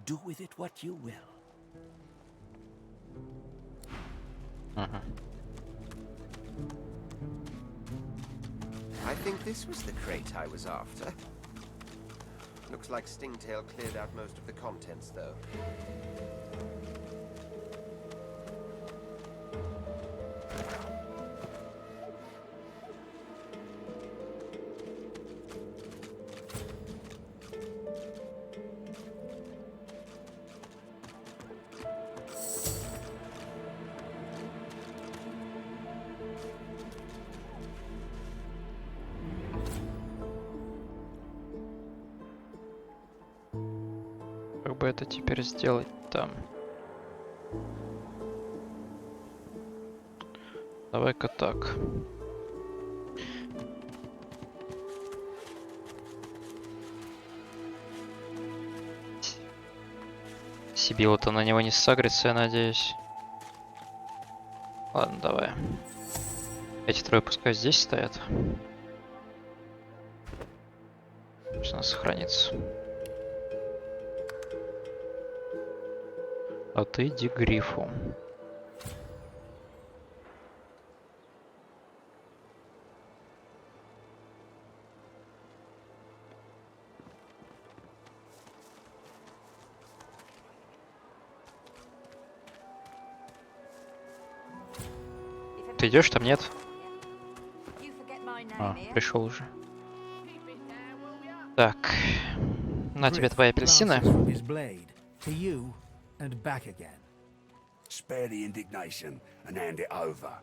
Do with it what you will. I think this was the crate I was after. Looks like Stingtail cleared out most of the contents, though. Как бы это теперь сделать там? Давай-ка так. Сибила-то на него не сагрится, я надеюсь. Ладно, давай. Эти трое пускай здесь стоят. Пусть она сохранится. А ты иди к грифу. Ты идешь там, нет? А, пришел уже. Так. На тебе твои апельсины. To you and back again. Spare the indignation and hand it over.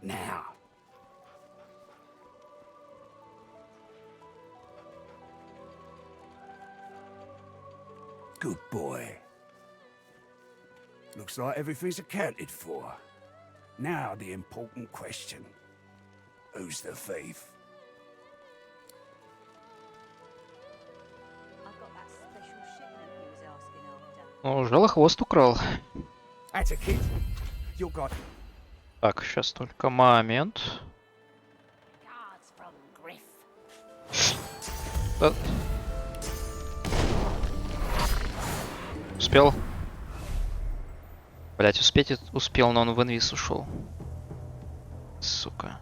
Now. Good boy. Looks like everything's accounted for. Now the important question. Who's the thief? Ну, жалохвост украл. That's a kid. You got. Так, сейчас только момент. Да. Успел? Блять, успел, но он в инвиз ушел. Сука.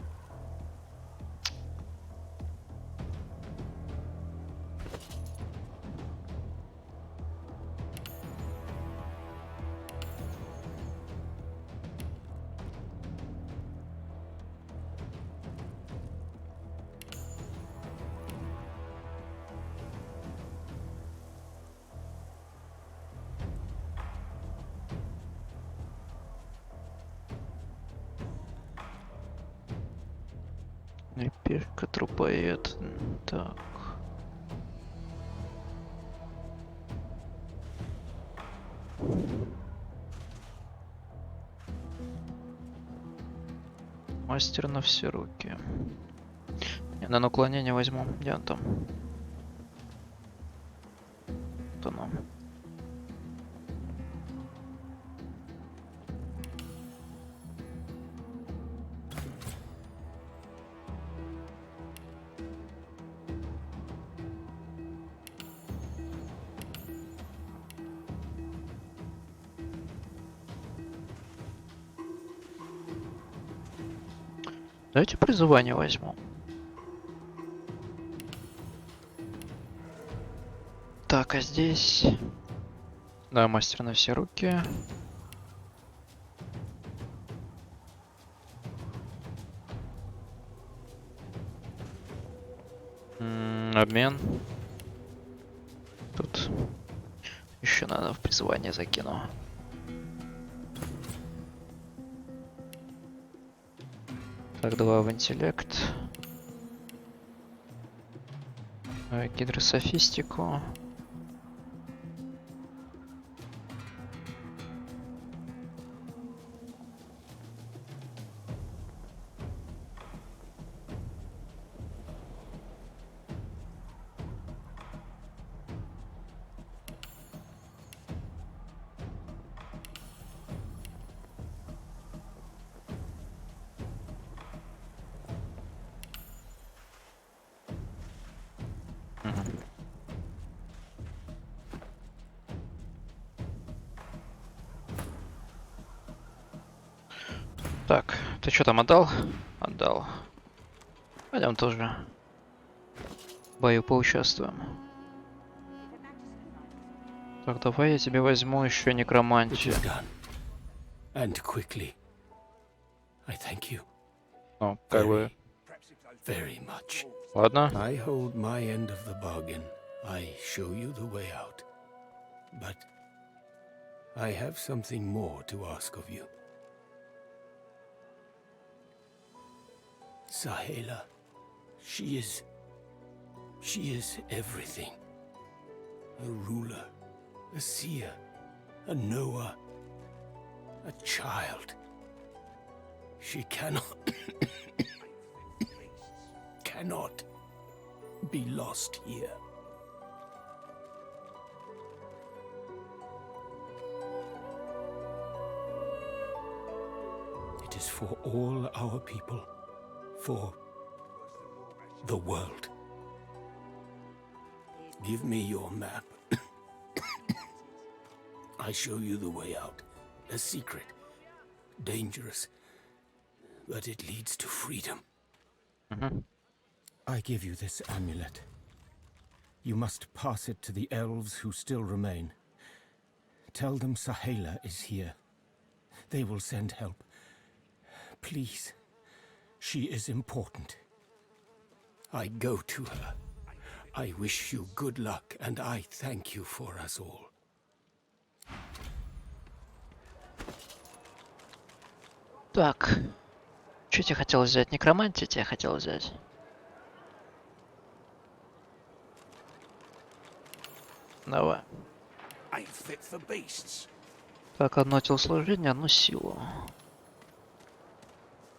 Лепешка трупоед. Так. Мастер на все руки. Я на уклонение возьму. Где он там? Вот оно. Давайте призывание возьму. Так, а здесь... Да, мастер на все руки. Обмен. Тут еще надо в призывание закину. Так, 2 в интеллект. Гидрософистику. Так, ты что там отдал? Отдал. Пойдем тоже в бою поучаствуем. Так, давай я тебе возьму еще некромантию. And quickly. I thank you. Ну, как бы... Very much. Ладно. I hold my end of the bargain. I show you the way out. But I have something more to ask of you. Sahela, she is everything. A ruler, a seer, a knower, a child. She cannot be lost here. It is for all our people, for the world. Give me your map. I show you the way out. A secret, dangerous, but it leads to freedom. I give you this amulet. You must pass it to the elves who still remain. Tell them Sahela is here. They will send help. Please. She is important. I go to her. I wish you good luck, and I thank you for us all. Так. Что тебе хотелось взять? Некромантию тебе хотел взять? Давай. Так, одно телосложение, одну силу.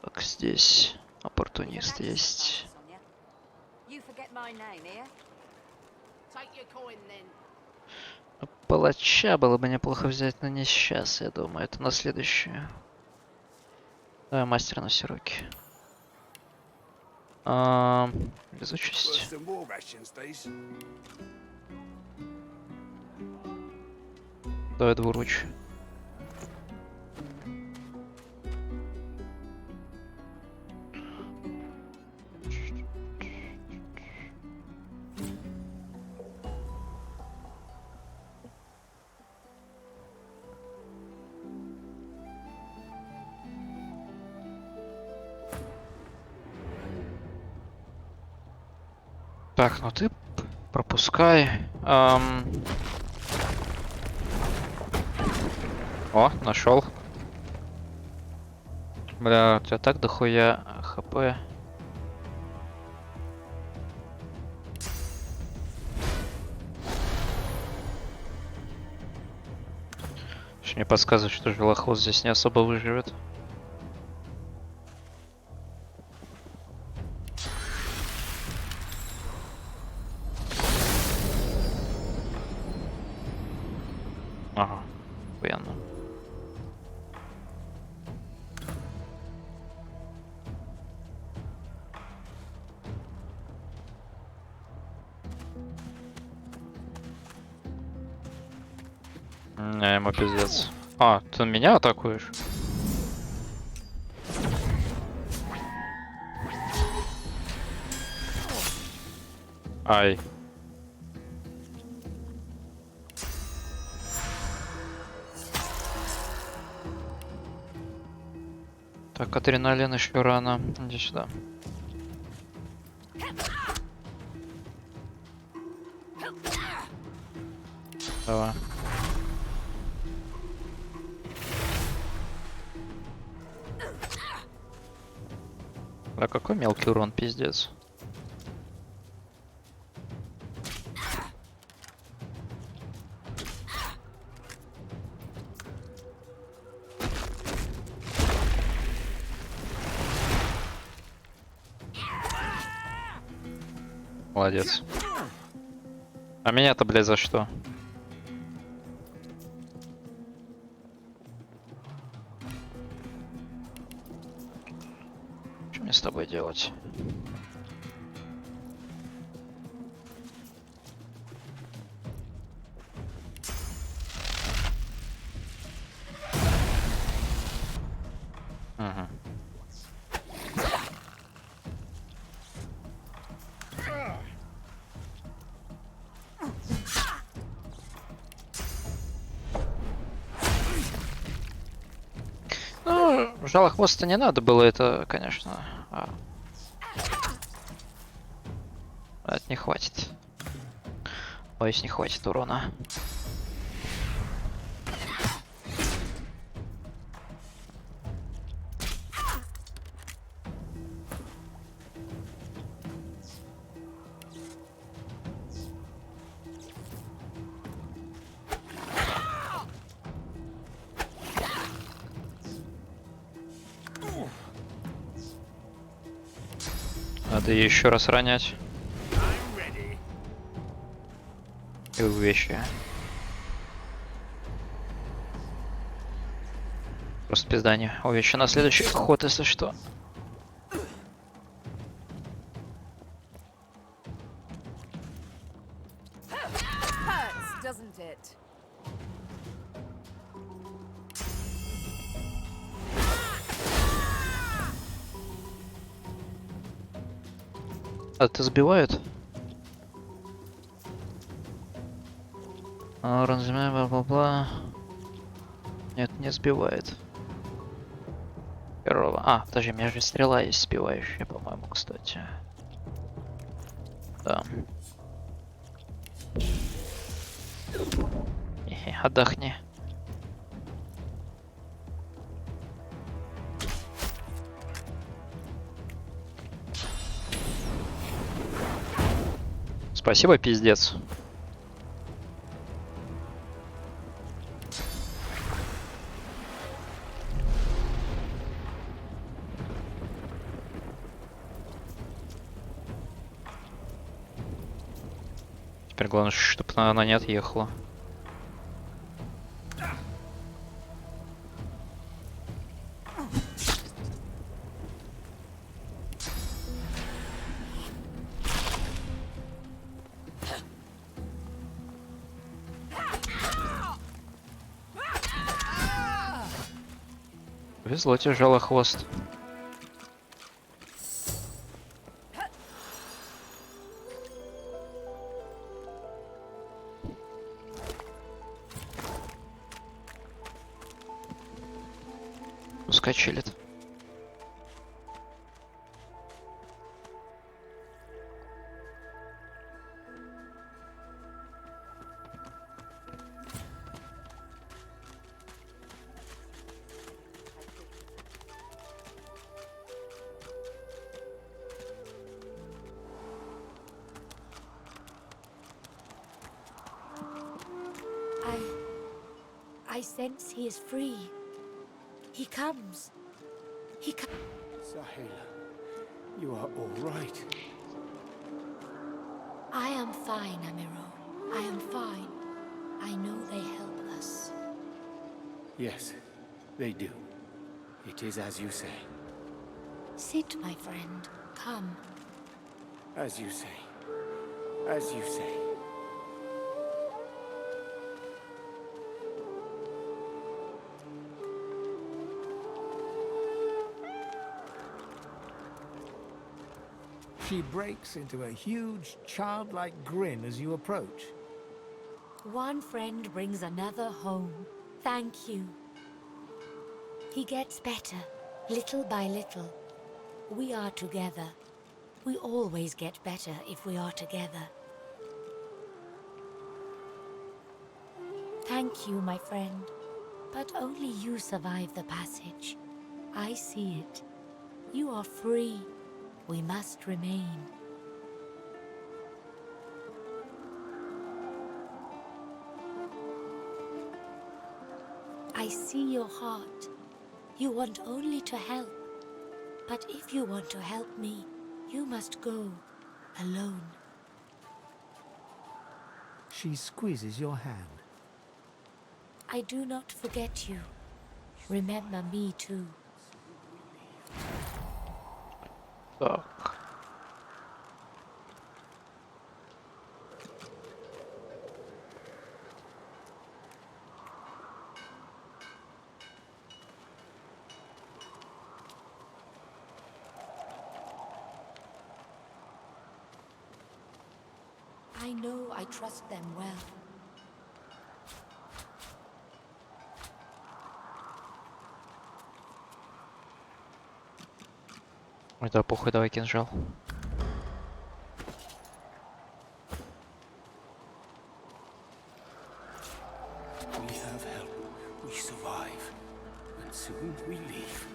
Так, здесь оппортунист есть. Палача было бы неплохо взять, но не сейчас, я думаю. Это на следующее. Давай мастер на все руки. Везучесть. Давай двуручь. Так, ну ты пропускай. О, нашел. Бля, у тебя так дохуя хп. Мне подсказывает, что желохвост здесь не особо выживет. Ага, понятно. Не, ему пиздец. А, ты меня атакуешь? Ай. Так, адреналин еще рано. Иди сюда. Давай. Да какой мелкий урон, пиздец. Молодец. А меня-то, блядь, за что? Что мне с тобой делать? Ага. Ну, жалохвоста не надо было, это, конечно. Это не хватит. Боюсь, не хватит урона. Надо ее еще раз ронять. И вещи. Просто пиздание. Увещи на следующий ход, если что. Hurts, doesn't it? А это сбивает? Разумею, бла-бла-бла. Нет, не сбивает. Первого. А, подожди, у меня же стрела есть сбивающая, по-моему, кстати. Да. Отдохни. Спасибо, пиздец. Теперь главное, чтобы она не отъехала. Повезло тебе, жало хвост. Пускай чилит. I sense he is free. He comes. He comes. Sahela, you are all right. I am fine, Amiro. I am fine. I know they help us. Yes, they do. It is as you say. Sit, my friend. Come. As you say. As you say. She breaks into a huge, childlike grin as you approach. One friend brings another home. Thank you. He gets better, little by little. We are together. We always get better if we are together. Thank you, my friend. But only you survive the passage. I see it. You are free. We must remain. I see your heart. You want only to help. But if you want to help me, you must go alone. She squeezes your hand. I do not forget you. Remember me too. Так. I know I trust them well. Это похуй, давай кинжал. We have help. We survive. And soon we leave.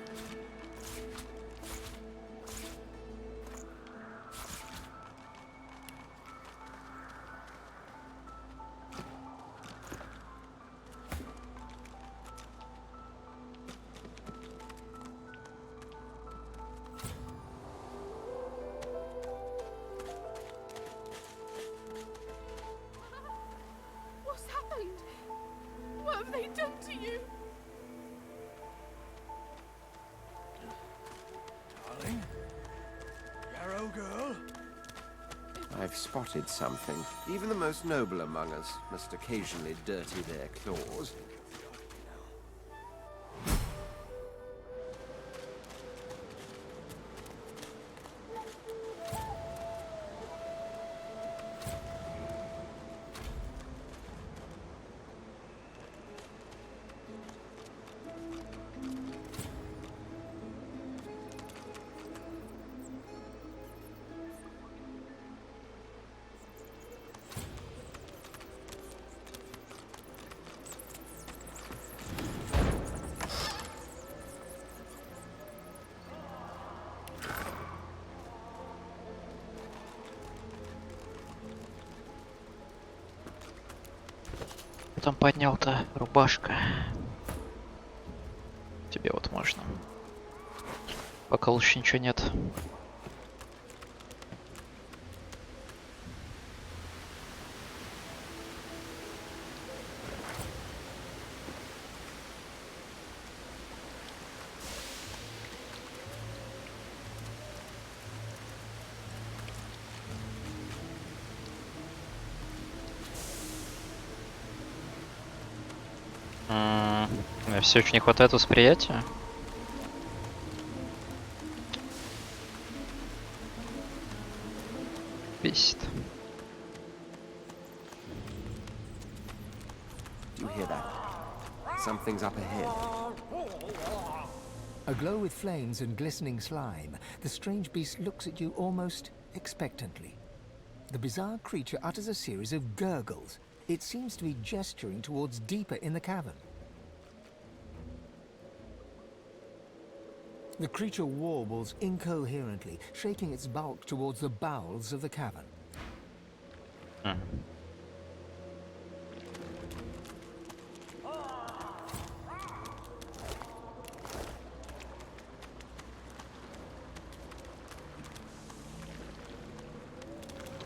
I've spotted something. Even the most noble among us must occasionally dirty their claws. Там поднял-то рубашка. Тебе вот можно. Пока лучше ничего нет. Мне все очень не хватает восприятия. Бесит. Do you hear that? Something's up ahead. Aglow with flames and glistening slime, the strange beast looks at you almost expectantly. The bizarre creature utters a series of gurgles. It seems to be gesturing towards deeper in the cavern. The creature warbles incoherently, shaking its bulk towards the bowels of the cavern.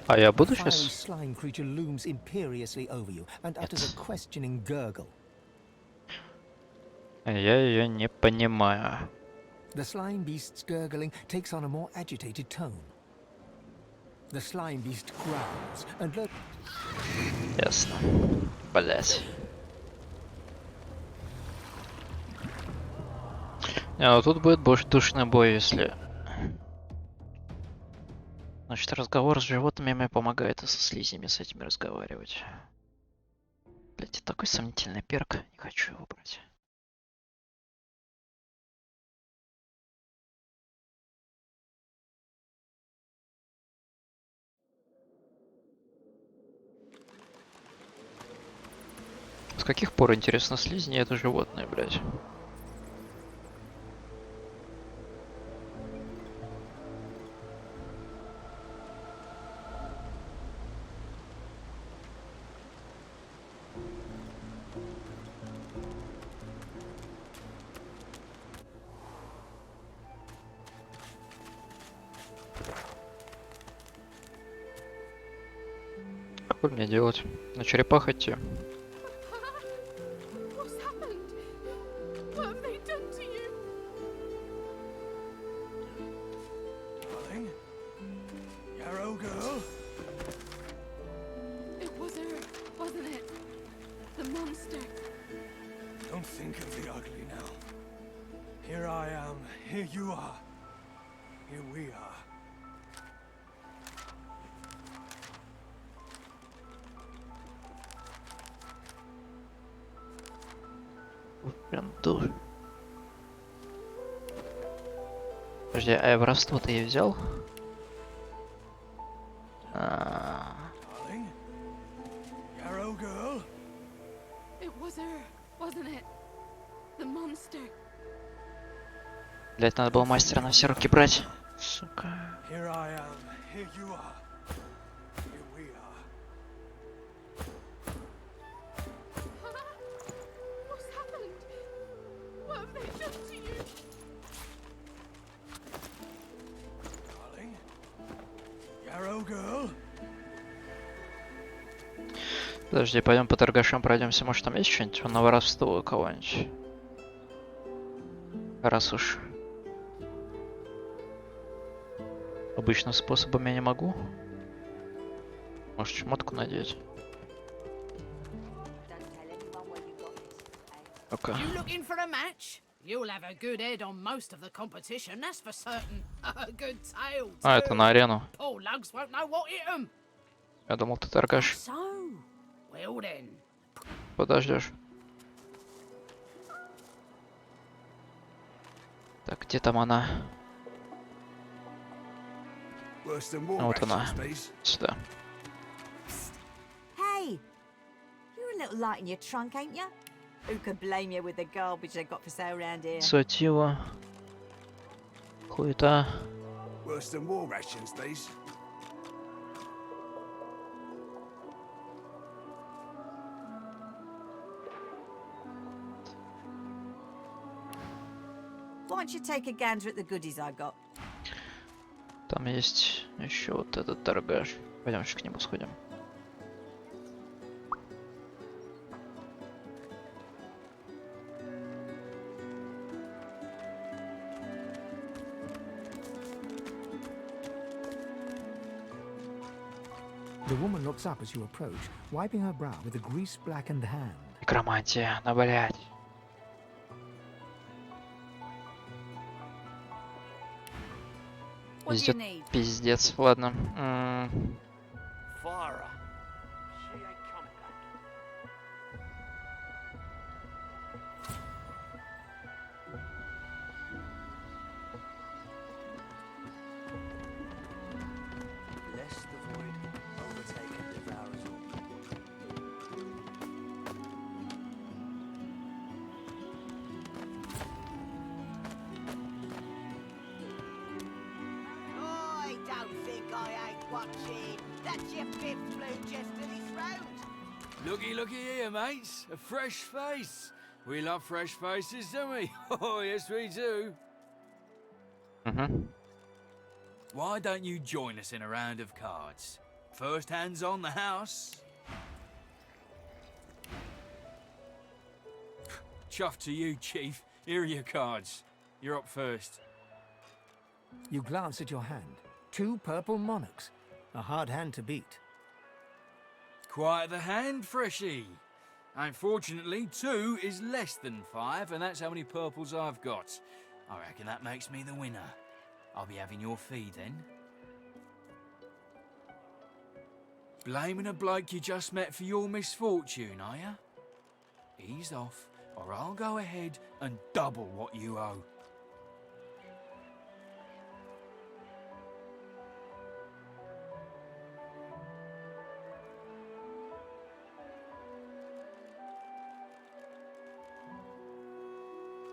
А я буду A fiery сейчас? slime creature looms imperiously over you and utters a questioning gurgle. Я ее не понимаю. The slime beast's gurgling takes on a more agitated tone. The slime beast growls and Ясно. Блять. Не, ну тут будет больше душный бой, если... Значит, разговор с животными мне помогает и со слизнями с этими разговаривать. Блять, такой сомнительный перк. Не хочу его брать. С каких пор, интересно, слизни это животные, блядь? Что мне делать? На черепах идти? What's happened? What have they done to you? Darling? Yarrow girl? It was her, wasn't it? The monster. Don't think of the ugly now. Here I am, here you are. Here we are. Прям дур. Подожди, а воровство ты ее взял? Darling? Yarrow girl? It was her, wasn't it? The monster. Блять, надо было мастера на все руки брать. Сука. Here I am, here you are. Here we are. What's happened? What have they done to you? Darling? Yarrow girl? Подожди, пойдем по торгашам пройдемся. Может, там есть что-нибудь на воровство у кого-нибудь? Раз уж обычным способом я не могу. Может, шмотку надеть? Ну-ка. You looking for a match? You'll have a good head on most of the competition, that's for certain. A good tail, too. А, это на арену. Poor lugs won't know what hit 'em. Я думал, ты торгаш. So, well then. Подождешь. Так, где там она? А вот она. Сюда. Hey! You're a little light in your trunk, ain't you? Who could blame you with the garbage they got for sale around here? Инициатива. Хуета. Worse than war rations, these. Why don't you take a gander at the goodies I got? Там есть еще вот этот торгаш. Пойдемте к нему сходим. The woman looks up as you approach, wiping her brow with a grease-blackened hand. Некромантия, на блядь. What do you Пиздец, need? пиздец. Ладно. Fire. She ain't coming back. Lest the void overtake and devour us all. I don't think I ain't watching. That's your fifth blue jester this round. Looky here, mates. A fresh face. We love fresh faces, don't we? Oh, yes, we do. Why don't you join us in a round of cards? First hands on the house. Chuff to you, Chief. Here are your cards. You're up first. You glance at your hand. 2 purple monarchs. A hard hand to beat. Quite the hand, Freshy. Unfortunately, 2 is less than 5, and that's how many purples I've got. I reckon that makes me the winner. I'll be having your fee then. Blaming a bloke you just met for your misfortune, are ya? Ease off, or I'll go ahead and double what you owe.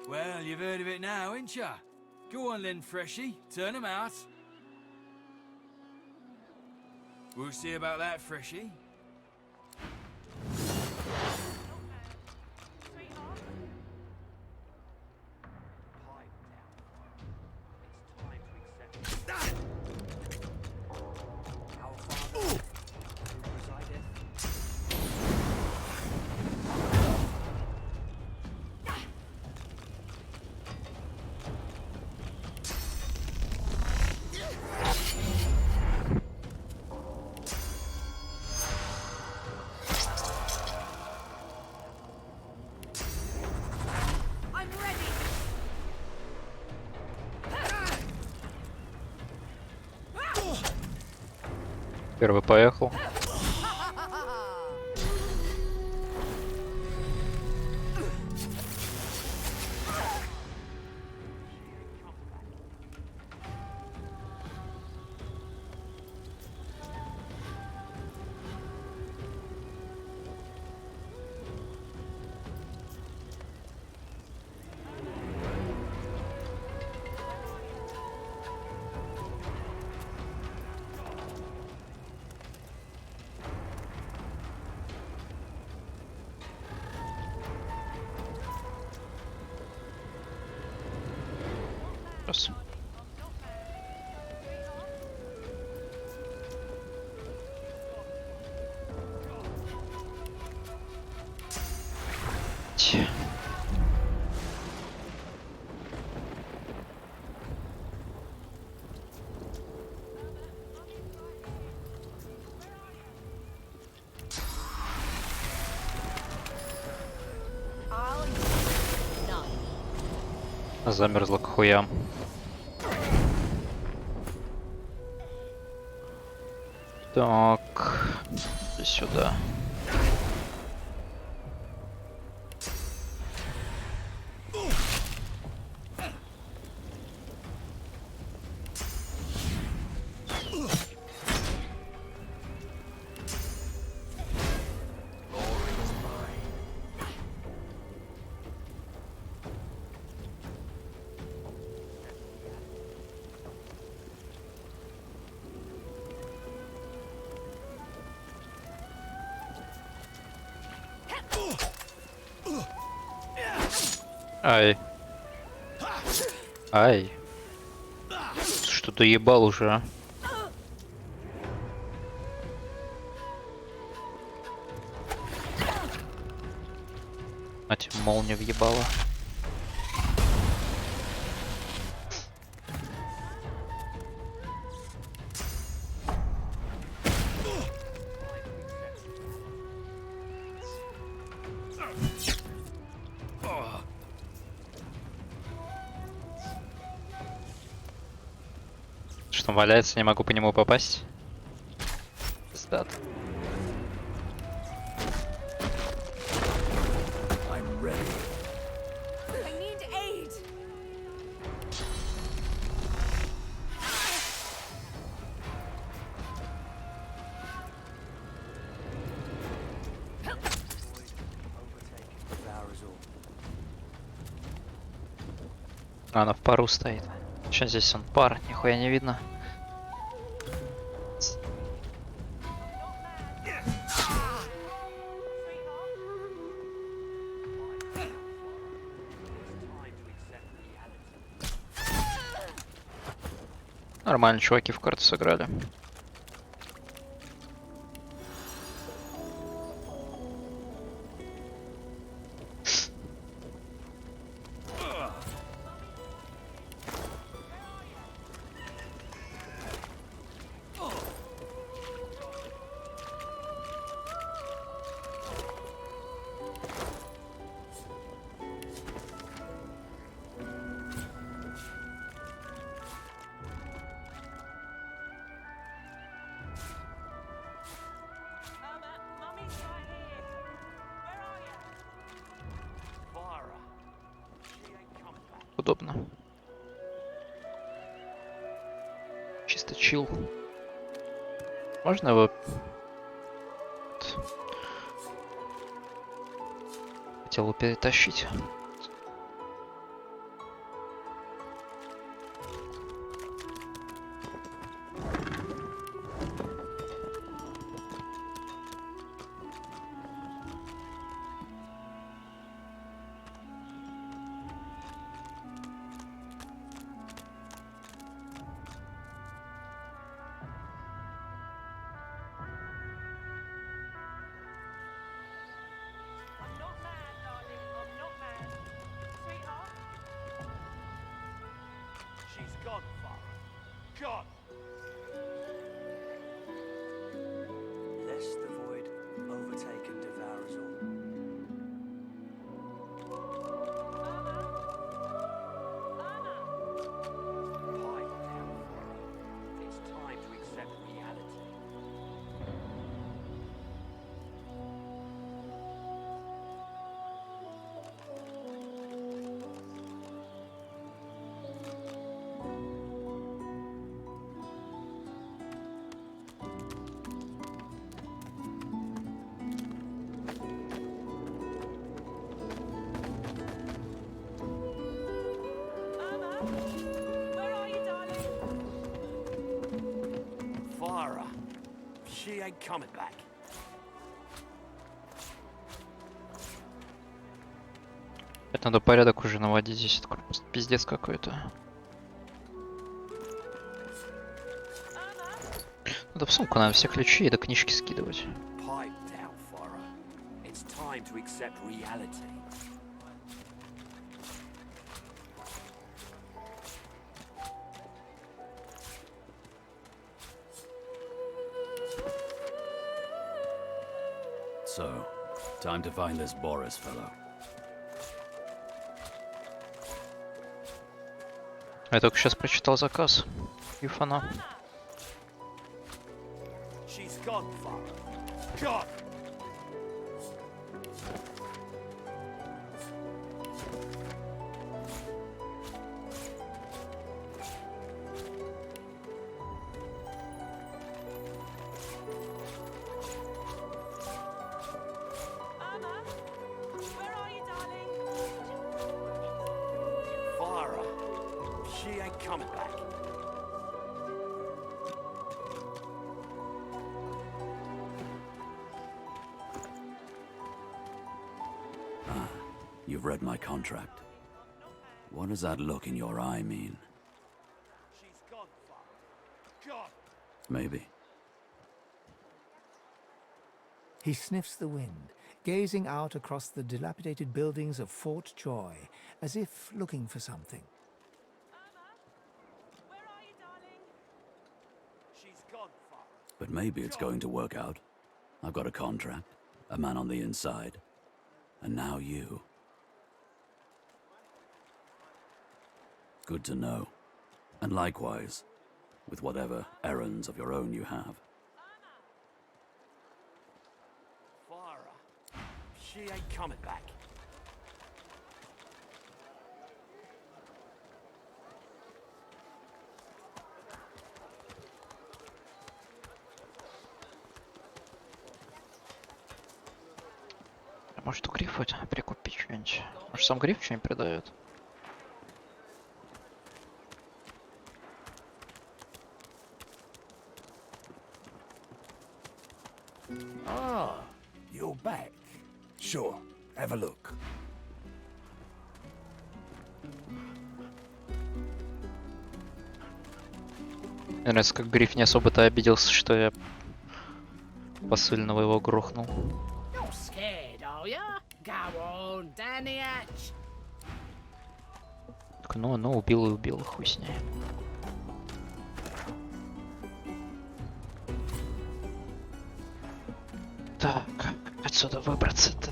Well, you've heard of it now, ain't ya? Go on then, Freshy. Turn 'em out. We'll see about that, Freshy. I'm ready. Первый поехал. Замерзла к хуям. Так, и сюда. Ай. Ай. Что-то ебал уже, а. Мать, молния въебала. Что он валяется, не могу по нему попасть. Пиздат. Она в пару стоит. Что здесь он пар? Нихуя не видно. Нормально, чуваки в карты сыграли. Удобно. Чисто чил. Можно его... Хотел его перетащить. She's gone, Farah. Gone! Lest the void overtake and devour us all. Pipe down, Farah. It's time to accept reality. Farah. She ain't coming back. Это надо порядок уже наводить, здесь это просто пиздец какой-то. Надо в сумку нам все ключи и до книжки скидывать. Pipe down, Farah. It's time to accept reality. So, time to find this Boris fellow. Я только сейчас прочитал заказ. Юфана. She's gone, Farah. Gone! Farah, she ain't coming back. You've read my contract. What does that look in your eye mean? She's gone, Farah. Gone! Maybe. He sniffs the wind, gazing out across the dilapidated buildings of Fort Joy, as if looking for something. She's gone, Farah. But maybe it's going to work out. I've got a contract, a man on the inside, and now you. Good to know. And likewise, with whatever errands of your own you have. Farah, she ain't coming back. Может, у грифа прикупить что-нибудь? Может, сам гриф что-нибудь продает? Ah, you're back. Sure, have a look. Мне нравится, как гриф не особо-то обиделся, что я посыльного его грохнул. You're scared, are ya? Go on, down the hatch. Так, ну, убил и убил, хуй с ней. Так, как отсюда выбраться-то?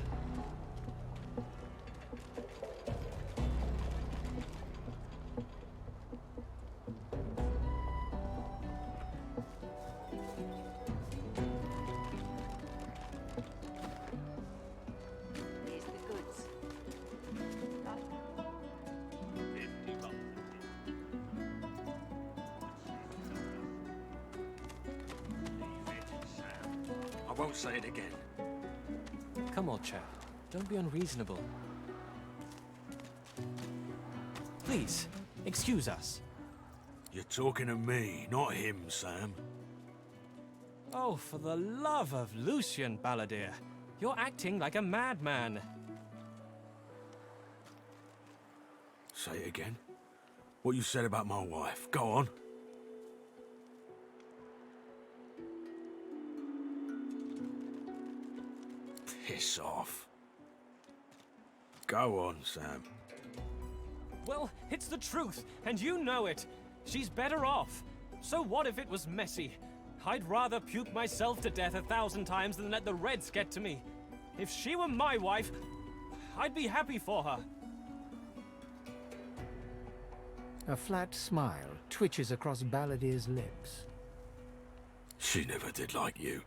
Here's the goods. I won't say it again. Come on, chap. Don't be unreasonable. Please, excuse us. You're talking to me, not him, Sam. Oh, for the love of Lucian, Balladeer. You're acting like a madman. Say it again. What you said about my wife. Go on. Piss off. Go on, Sam. Well, it's the truth, and you know it. She's better off. So what if it was messy? I'd rather puke myself to death 1,000 times than let the Reds get to me. If she were my wife, I'd be happy for her. A flat smile twitches across Balladeer's lips. She never did like you.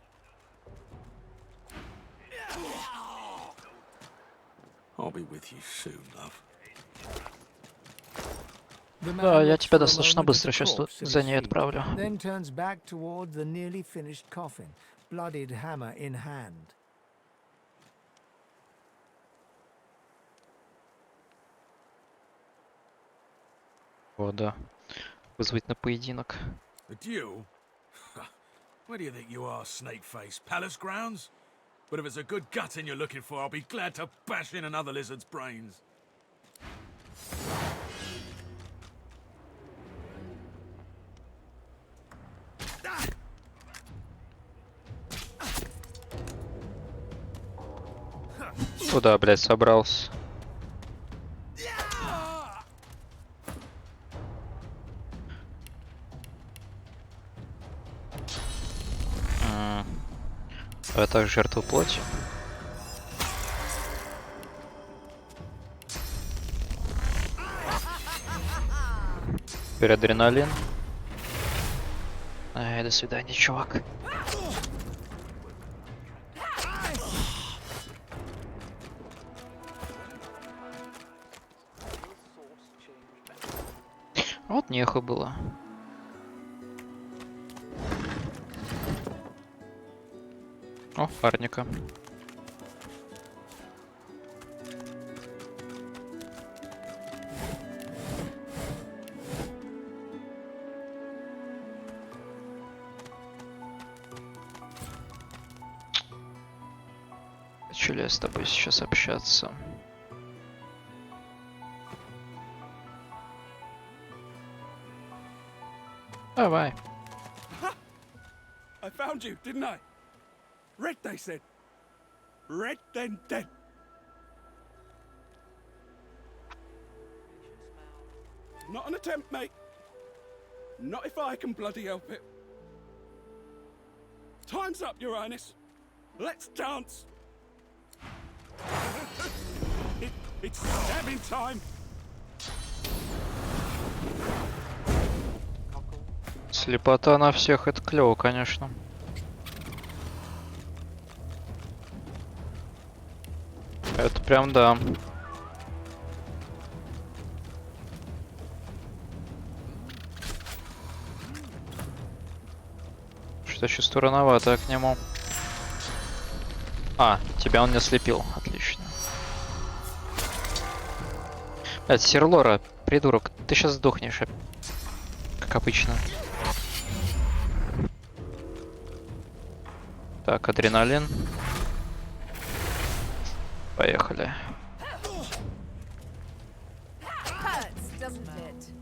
I'll be with you soon, love. Да, я тебя достаточно быстро сейчас тут за ней отправлю. Then turns back toward the nearly finished coffin, bloodied hammer in hand. О, да. Вызвать на поединок. A duel? Where do you think you are, snake-face? Palace grounds? But if it's a good gutting you're looking for, I'll be glad to bash in another lizard's brains. Куда, блядь, собрался? А так жертву плоти. Теперь адреналин. Ай, до свидания, чувак. Вот нехуй было. О, арника. Хочу ли я с тобой сейчас общаться? Давай. I found you, didn't I? Red, they said. Red, then dead. Not an attempt, mate. Not if I can bloody help it. Time's up, Your Highness. Let's dance. It's stabbing time. Слепота на всех, это клево, конечно. Это прям да. Что-то чувствую рановато к нему. А, тебя он не ослепил. Отлично. Блядь, Серлора, придурок, ты сейчас сдохнешь. Как обычно. Так, адреналин. Поехали. Hurts, doesn't it?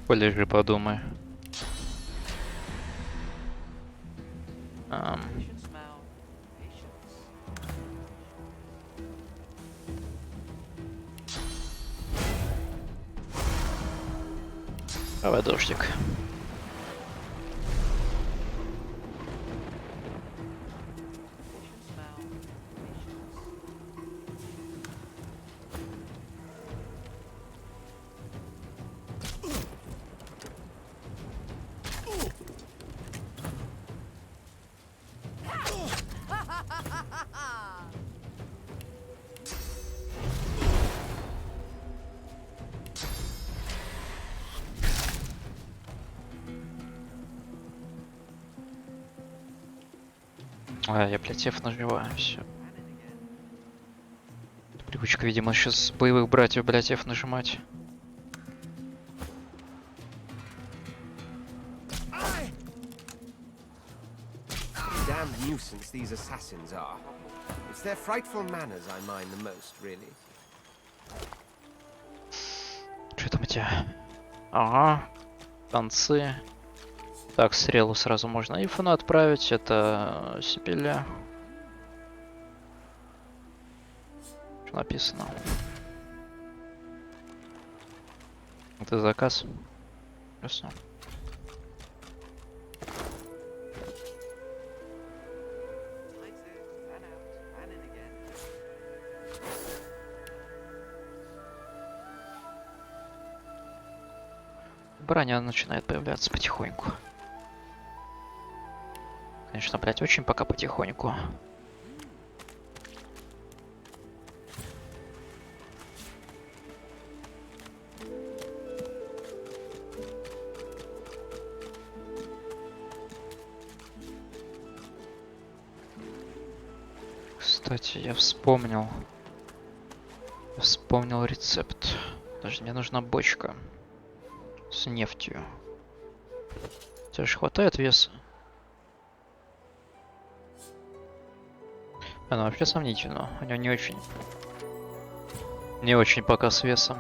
Полежи, подумай. Давай, дождик. А, я, блядь, F нажимаю, все. Привычка, видимо, сейчас боевых братьев, блядь, F нажимать. Damn nuisance these assassins are. It's their frightful manners I mind the most, really. Что там у тебя? Ага, танцы. Так, стрелу сразу можно Ифану отправить. Это Сибиля. Что написано? Это заказ. Ясно. Броня начинает появляться потихоньку. Конечно, блять, очень пока потихоньку. Кстати, я вспомнил. Вспомнил рецепт. Даже мне нужна бочка с нефтью. Тебе же хватает веса? Она вообще сомнительно. У него не очень. Не очень пока с весом.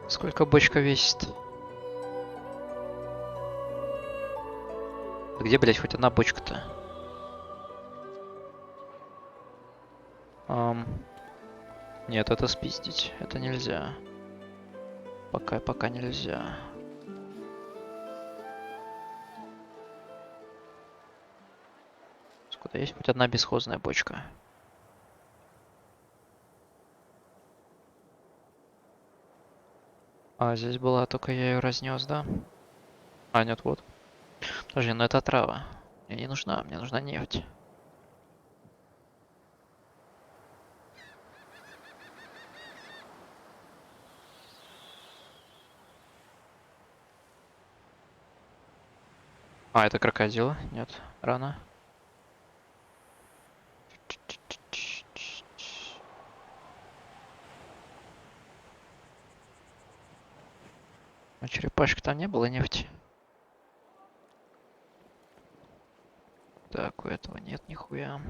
Сколько бочка весит? Где, блять, хоть одна бочка-то? Нет, это спиздить. Это нельзя. Пока нельзя. Тут есть хоть одна бесхозная бочка. А здесь была, только я ее разнес, да? А, нет, вот. Подожди, ну это трава. Мне не нужна, мне нужна нефть. А, это крокодилы? Нет, рано. У черепашек там не было нефти. Так, у этого нет нихуя.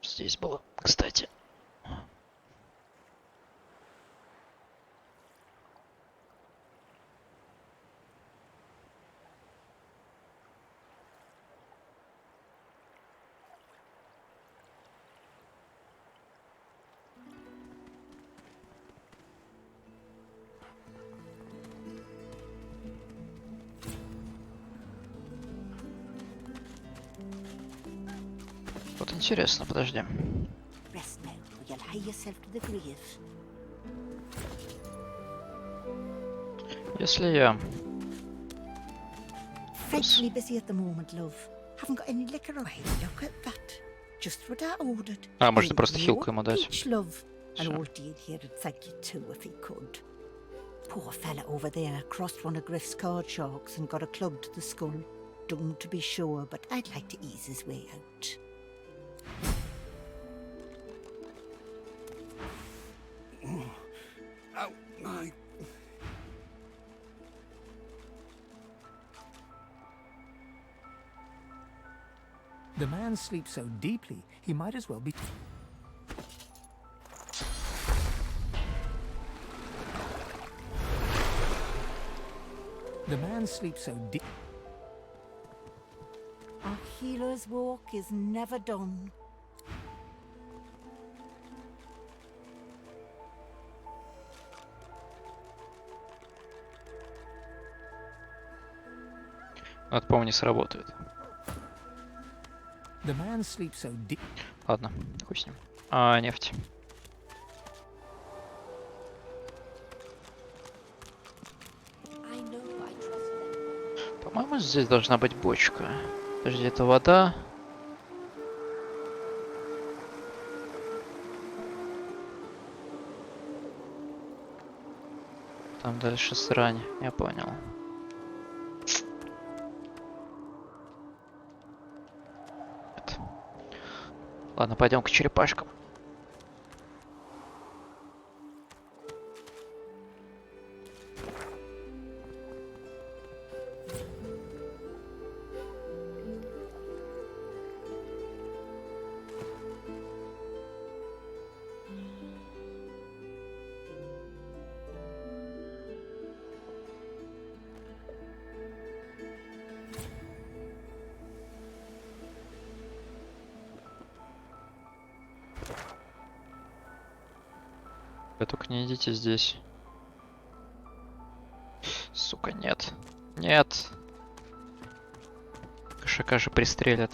Здесь было, кстати. Вот интересно, подожди. Rest now, or you'll hie yourself to the grave. Если я... Frightfully busy at the moment, love. Haven't got any liquor away. Look at that. Just what I ordered. А, можно Here просто you хилку go, ему дать. peach, love. And Всё. old Dean here would thank you too if he could. Poor fella over there crossed one of Griff's card sharks and got a club to the skull. Doomed to be sure, but I'd like to ease his way out. Ow, my... The man sleeps so deeply, he might as well be... The man sleeps so deep... Our healer's walk is never done. Ну, это, по-моему, не сработает. The man sleeps so deep... Ладно, хуй с ним. А, нефть. По-моему, здесь должна быть бочка. Подожди, это вода. Там дальше срань, я понял. Нет. Ладно, пойдем к черепашкам. Вы только не идите здесь. Сука, нет. Нет. Кошака же пристрелят.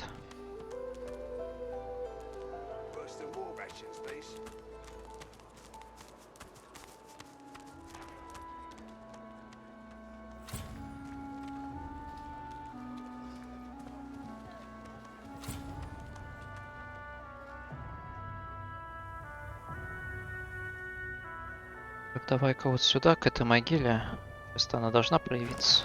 Так, давай-ка вот сюда, к этой могиле. Просто она должна проявиться.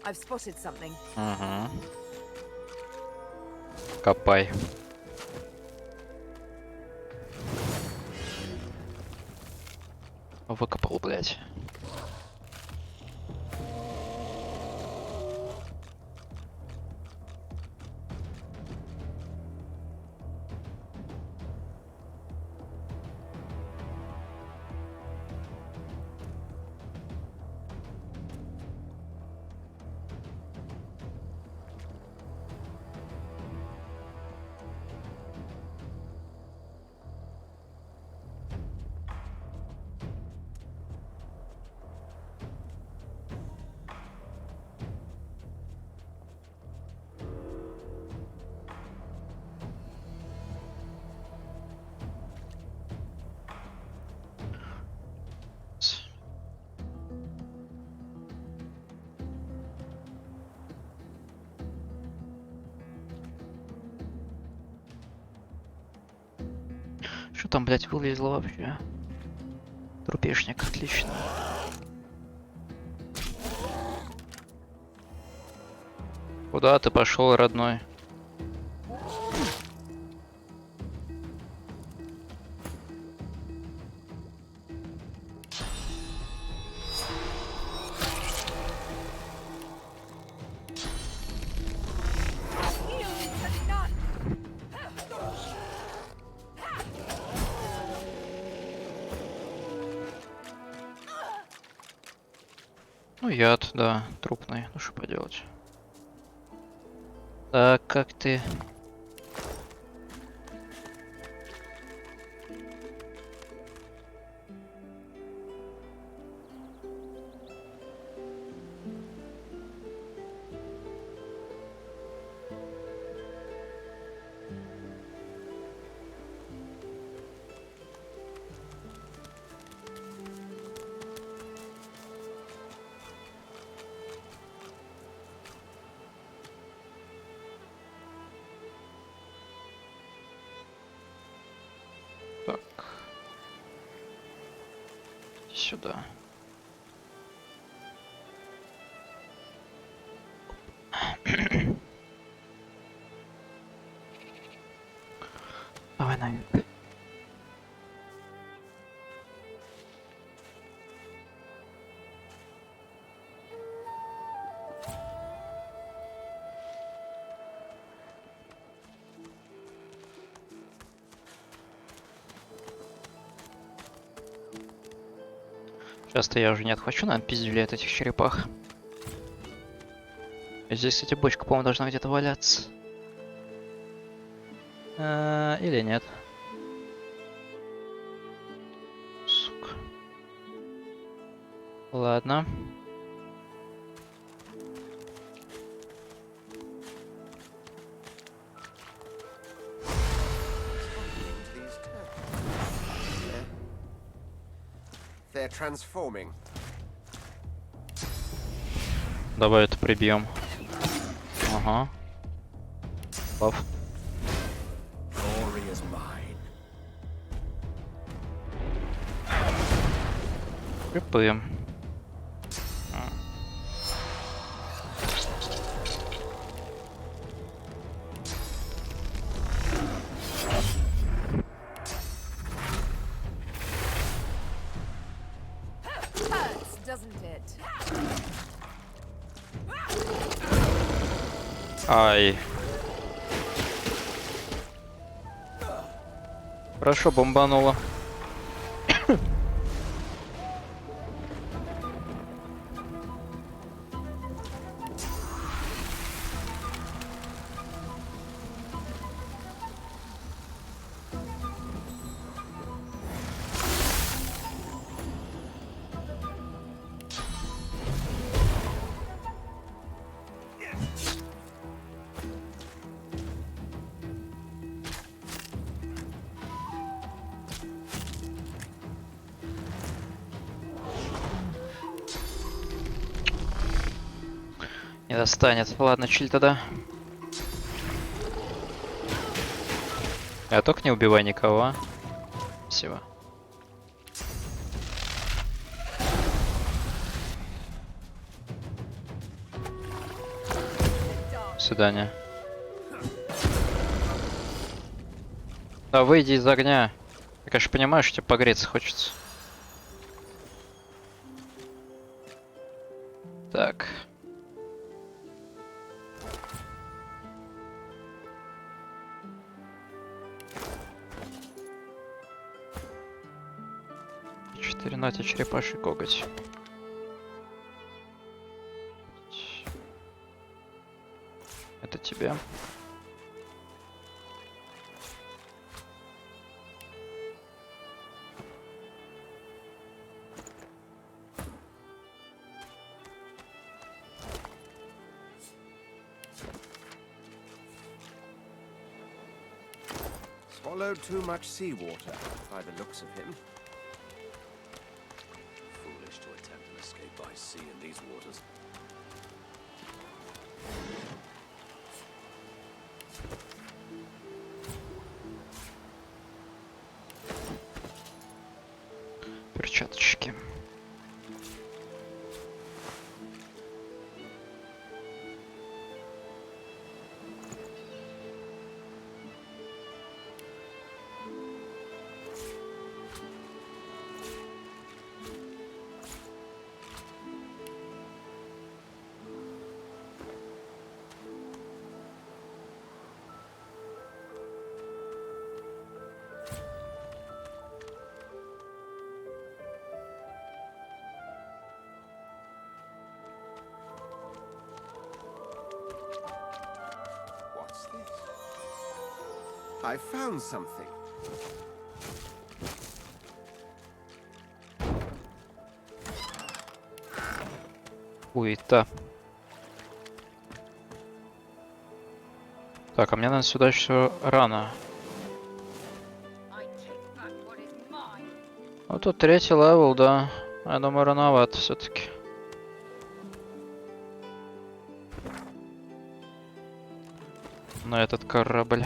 I've spotted something. Ага. Копай. Выкопал, блядь. Что там, блядь, вылезло вообще? Трупешник, отлично. Куда ты пошел, родной? Ну, яд, да, трупный. Ну, что поделать. Так, как ты? Так. Сюда. Давай наверх. Сейчас-то я уже не отхвачу, наверное, пиздюлей от этих черепах. И здесь, кстати, бочка, по-моему, должна где-то валяться. Или нет. Сука. Ладно. They're transforming. Давай это прибьем. Ага. Лав. Glory is mine. Крипы. Hurts, doesn't it? Ай. Хорошо, бомбануло. Не достанет. Ладно, чиль тогда. Я только не убивай никого. А? Спасибо. свидания. Да выйди из огня. Я, конечно, понимаю, что тебе погреться хочется. Так. Четыре нати черепаший коготь. Это тебе. Swallowed too much seawater, by the looks of him. Foolish to attempt an escape by sea in these waters. Перчаточки. What's this? I found something. Хуета. Так, а мне надо сюда еще рано. Ну тут третий левел, да. Я думаю, рановато все-таки. На этот корабль.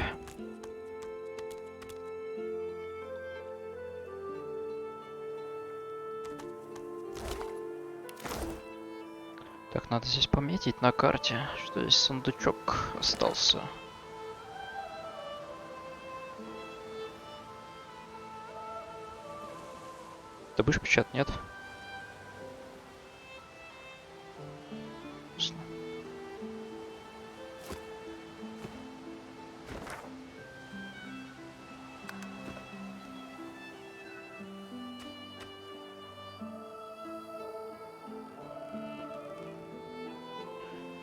Так, надо здесь пометить на карте, что здесь сундучок остался. Ты будешь печатать? Нет?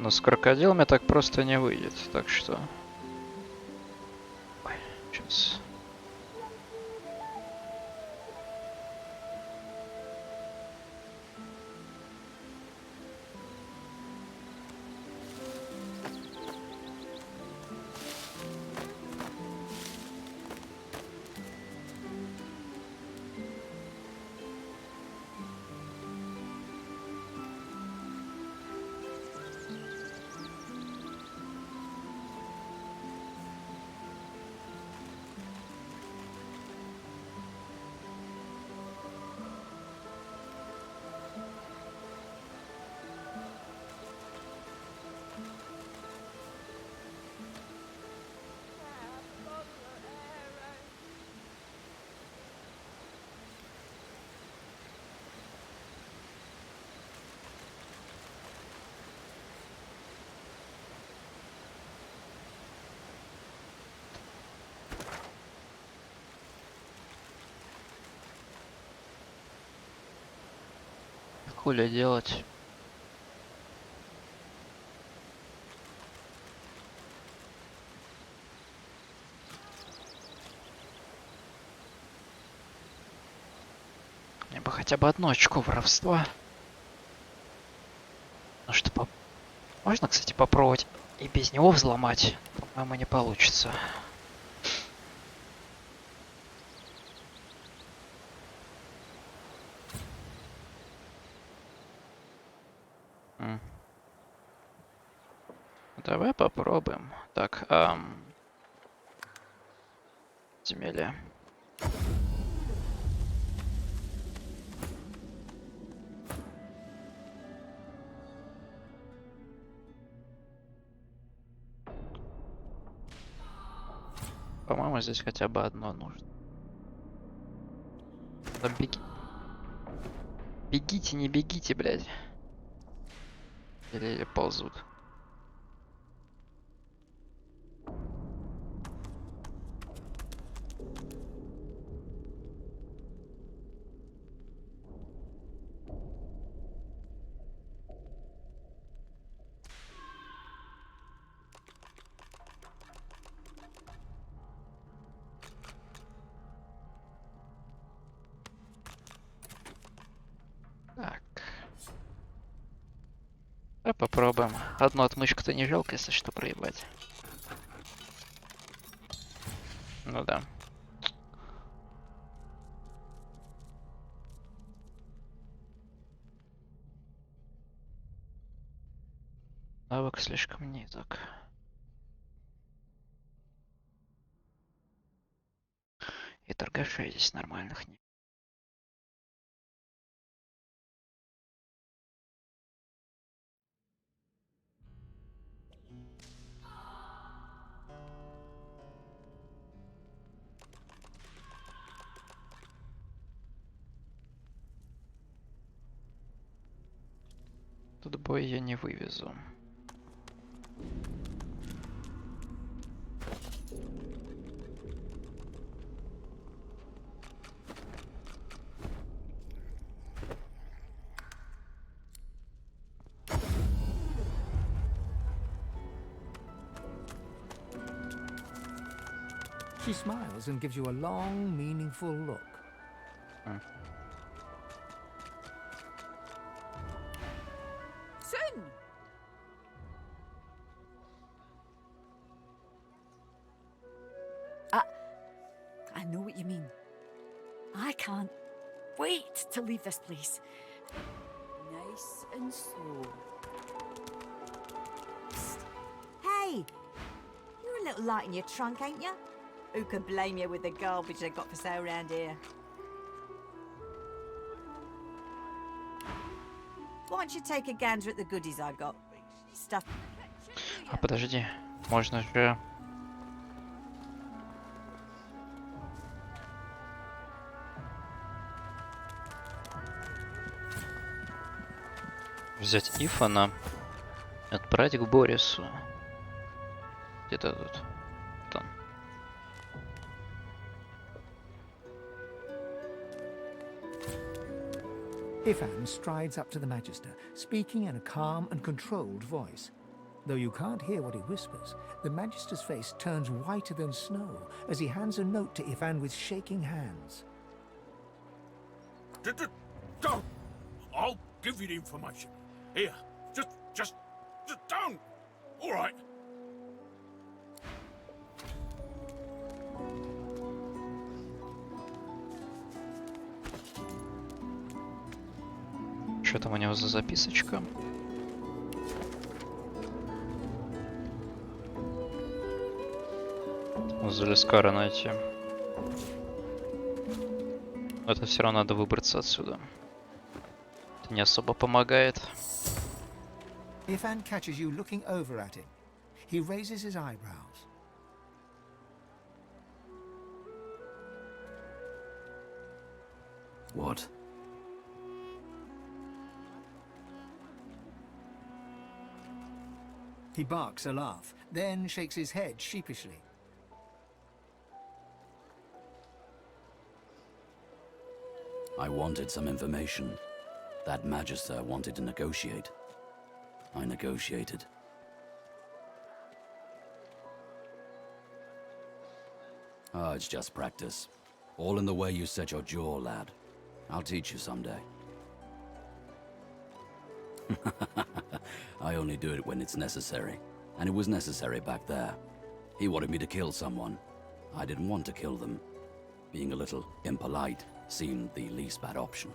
Но с крокодилами так просто не выйдет, так что... Ой, сейчас... Хули делать? Мне бы хотя бы одно очко воровства. Ну что, можно, кстати, попробовать и без него взломать? По-моему, не получится. Давай попробуем. Так, земелье. По-моему, здесь хотя бы одно нужно. Да беги. Бегите, не бегите, блядь. Или ползут. Так. Давай попробуем. Одну отмычку-то не жалко, если что, проебать. Ну да. Навык слишком низок. И торгашей здесь нормальных нет. Тут бой я не вывезу. She smiles and gives you a long, meaningful look. Soon! I know what you mean. I can't wait to leave this place. Nice and slow. Psst. Hey! You're a little light in your trunk, ain't you? Who could blame you with the garbage they got for sale around here? Why don't you take a gander at the goodies I got? Stuff. А подожди, можно же... Взять Ифана, отправить к Борису. Где-то тут. Вот он. Ifan strides up to the Magister, speaking in a calm and controlled voice. Though you can't hear what he whispers, the Magister's face turns whiter than snow as he hands a note to Ifan with shaking hands. Don't! I'll give you the information. Here, just don't! All right. Что там у него за записочка? Залескара найти. Это все равно надо выбраться отсюда. Это не особо помогает. Ifan catches you looking over at him. He raises his eyebrows. What? He barks a laugh, then shakes his head sheepishly. I wanted some information. That Magister wanted to negotiate. I negotiated. Oh, it's just practice. All in the way you set your jaw, lad. I'll teach you someday. I only do it when it's necessary. And it was necessary back there. He wanted me to kill someone. I didn't want to kill them. Being a little impolite seemed the least bad option.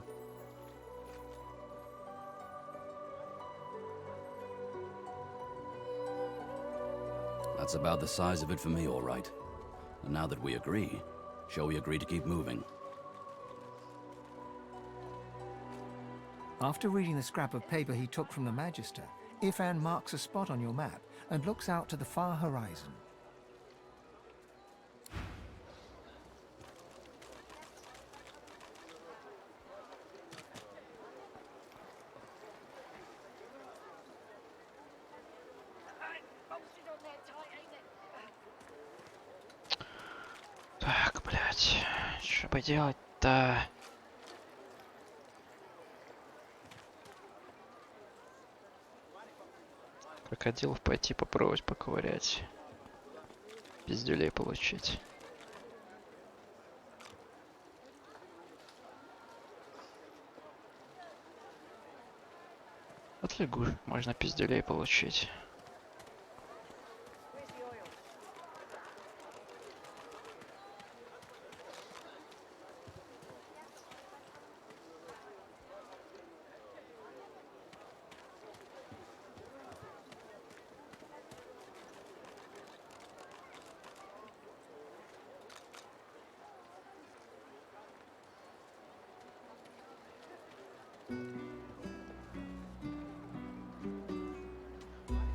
That's about the size of it for me, all right. And now that we agree, shall we agree to keep moving? After reading the scrap of paper he took from the Magister, Ifan marks a spot on your map and looks out to the far horizon. Что поделать-то? Крокодилов пойти попробовать поковырять. Пиздюлей получить. От лягушек можно пиздюлей получить.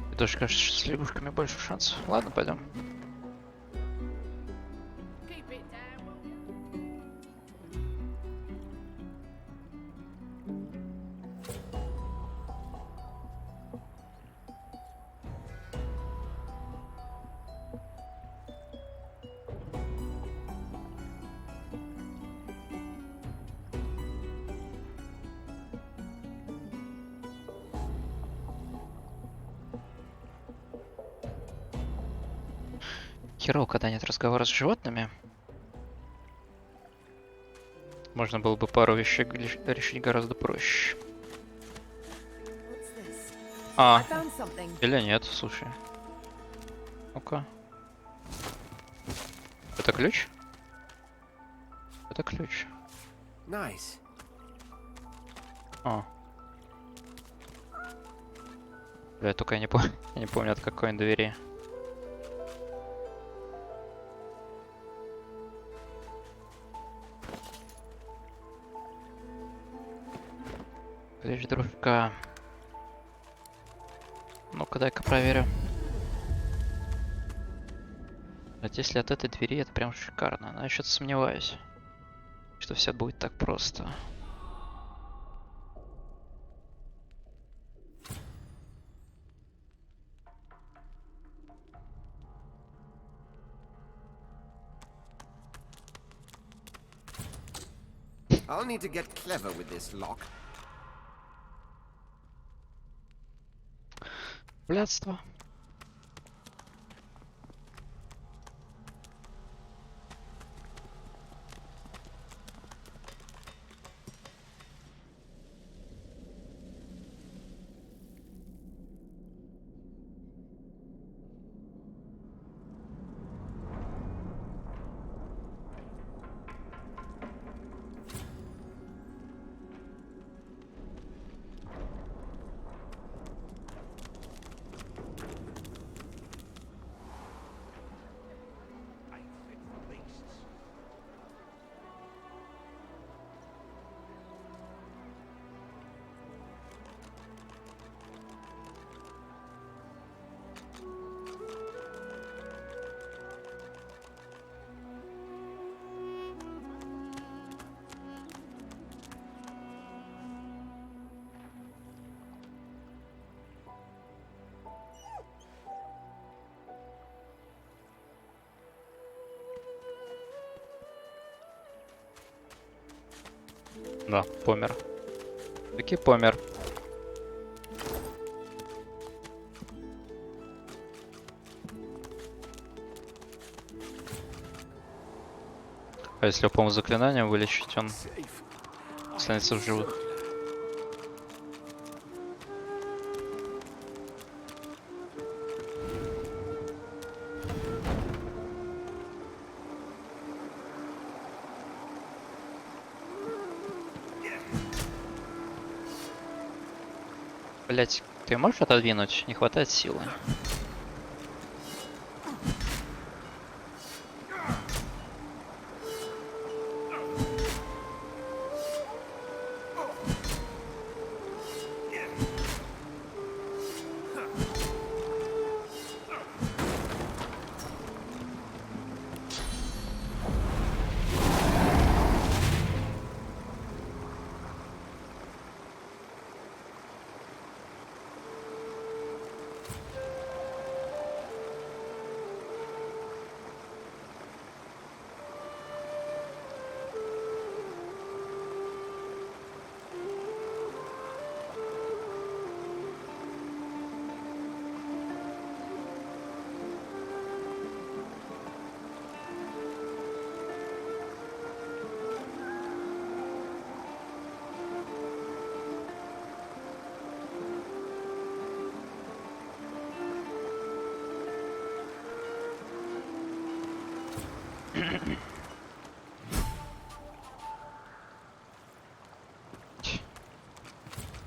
Мне тоже кажется, что с лягушками больше шансов. Ладно, пойдем. Херово, когда нет разговора с животными. Можно было бы пару вещей решить гораздо проще. А, или нет, слушай. Ну-ка. Это ключ? Это ключ. Nice. А. Бля, только я не помню, от какой он двери. Ключ, дружка. Ну-ка, дай-ка проверю. Вот если от этой двери, это прям шикарно. Но я что-то сомневаюсь, что все будет так просто. I'll need to get clever with this lock. Блядство. Да, помер. Таки помер. А если по заклинанием вылечить, он останется в живых. Блять, ты можешь отодвинуть? Не хватает силы.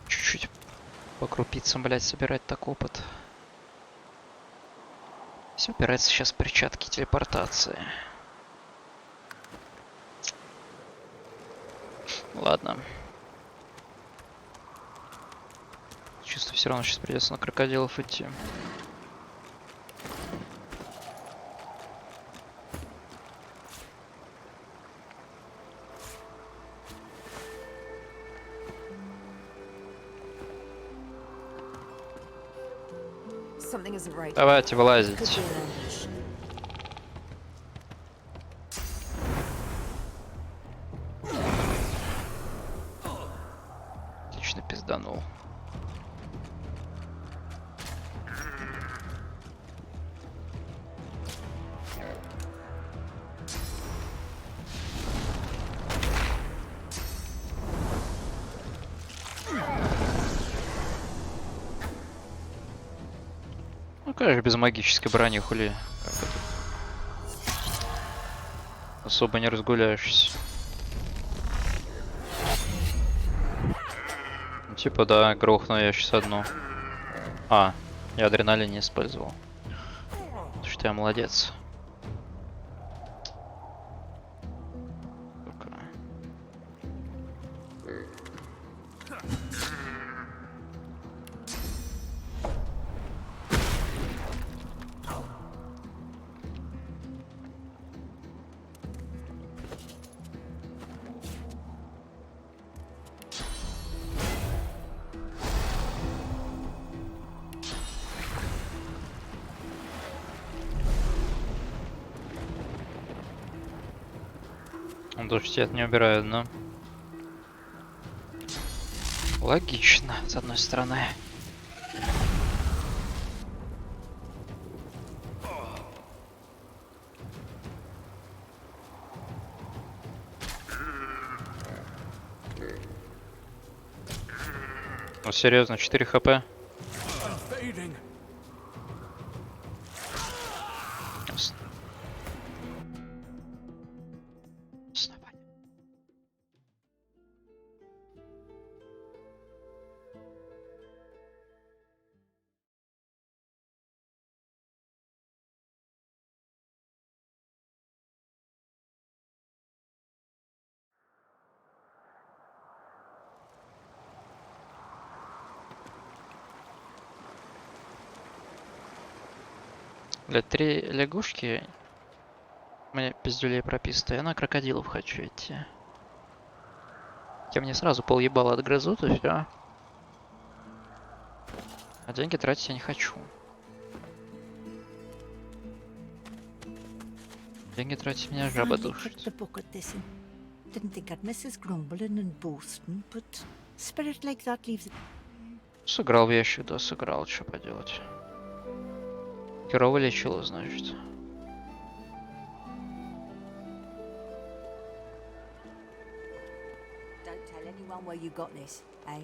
Чуть-чуть по крупицам, блядь, собирать так опыт. Все упирается сейчас в перчатки телепортации. Ладно. Чувствую, все равно сейчас придется на крокодилов идти. Something isn't right. Давайте вылазить. Could be an ambush. Отлично пизданул. Ну, конечно, без магической брони хули. Как это? Особо не разгуляешься. Ну, типа, да, грохну я сейчас одну. А, я адреналин не использовал. Потому что я молодец. Дождь это не убирают, да? Логично, с одной стороны. Ну серьезно, 4 хп. Для 3 лягушки мне пиздюлей прописано, я на крокодилов хочу идти. Я мне сразу пол ебала отгрызут и все. А деньги тратить я не хочу. Деньги тратить меня жаба душит. Didn't think I'd miss us grumbling and boasting, but spirit like that leaves. Сыграл в ящик, да, сыграл, что поделать. Херово лечило, значит. Don't tell anyone where you got this, eh?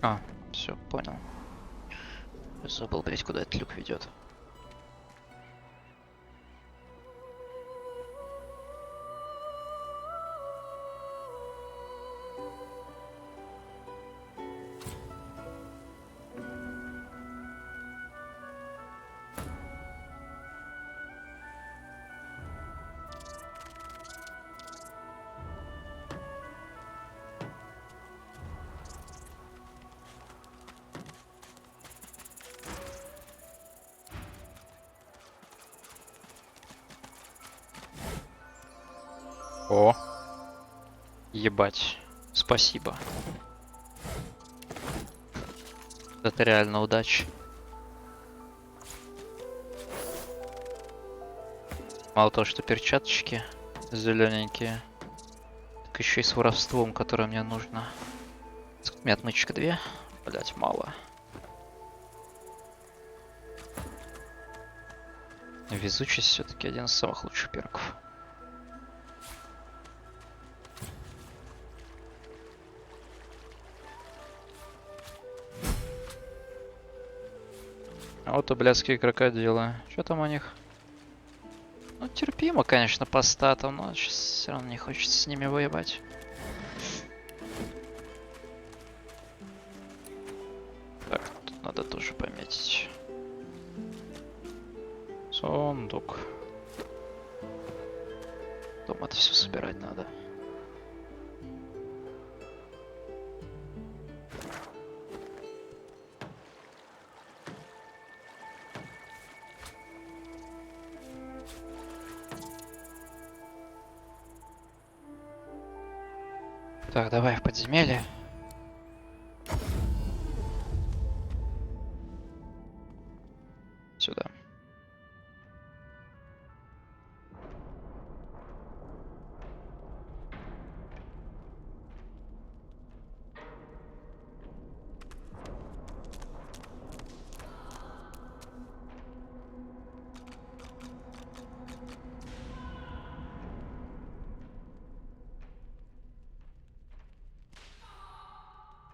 А, все, понял. Забыл, блять, куда этот люк ведет. О, ебать, спасибо. Это реально удача. Мало того, что перчаточки зелененькие, так еще и с воровством, которое мне нужно. Сколько мне отмычек 2? Блять, мало. Везучесть все-таки один из самых лучших перков. А вот и блядские крокодилы. Что там у них? Ну, терпимо, конечно, по статам, но сейчас все равно не хочется с ними воевать. Так, тут надо тоже пометить. Сундук. Потом это все собирать надо. Так, давай в подземелье. Сюда.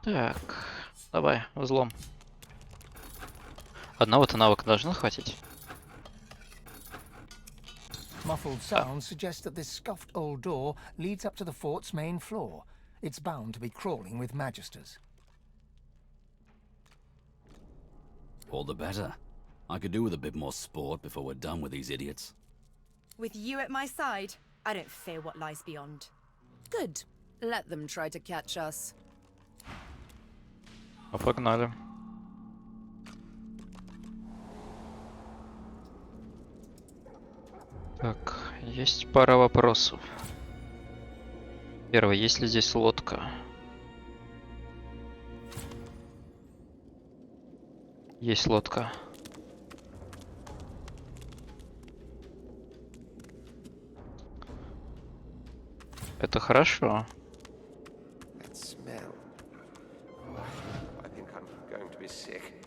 Так, давай, взлом. Одного-то навыка должно хватить. Muffled sounds suggest that this scuffed old door leads up to the fort's main floor. It's bound to be crawling with magisters. All the better. I could do with a bit more sport before we're done with these idiots. With you at my side, I don't fear what lies beyond. Good. Let them try to catch us. Ну, погнали. Так, есть пара вопросов. Первый, есть ли здесь лодка? Есть лодка. Это хорошо. That smell. Oh, I think I'm going to be sick.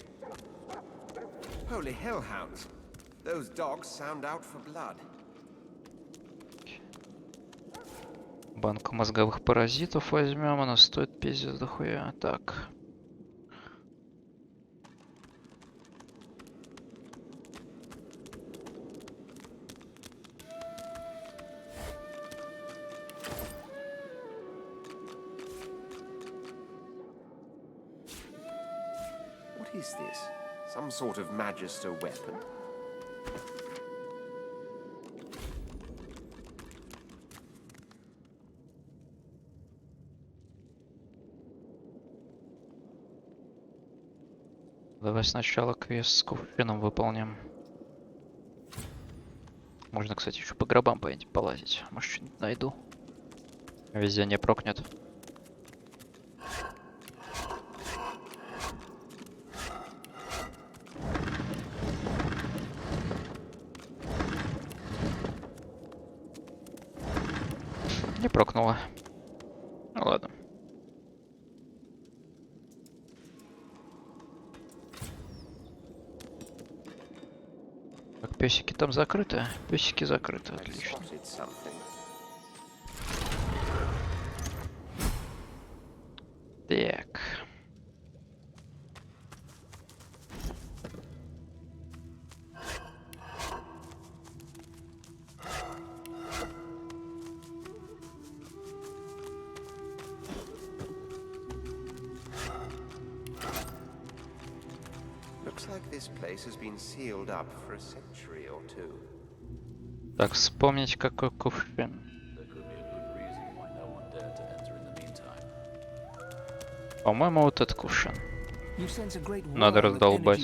Holy hellhounds. Those dogs sound out for blood. Банка мозговых паразитов возьмем, она стоит пиздец дохуя. Так. What is this? Some sort of magister weapon? Давай сначала квест с кувшином выполним. Можно, кстати, еще по гробам пойти полазить. Может, что-нибудь найду. Везение прокнет. Не прокнуло. Ну ладно. Так, песики там закрыты. Песики закрыты, отлично. Так. Looks like this place has been sealed up for a century or two. Так, вспомнить, какой кувшин. По-моему, вот этот кувшин. Надо раздолбать.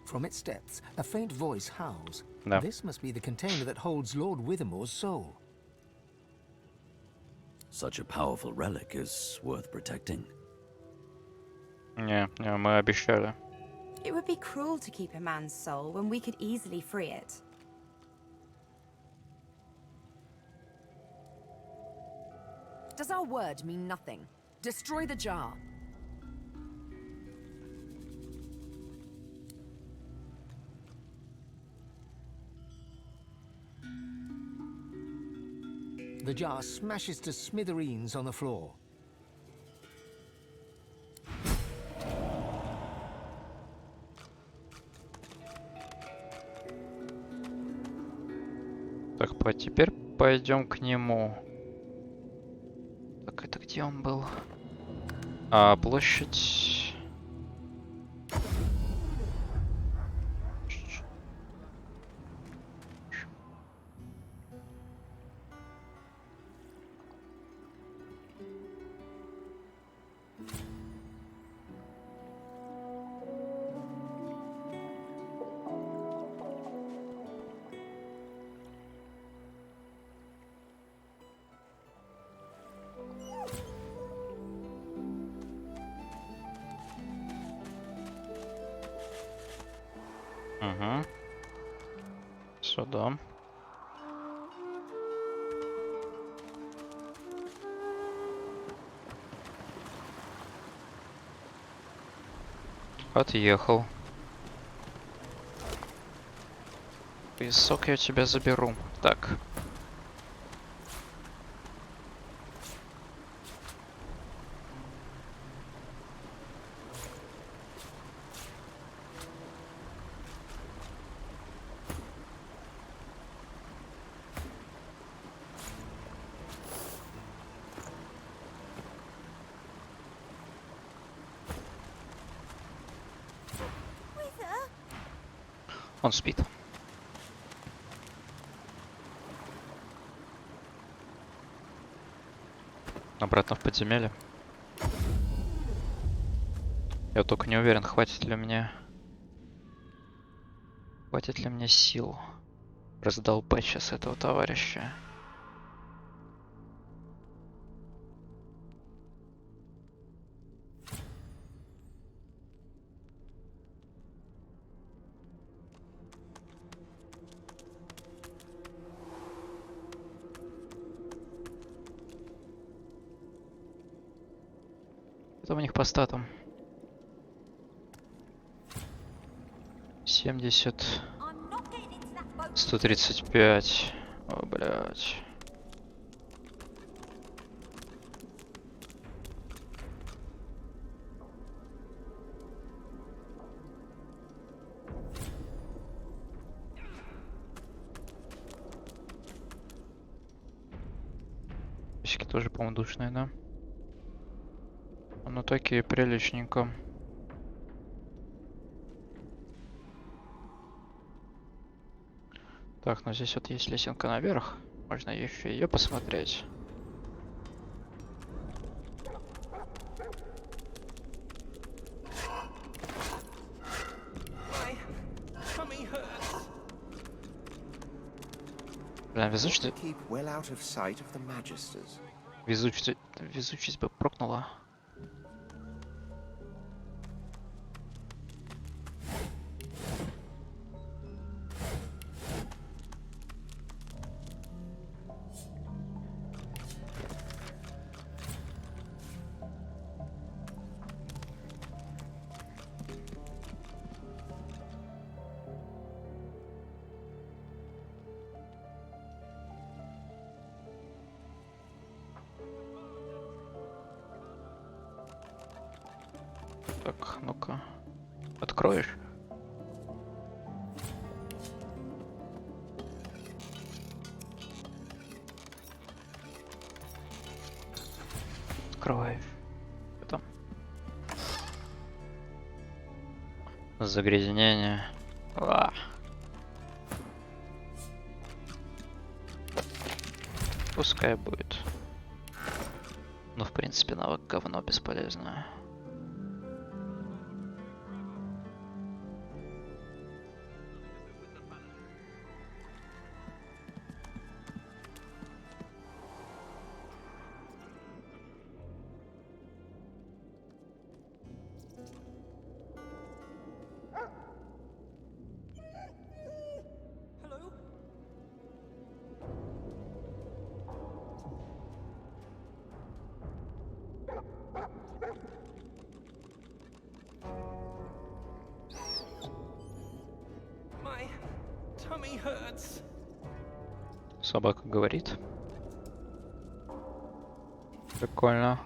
From its depths, a faint voice howls. Да. This must be the container that holds Lord Withermore's soul. Such a powerful relic is worth protecting. Не, мы обещали. It would be cruel to keep a man's soul when we could easily free it. Does our word mean nothing? Destroy the jar. The jar smashes to smithereens on the floor. Так, теперь пойдем к нему. Так, это где он был? А, площадь... Угу. Сюда. Отъехал. Песок я тебя заберу. Так. Он спит. Обратно в подземелье. Я только не уверен, хватит ли мне сил раздолбать сейчас этого товарища. Это у них по статам. 70. 135. О, блядь. Письки тоже, по-моему, душные, да? Ну такие приличненько. Так, ну здесь вот есть лесенка наверх. Можно еще ее посмотреть. Блин, везучесть бы прокнула. Так, ну-ка. Откроешь? Открывай. Что там? Загрязнение. Ва. Пускай будет. Но в принципе навык говно бесполезное. Собака говорит. Прикольно.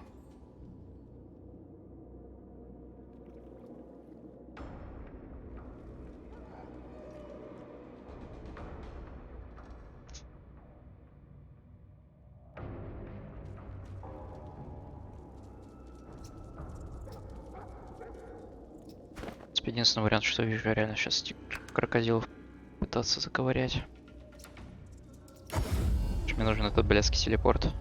Единственный вариант, что я вижу, реально сейчас крокодилов пытаться заковырять. Мне нужен этот блядский телепорт.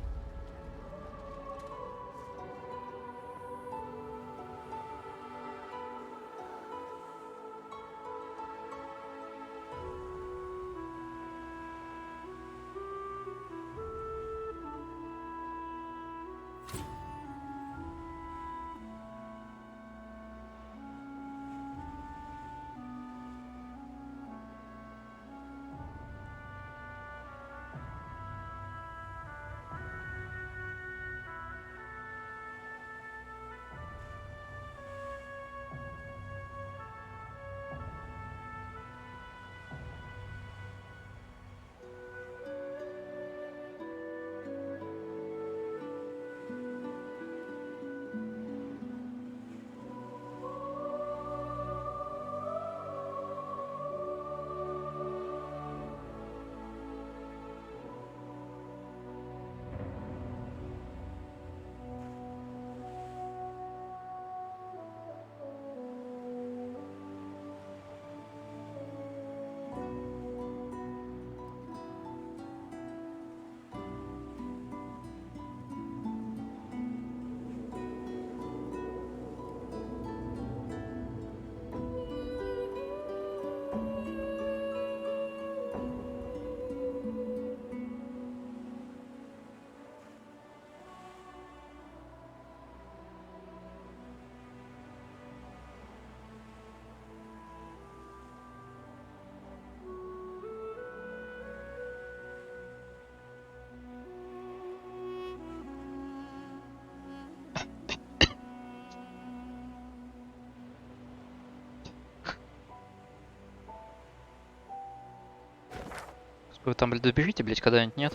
Вы там, блядь, добежите, блядь, когда-нибудь, нет?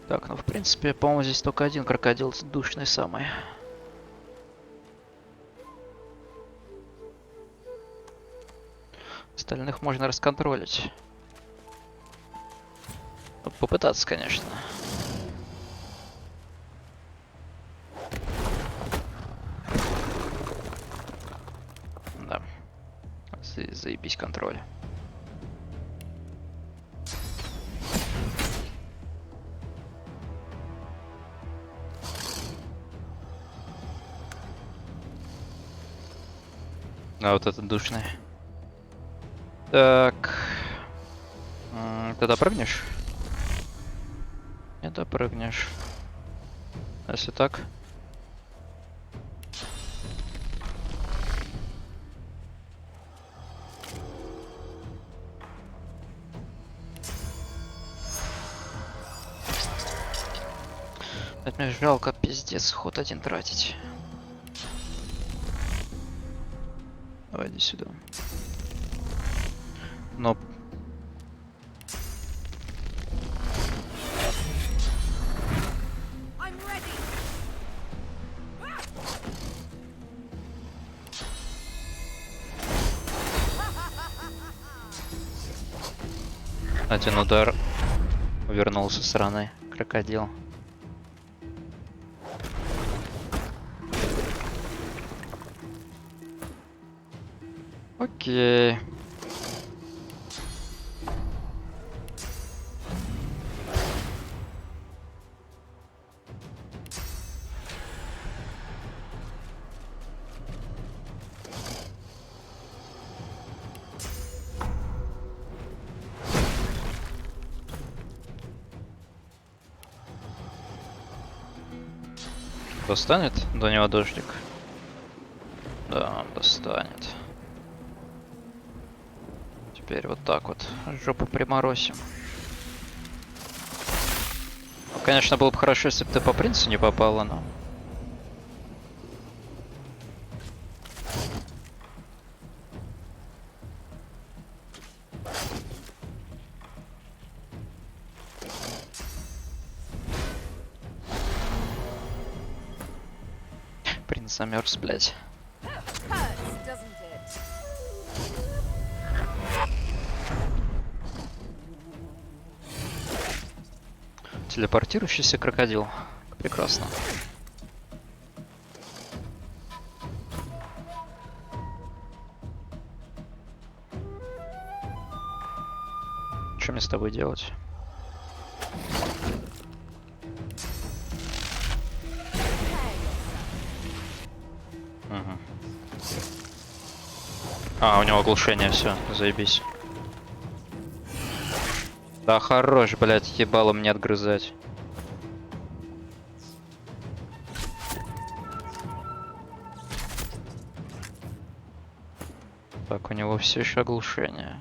Так, ну в принципе, по-моему, здесь только один крокодил душный самый. Остальных можно расконтролить. Попытаться, конечно. Да. Заебись контроль. А вот этот душный. Так. Ты допрыгнешь? Не допрыгнешь. Если так. Это мне жалко, пиздец, ход один тратить. Давай иди сюда. Но один удар увернулся со стороны крокодил. Окей. Достанет до него дождик? Да, достанет. Теперь вот так вот жопу приморосим. Ну, конечно, было бы хорошо, если бы ты по принцу не попала, но Замерз, блядь. Hurts, doesn't it? Телепортирующийся крокодил. Прекрасно. Что мне с тобой делать? Угу. А, у него оглушение, все, заебись. Да хорош, блядь, ебало мне отгрызать. Так, у него все еще оглушение.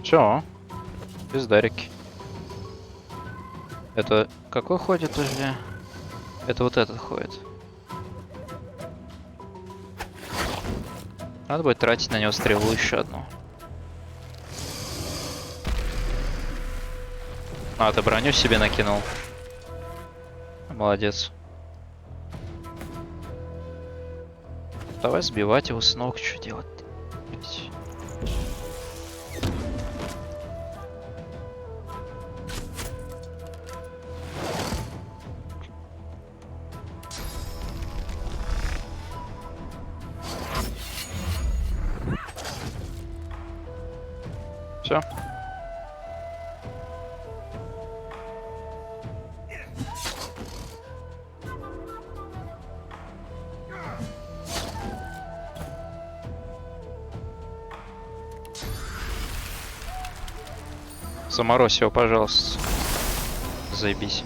Все, пиздарики. Это какой ходит уже? Это вот этот ходит. Надо будет тратить на него стрелу еще одну. А, ты броню себе накинул. Молодец. Давай сбивать его с ног, что делать? Все. Заморозь его, пожалуйста. Заебись.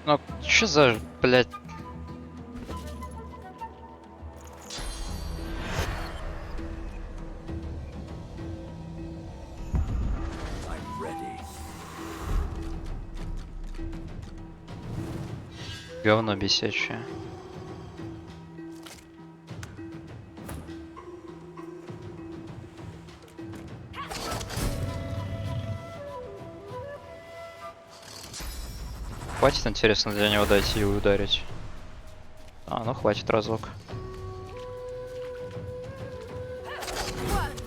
Ну, чё за, блядь? Говно бесячее. Хватит, интересно, для него дойти и ударить. А, ну хватит разок.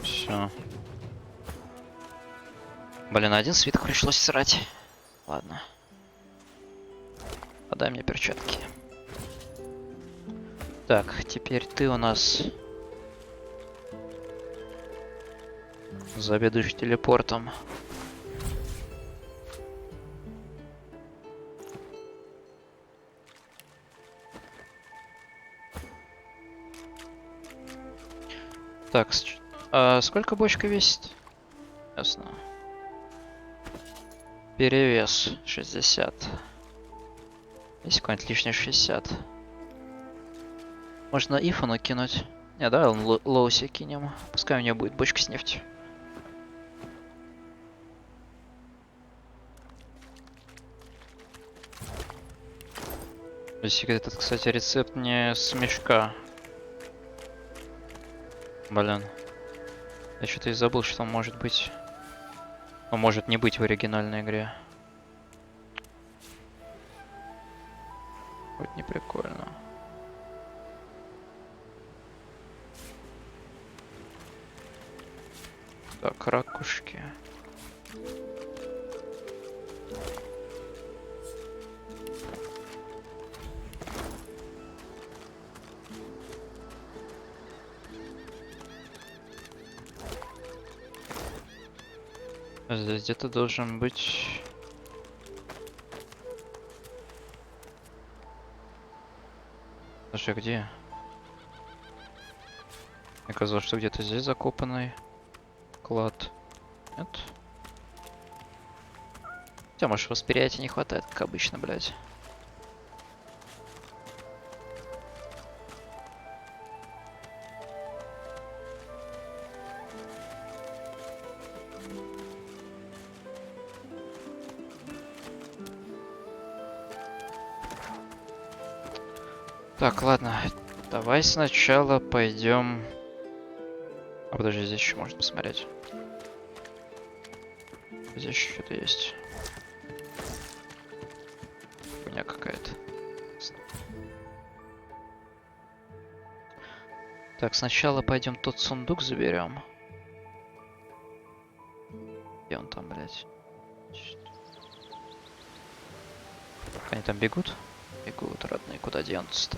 Все. Блин, один свиток пришлось срать. Ладно. Подай мне перчатки. Так, теперь ты у нас заведуешь телепортом. Так, сколько бочка весит? Ясно. Перевес 60. Есть какой-нибудь лишний 60. Можно Ифану кинуть. Не, давай Лоуси кинем. Пускай у нее будет бочка с нефтью. Здесь этот, кстати, рецепт не с мешка. Блин. Я что-то и забыл, что он может быть. Он может не быть в оригинальной игре. Хоть не прикольно. Так, ракушки. Здесь где-то должен быть... Слушай, где? Мне казалось, что где-то здесь закопанный клад. Нет? Хотя, может, восприятия не хватает, как обычно, блядь. Так, ладно. Давай сначала пойдем. А подожди, здесь еще можно посмотреть. Здесь что-то есть. Хуйня какая-то. Так, сначала пойдем тот сундук заберем. Где он там, блядь? Они там бегут? Бегут, родные, куда денутся-то?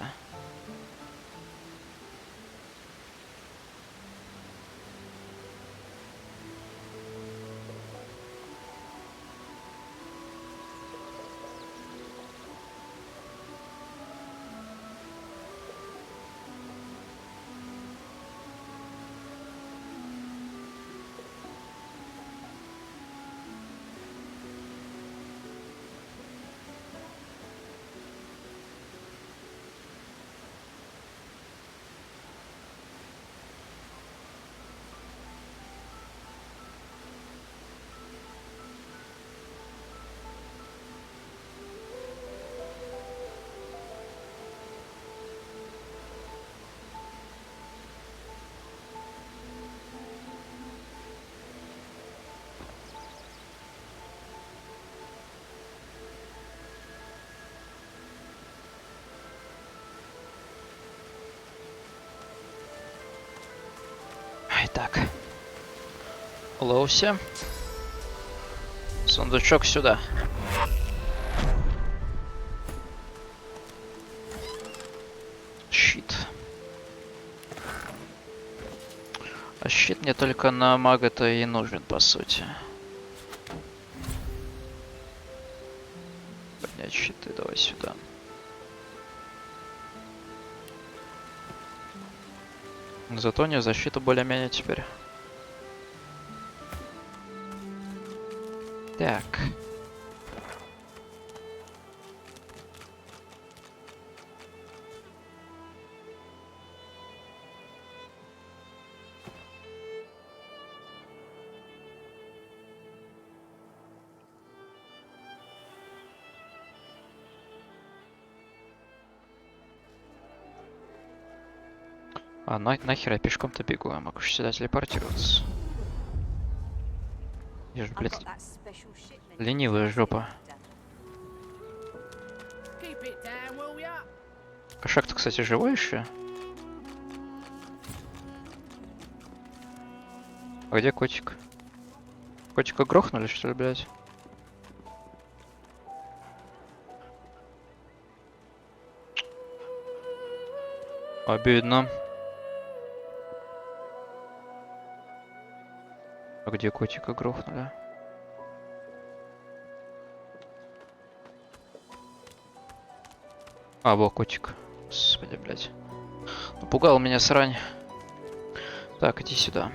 Итак. Лоуси. Сундучок сюда. Щит. А щит мне только на мага-то и нужен, по сути. Поднять щиты, давай сюда. Зато у нее защита более-менее теперь. Так. А нахер я пешком-то бегу, я могу сюда телепортироваться. Я же, блядь, ленивая жопа. Кошак-то, кстати, живой еще? А где котик? Котика грохнули, что ли, блядь? Обидно. А где котика грохнули? А, вот котик. Господи, блядь. Напугал меня срань. Так, иди сюда.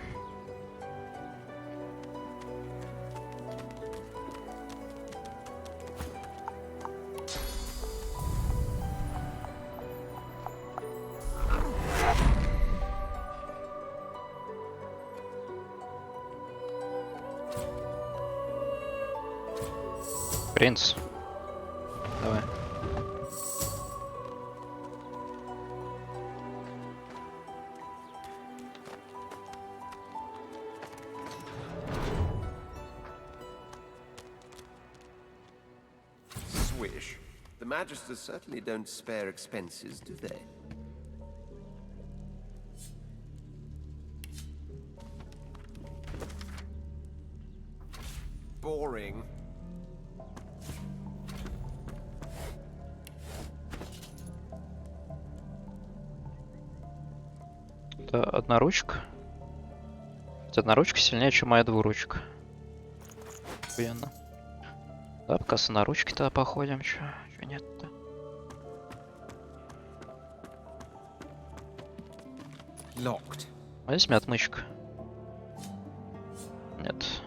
Принц. Давай. Swish. The Magisters certainly don't spare expenses, do they? Boring. Это одноручка. Одноручка сильнее, чем моя двуручка. Охуенно. Да, пока с одноручки-то походим. Чё нет-то? Locked. А здесь у меня отмычка. Нет.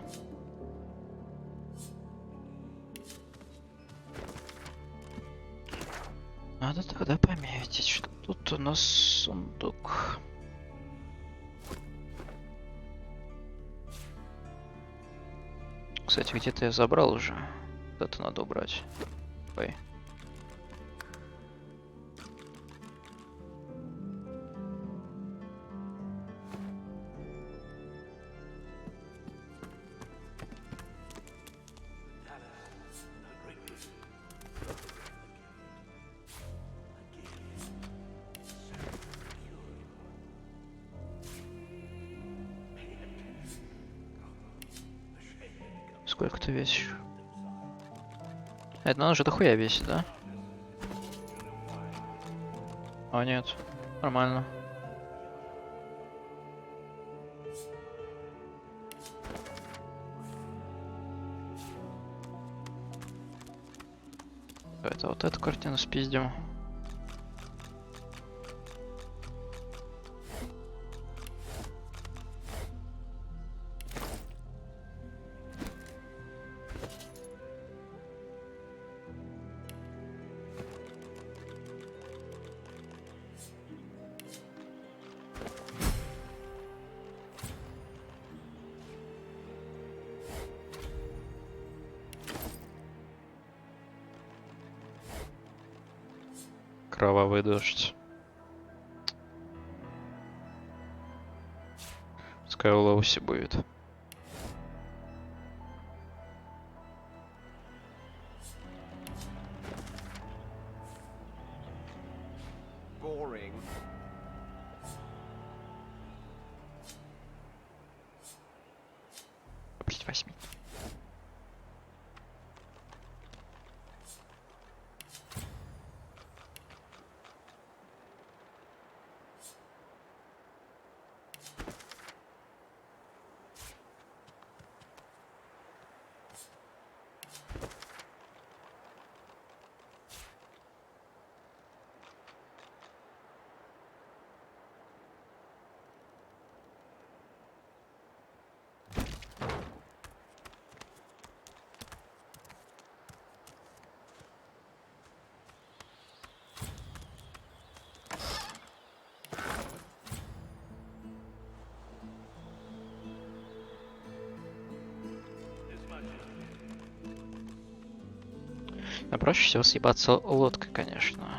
Надо тогда пометить, что тут у нас сундук. Кстати, где-то я забрал уже. Это надо убрать. Ой. Сколько ты весишь? Это надо же дохуя весит, да? О, нет. Нормально. Это вот эту картину спиздим. Кровавый дождь. Пускай у Лоуси будет. Boring. Плюс 8. Но проще всего съебаться лодкой, конечно.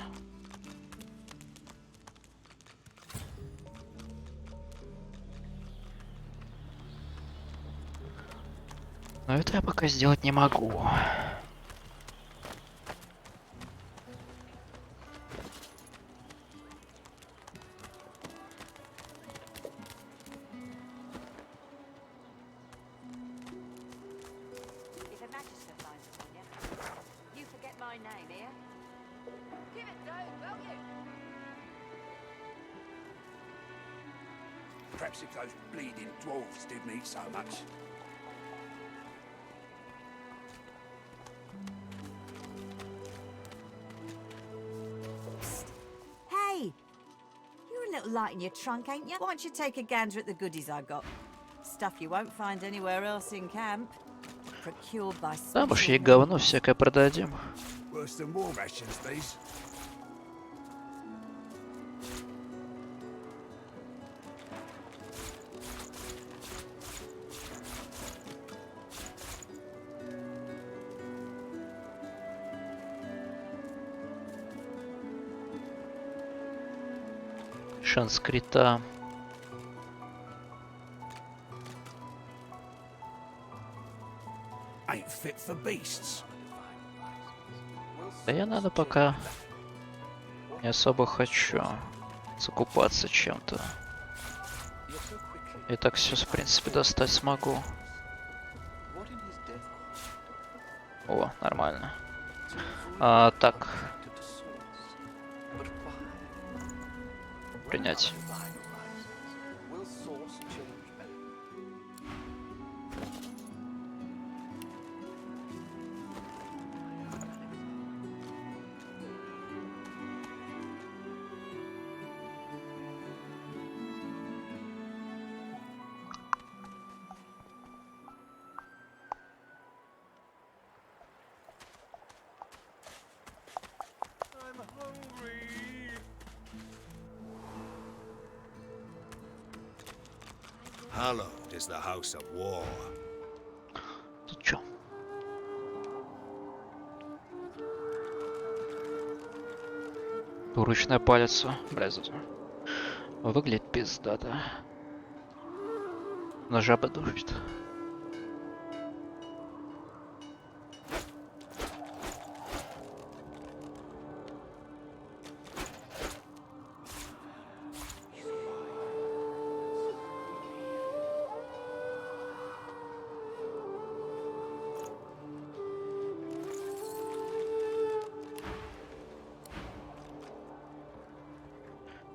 Но это я пока сделать не могу. If a magister finds us on you, you forget my name here. Give it dough, will you? Perhaps if those bleeding dwarves didn't eat so much. Hey! You're a little light in your trunk, ain't you? Why don't you take a gander at the goodies I got? Stuff you won't find anywhere else in camp. Procured by Да, может, ей special говно means. всякое продадим. Worse than war rations, these. Шанс крита. Ain't fit for beasts. Да я надо пока не особо хочу закупаться чем-то. И так все, в принципе, достать смогу. О, нормально. Так. Принять. Hallowed is the house of war. Тут чё? Двуручная палец. Блядь, выглядит пиздато. Но жаба душит.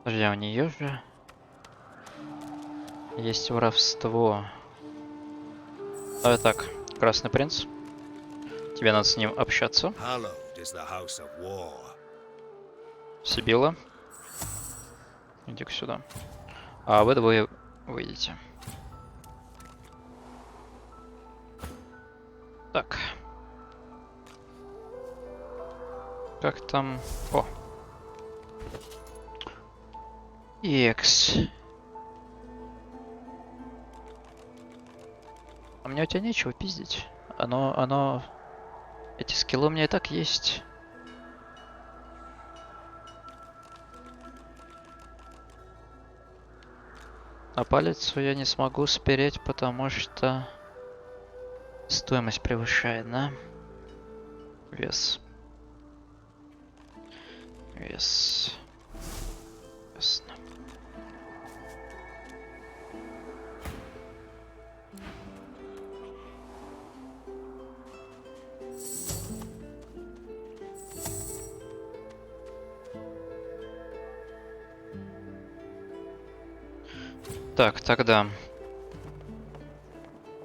Подожди, а у нее же есть воровство. Давай так, Красный принц. Тебе надо с ним общаться. Hallowed is the house of war. Сибила. Иди-ка сюда. А вы двое выйдете. Так. Как там? О. Екс. А мне у тебя нечего пиздить. Оно... Эти скиллы у меня и так есть. А палец я не смогу спереть, потому что стоимость превышает, да? Вес. Вес. Ясно. Так, тогда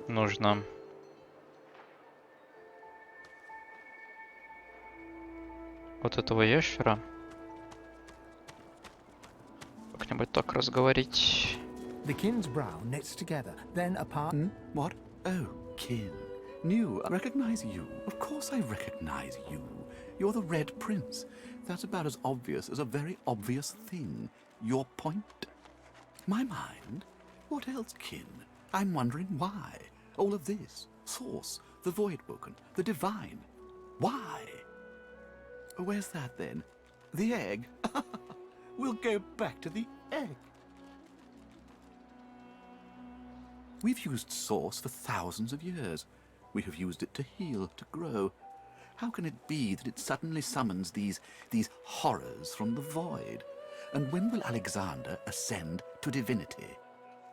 нужно вот этого ящера как-нибудь так разговорить. The kin's brow knits together, then apart. What? Oh, kin. New. I recognize you. Of course I recognize you. You're the Red Prince. That's about as obvious as a very obvious thing. Your point? My mind? What else, kin? I'm wondering why. All of this. Source. The Voidwoken. The Divine. Why? Where's that, then? The egg? We'll go back to the egg. We've used Source for thousands of years. We have used it to heal, to grow. How can it be that it suddenly summons these horrors from the void? And when will Alexander ascend to divinity?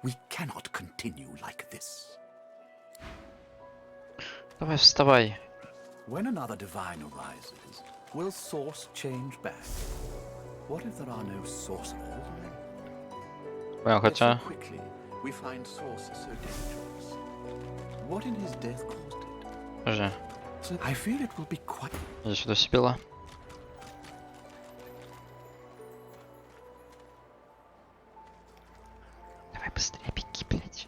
We cannot continue like this. Давай, вставай. When another divine arises, will Source change back? What if there are no sorcerers? Well, Yet so хотя... quickly we find Source so dangerous. What in his death caused it? Подожди. So I feel it will be quite... Иди сюда, Сибила. Давай быстрее беги, блядь.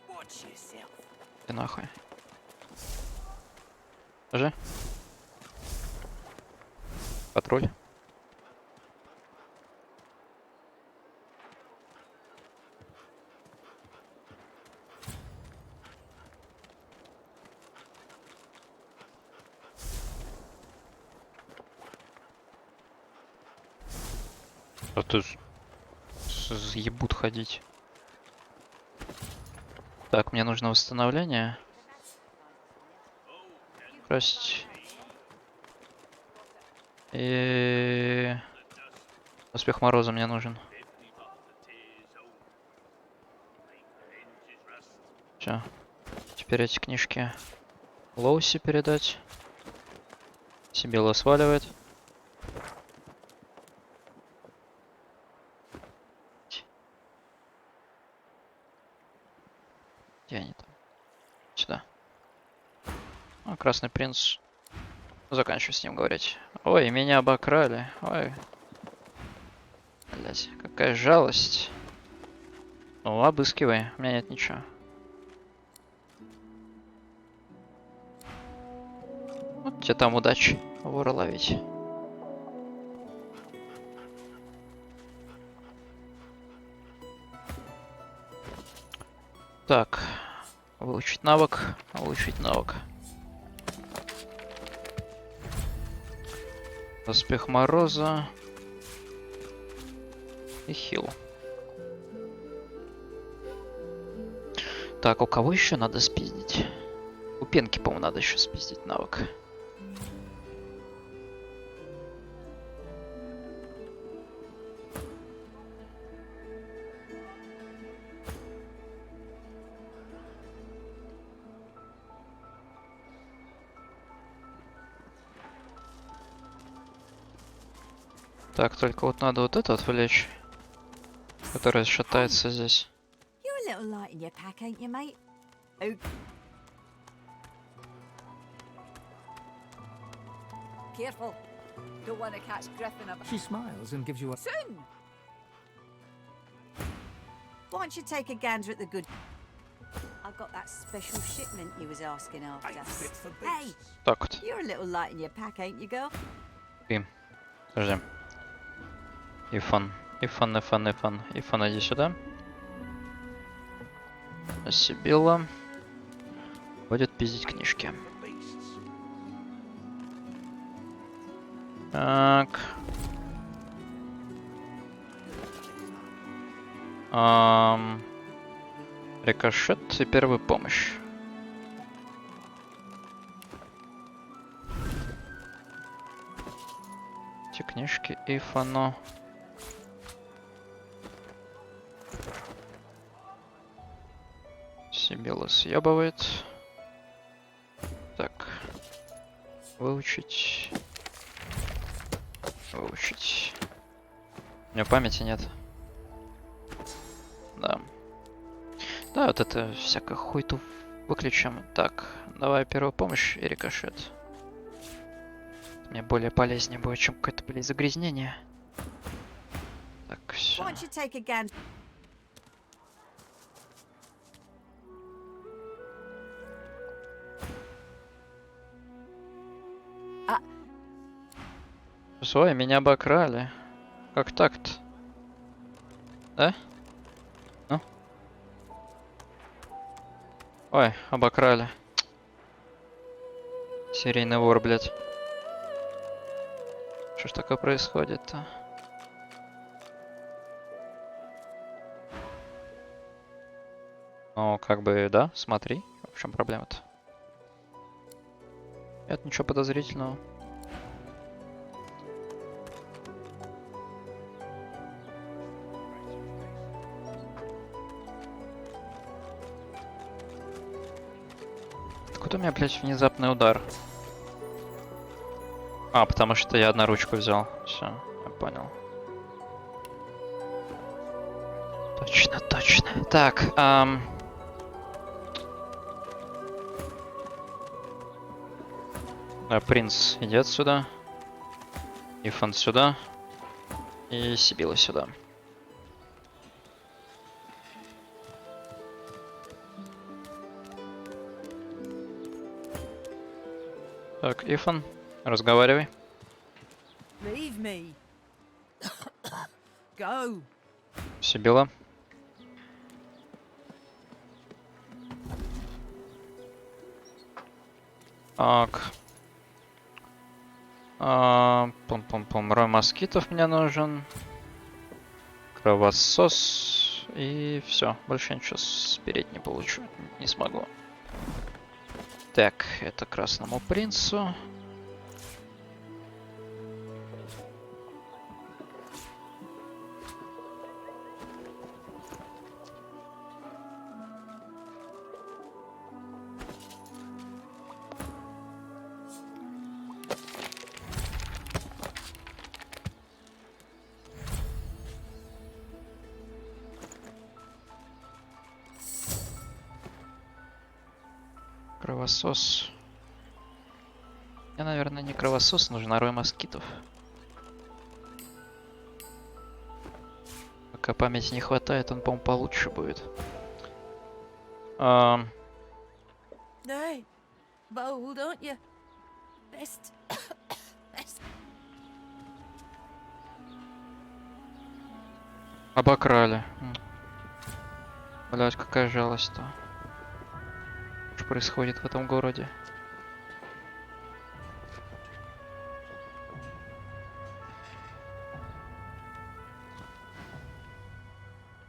Watch yourself. Ты нахуй. Подожди. Патруль. А ты заебут ходить. Так, мне нужно восстановление. Красть. И... Успех Мороза мне нужен. Чё? Теперь эти книжки Лоуси передать. Сибила сваливает. Где они там? Сюда. А, Красный принц. Заканчиваю с ним говорить. Ой, меня обокрали. Ой. Блять, какая жалость. Ну, обыскивай. У меня нет ничего. Вот тебе там удачи. Вора ловить. Так. Выучить навык. Выучить навык. Успех Мороза. И хил. Так, у кого еще надо спиздить? У Пенки, по-моему, надо еще спиздить навык. Так, только вот надо вот это отвлечь, который шатается здесь. You're a little light in your pack, ain't you, mate? Oh. Careful. Don't want to catch Griffin up. She smiles and gives you a... Soon! Why don't you take a gander at the good... I've got that special shipment you was asking after. Hey! Так вот. You're a little light in your pack, ain't you, girl? И, подожди. Ифан, Ифан, иди сюда. Сибилла будет пиздить книжки. Так. Рикошет и первая помощь. Эти книжки Ифану. Сибилла съебывает. Так. Выучить. Выучить. У меня памяти нет. Да. Да, вот это всякую хуйту выключим. Так, давай первую помощь и рикошет. Мне более полезнее будет, чем какое-то, блядь, загрязнение. Так, все. Ой, меня обокрали. Как так-то? Да? Ну? Ой, обокрали. Серийный вор, блядь. Что ж такое происходит-то? Ну, как бы, да, смотри. В чем проблема-то? Нет ничего подозрительного. Откуда у меня, блядь, внезапный удар? А, потому что я одну ручку взял. Все, я понял. Точно, точно. Так, принц, иди отсюда. Ифан сюда. И Сибилла сюда. Так, Ифан, разговаривай. Leave me. Go. Сибилла. Так. Пум-пум-пум. Рой москитов мне нужен. Кровосос. И все. Больше ничего спереть не получу. Не смогу. Так, это красному принцу. Кровосос. Мне, наверное, не кровосос, нужен, а рой москитов. Пока памяти не хватает, он, по-моему, получше будет. Hey, bold, aren't you? Best. Best. Обокрали. Блять, какая жалость-то. Что происходит в этом городе?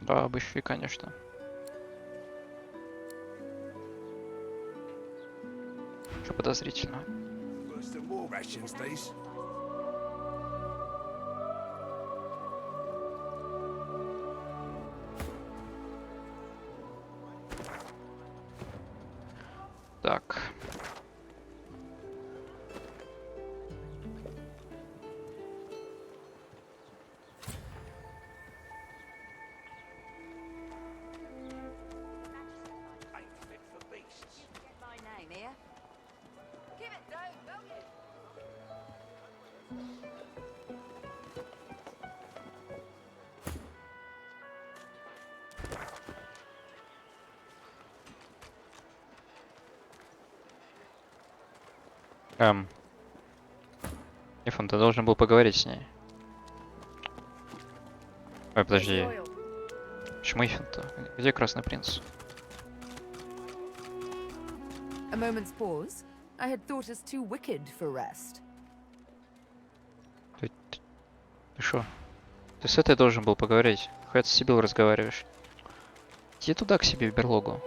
Да, обыщи, конечно. Что подозрительно? Так. Ифон, ты должен был поговорить с ней. Ой, подожди. Почему Ифон-то? Где Красный Принц? A moment's pause. I had thought us too wicked for rest. Ты шо? Ты с этой должен был поговорить. Хоть с Сибил разговариваешь. Иди туда, к себе, в берлогу.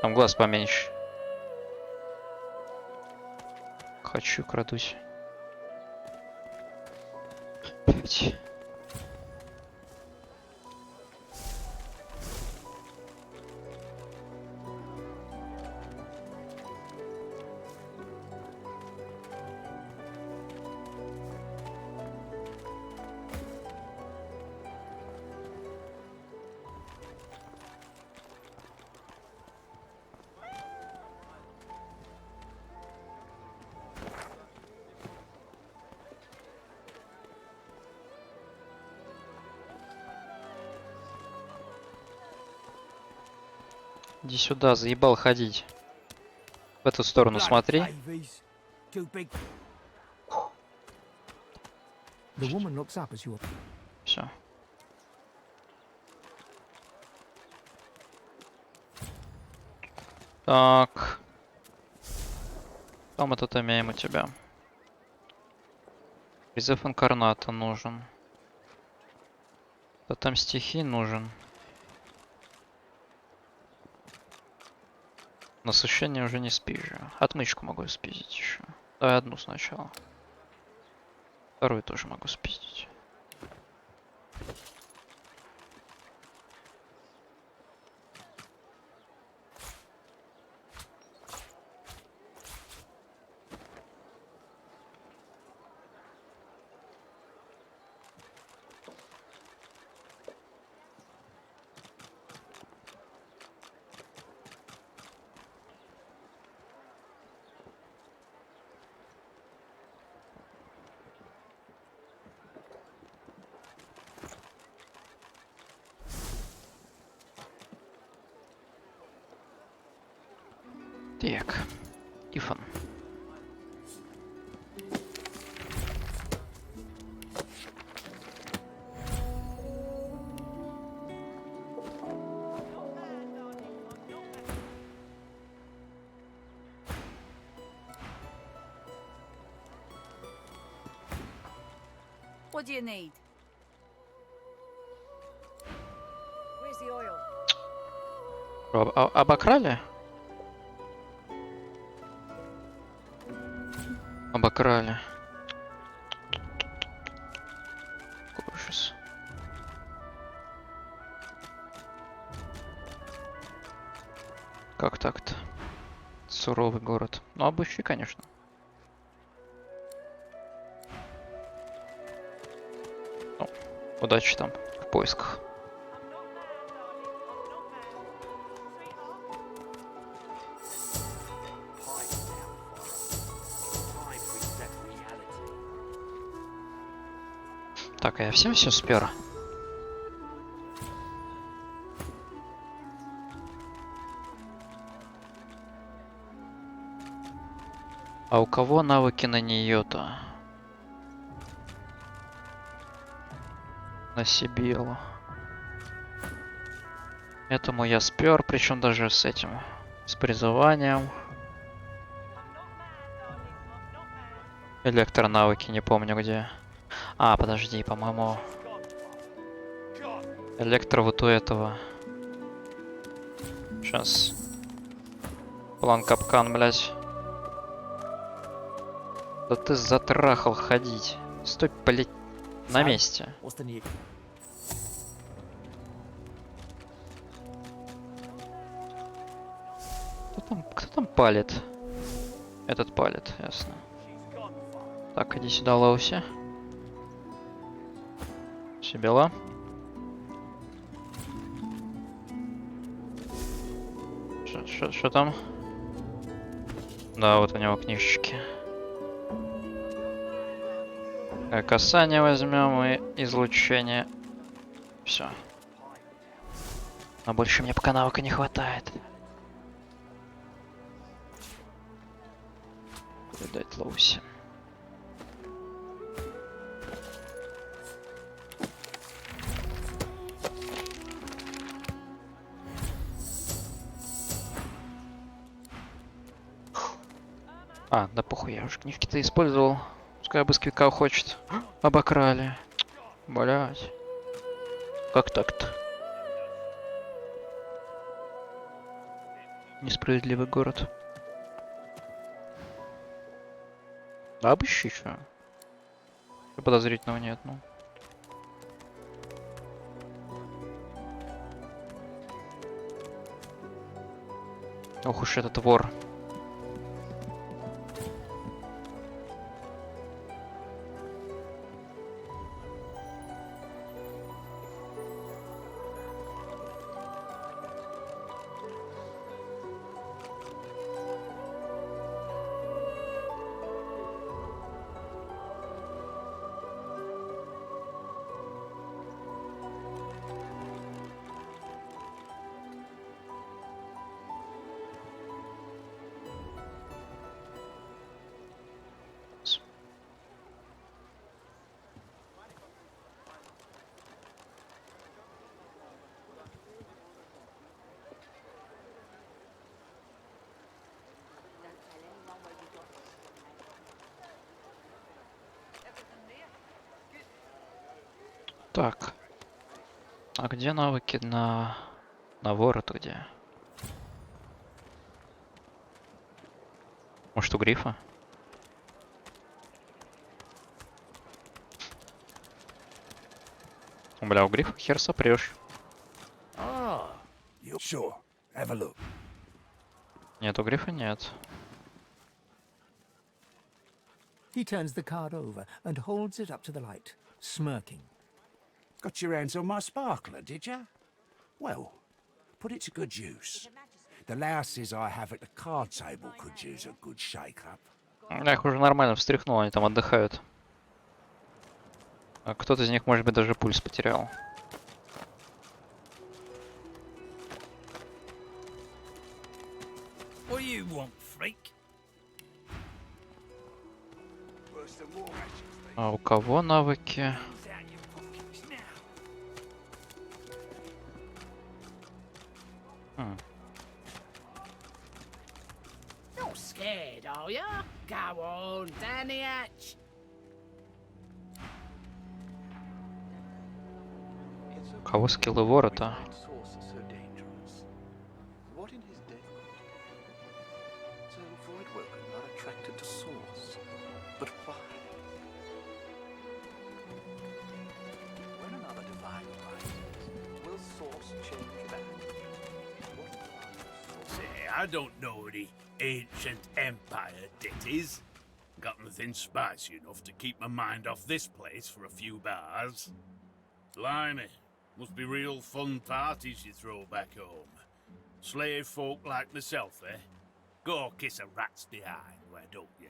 Там глаз поменьше. Хочу, крадусь. Блять. Иди сюда, заебал ходить. В эту сторону смотри. Все. Так. Что мы тут имеем у тебя? Призыв инкарната нужен. Тотем стихий нужен. Насыщение уже не спизжу. Отмычку могу спиздить еще. Давай одну сначала. Вторую тоже могу спиздить. Так, Ифон. What do you need? Where's the oil? Обокрали? Обокрали. Ужас. Как так-то? Суровый город. Ну, обыщи, конечно. Ну, удачи там в поисках. Так, а я всем все спер. А у кого навыки на нее-то? На Сибилу. Этому я спер, причем даже с этим. С призыванием. Электронавыки, не помню где. А, подожди, по-моему... Электро вот у этого. Сейчас. План капкан, блядь. Да ты затрахал ходить. Стой, блядь, на месте. Кто там палит? Этот палит, ясно. Так, иди сюда, Лауси. Сибила. Что там? Да, вот у него книжечки. Касание возьмем и излучение. Все. Но больше мне пока навыка не хватает. Передать Лоуси. А, да похуй, я уже книжки-то использовал. Пускай обыскивика хочет. Обокрали. Блять. Как так-то? Несправедливый город. Да, обыщи, чё? Ничего подозрительного нет, ну. Ох уж этот вор. Так. А где навыки на вора-то где? Может, у грифа? Бля, у грифа хер сопрешь. Sure. Have a look. Нет, у грифа нет. He turns the card over and holds it up to the light, smirking. Got your hands on my sparkler, did you? Well, put it to good use. The louses I have at the card table could use a good shake-up. Я их уже нормально встряхнул, они там отдыхают. А кто-то из них, может быть, даже пульс потерял. What do you want, freak? А у кого навыки? Not scared, are ya? Go on, down the hatch. У кого скиллы вора-то? I don't know any ancient empire ditties. Got nothing spicy enough to keep my mind off this place for a few bars. Blimey, must be real fun parties you throw back home. Slave folk like myself, eh? Go kiss a rat's behind, why don't you?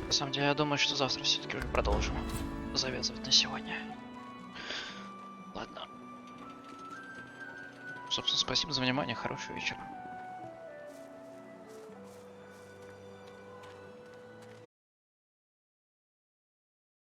На самом деле, я думаю, что завтра все-таки уже продолжим завязывать на сегодня. Ладно. Собственно, спасибо за внимание, хорошего вечера.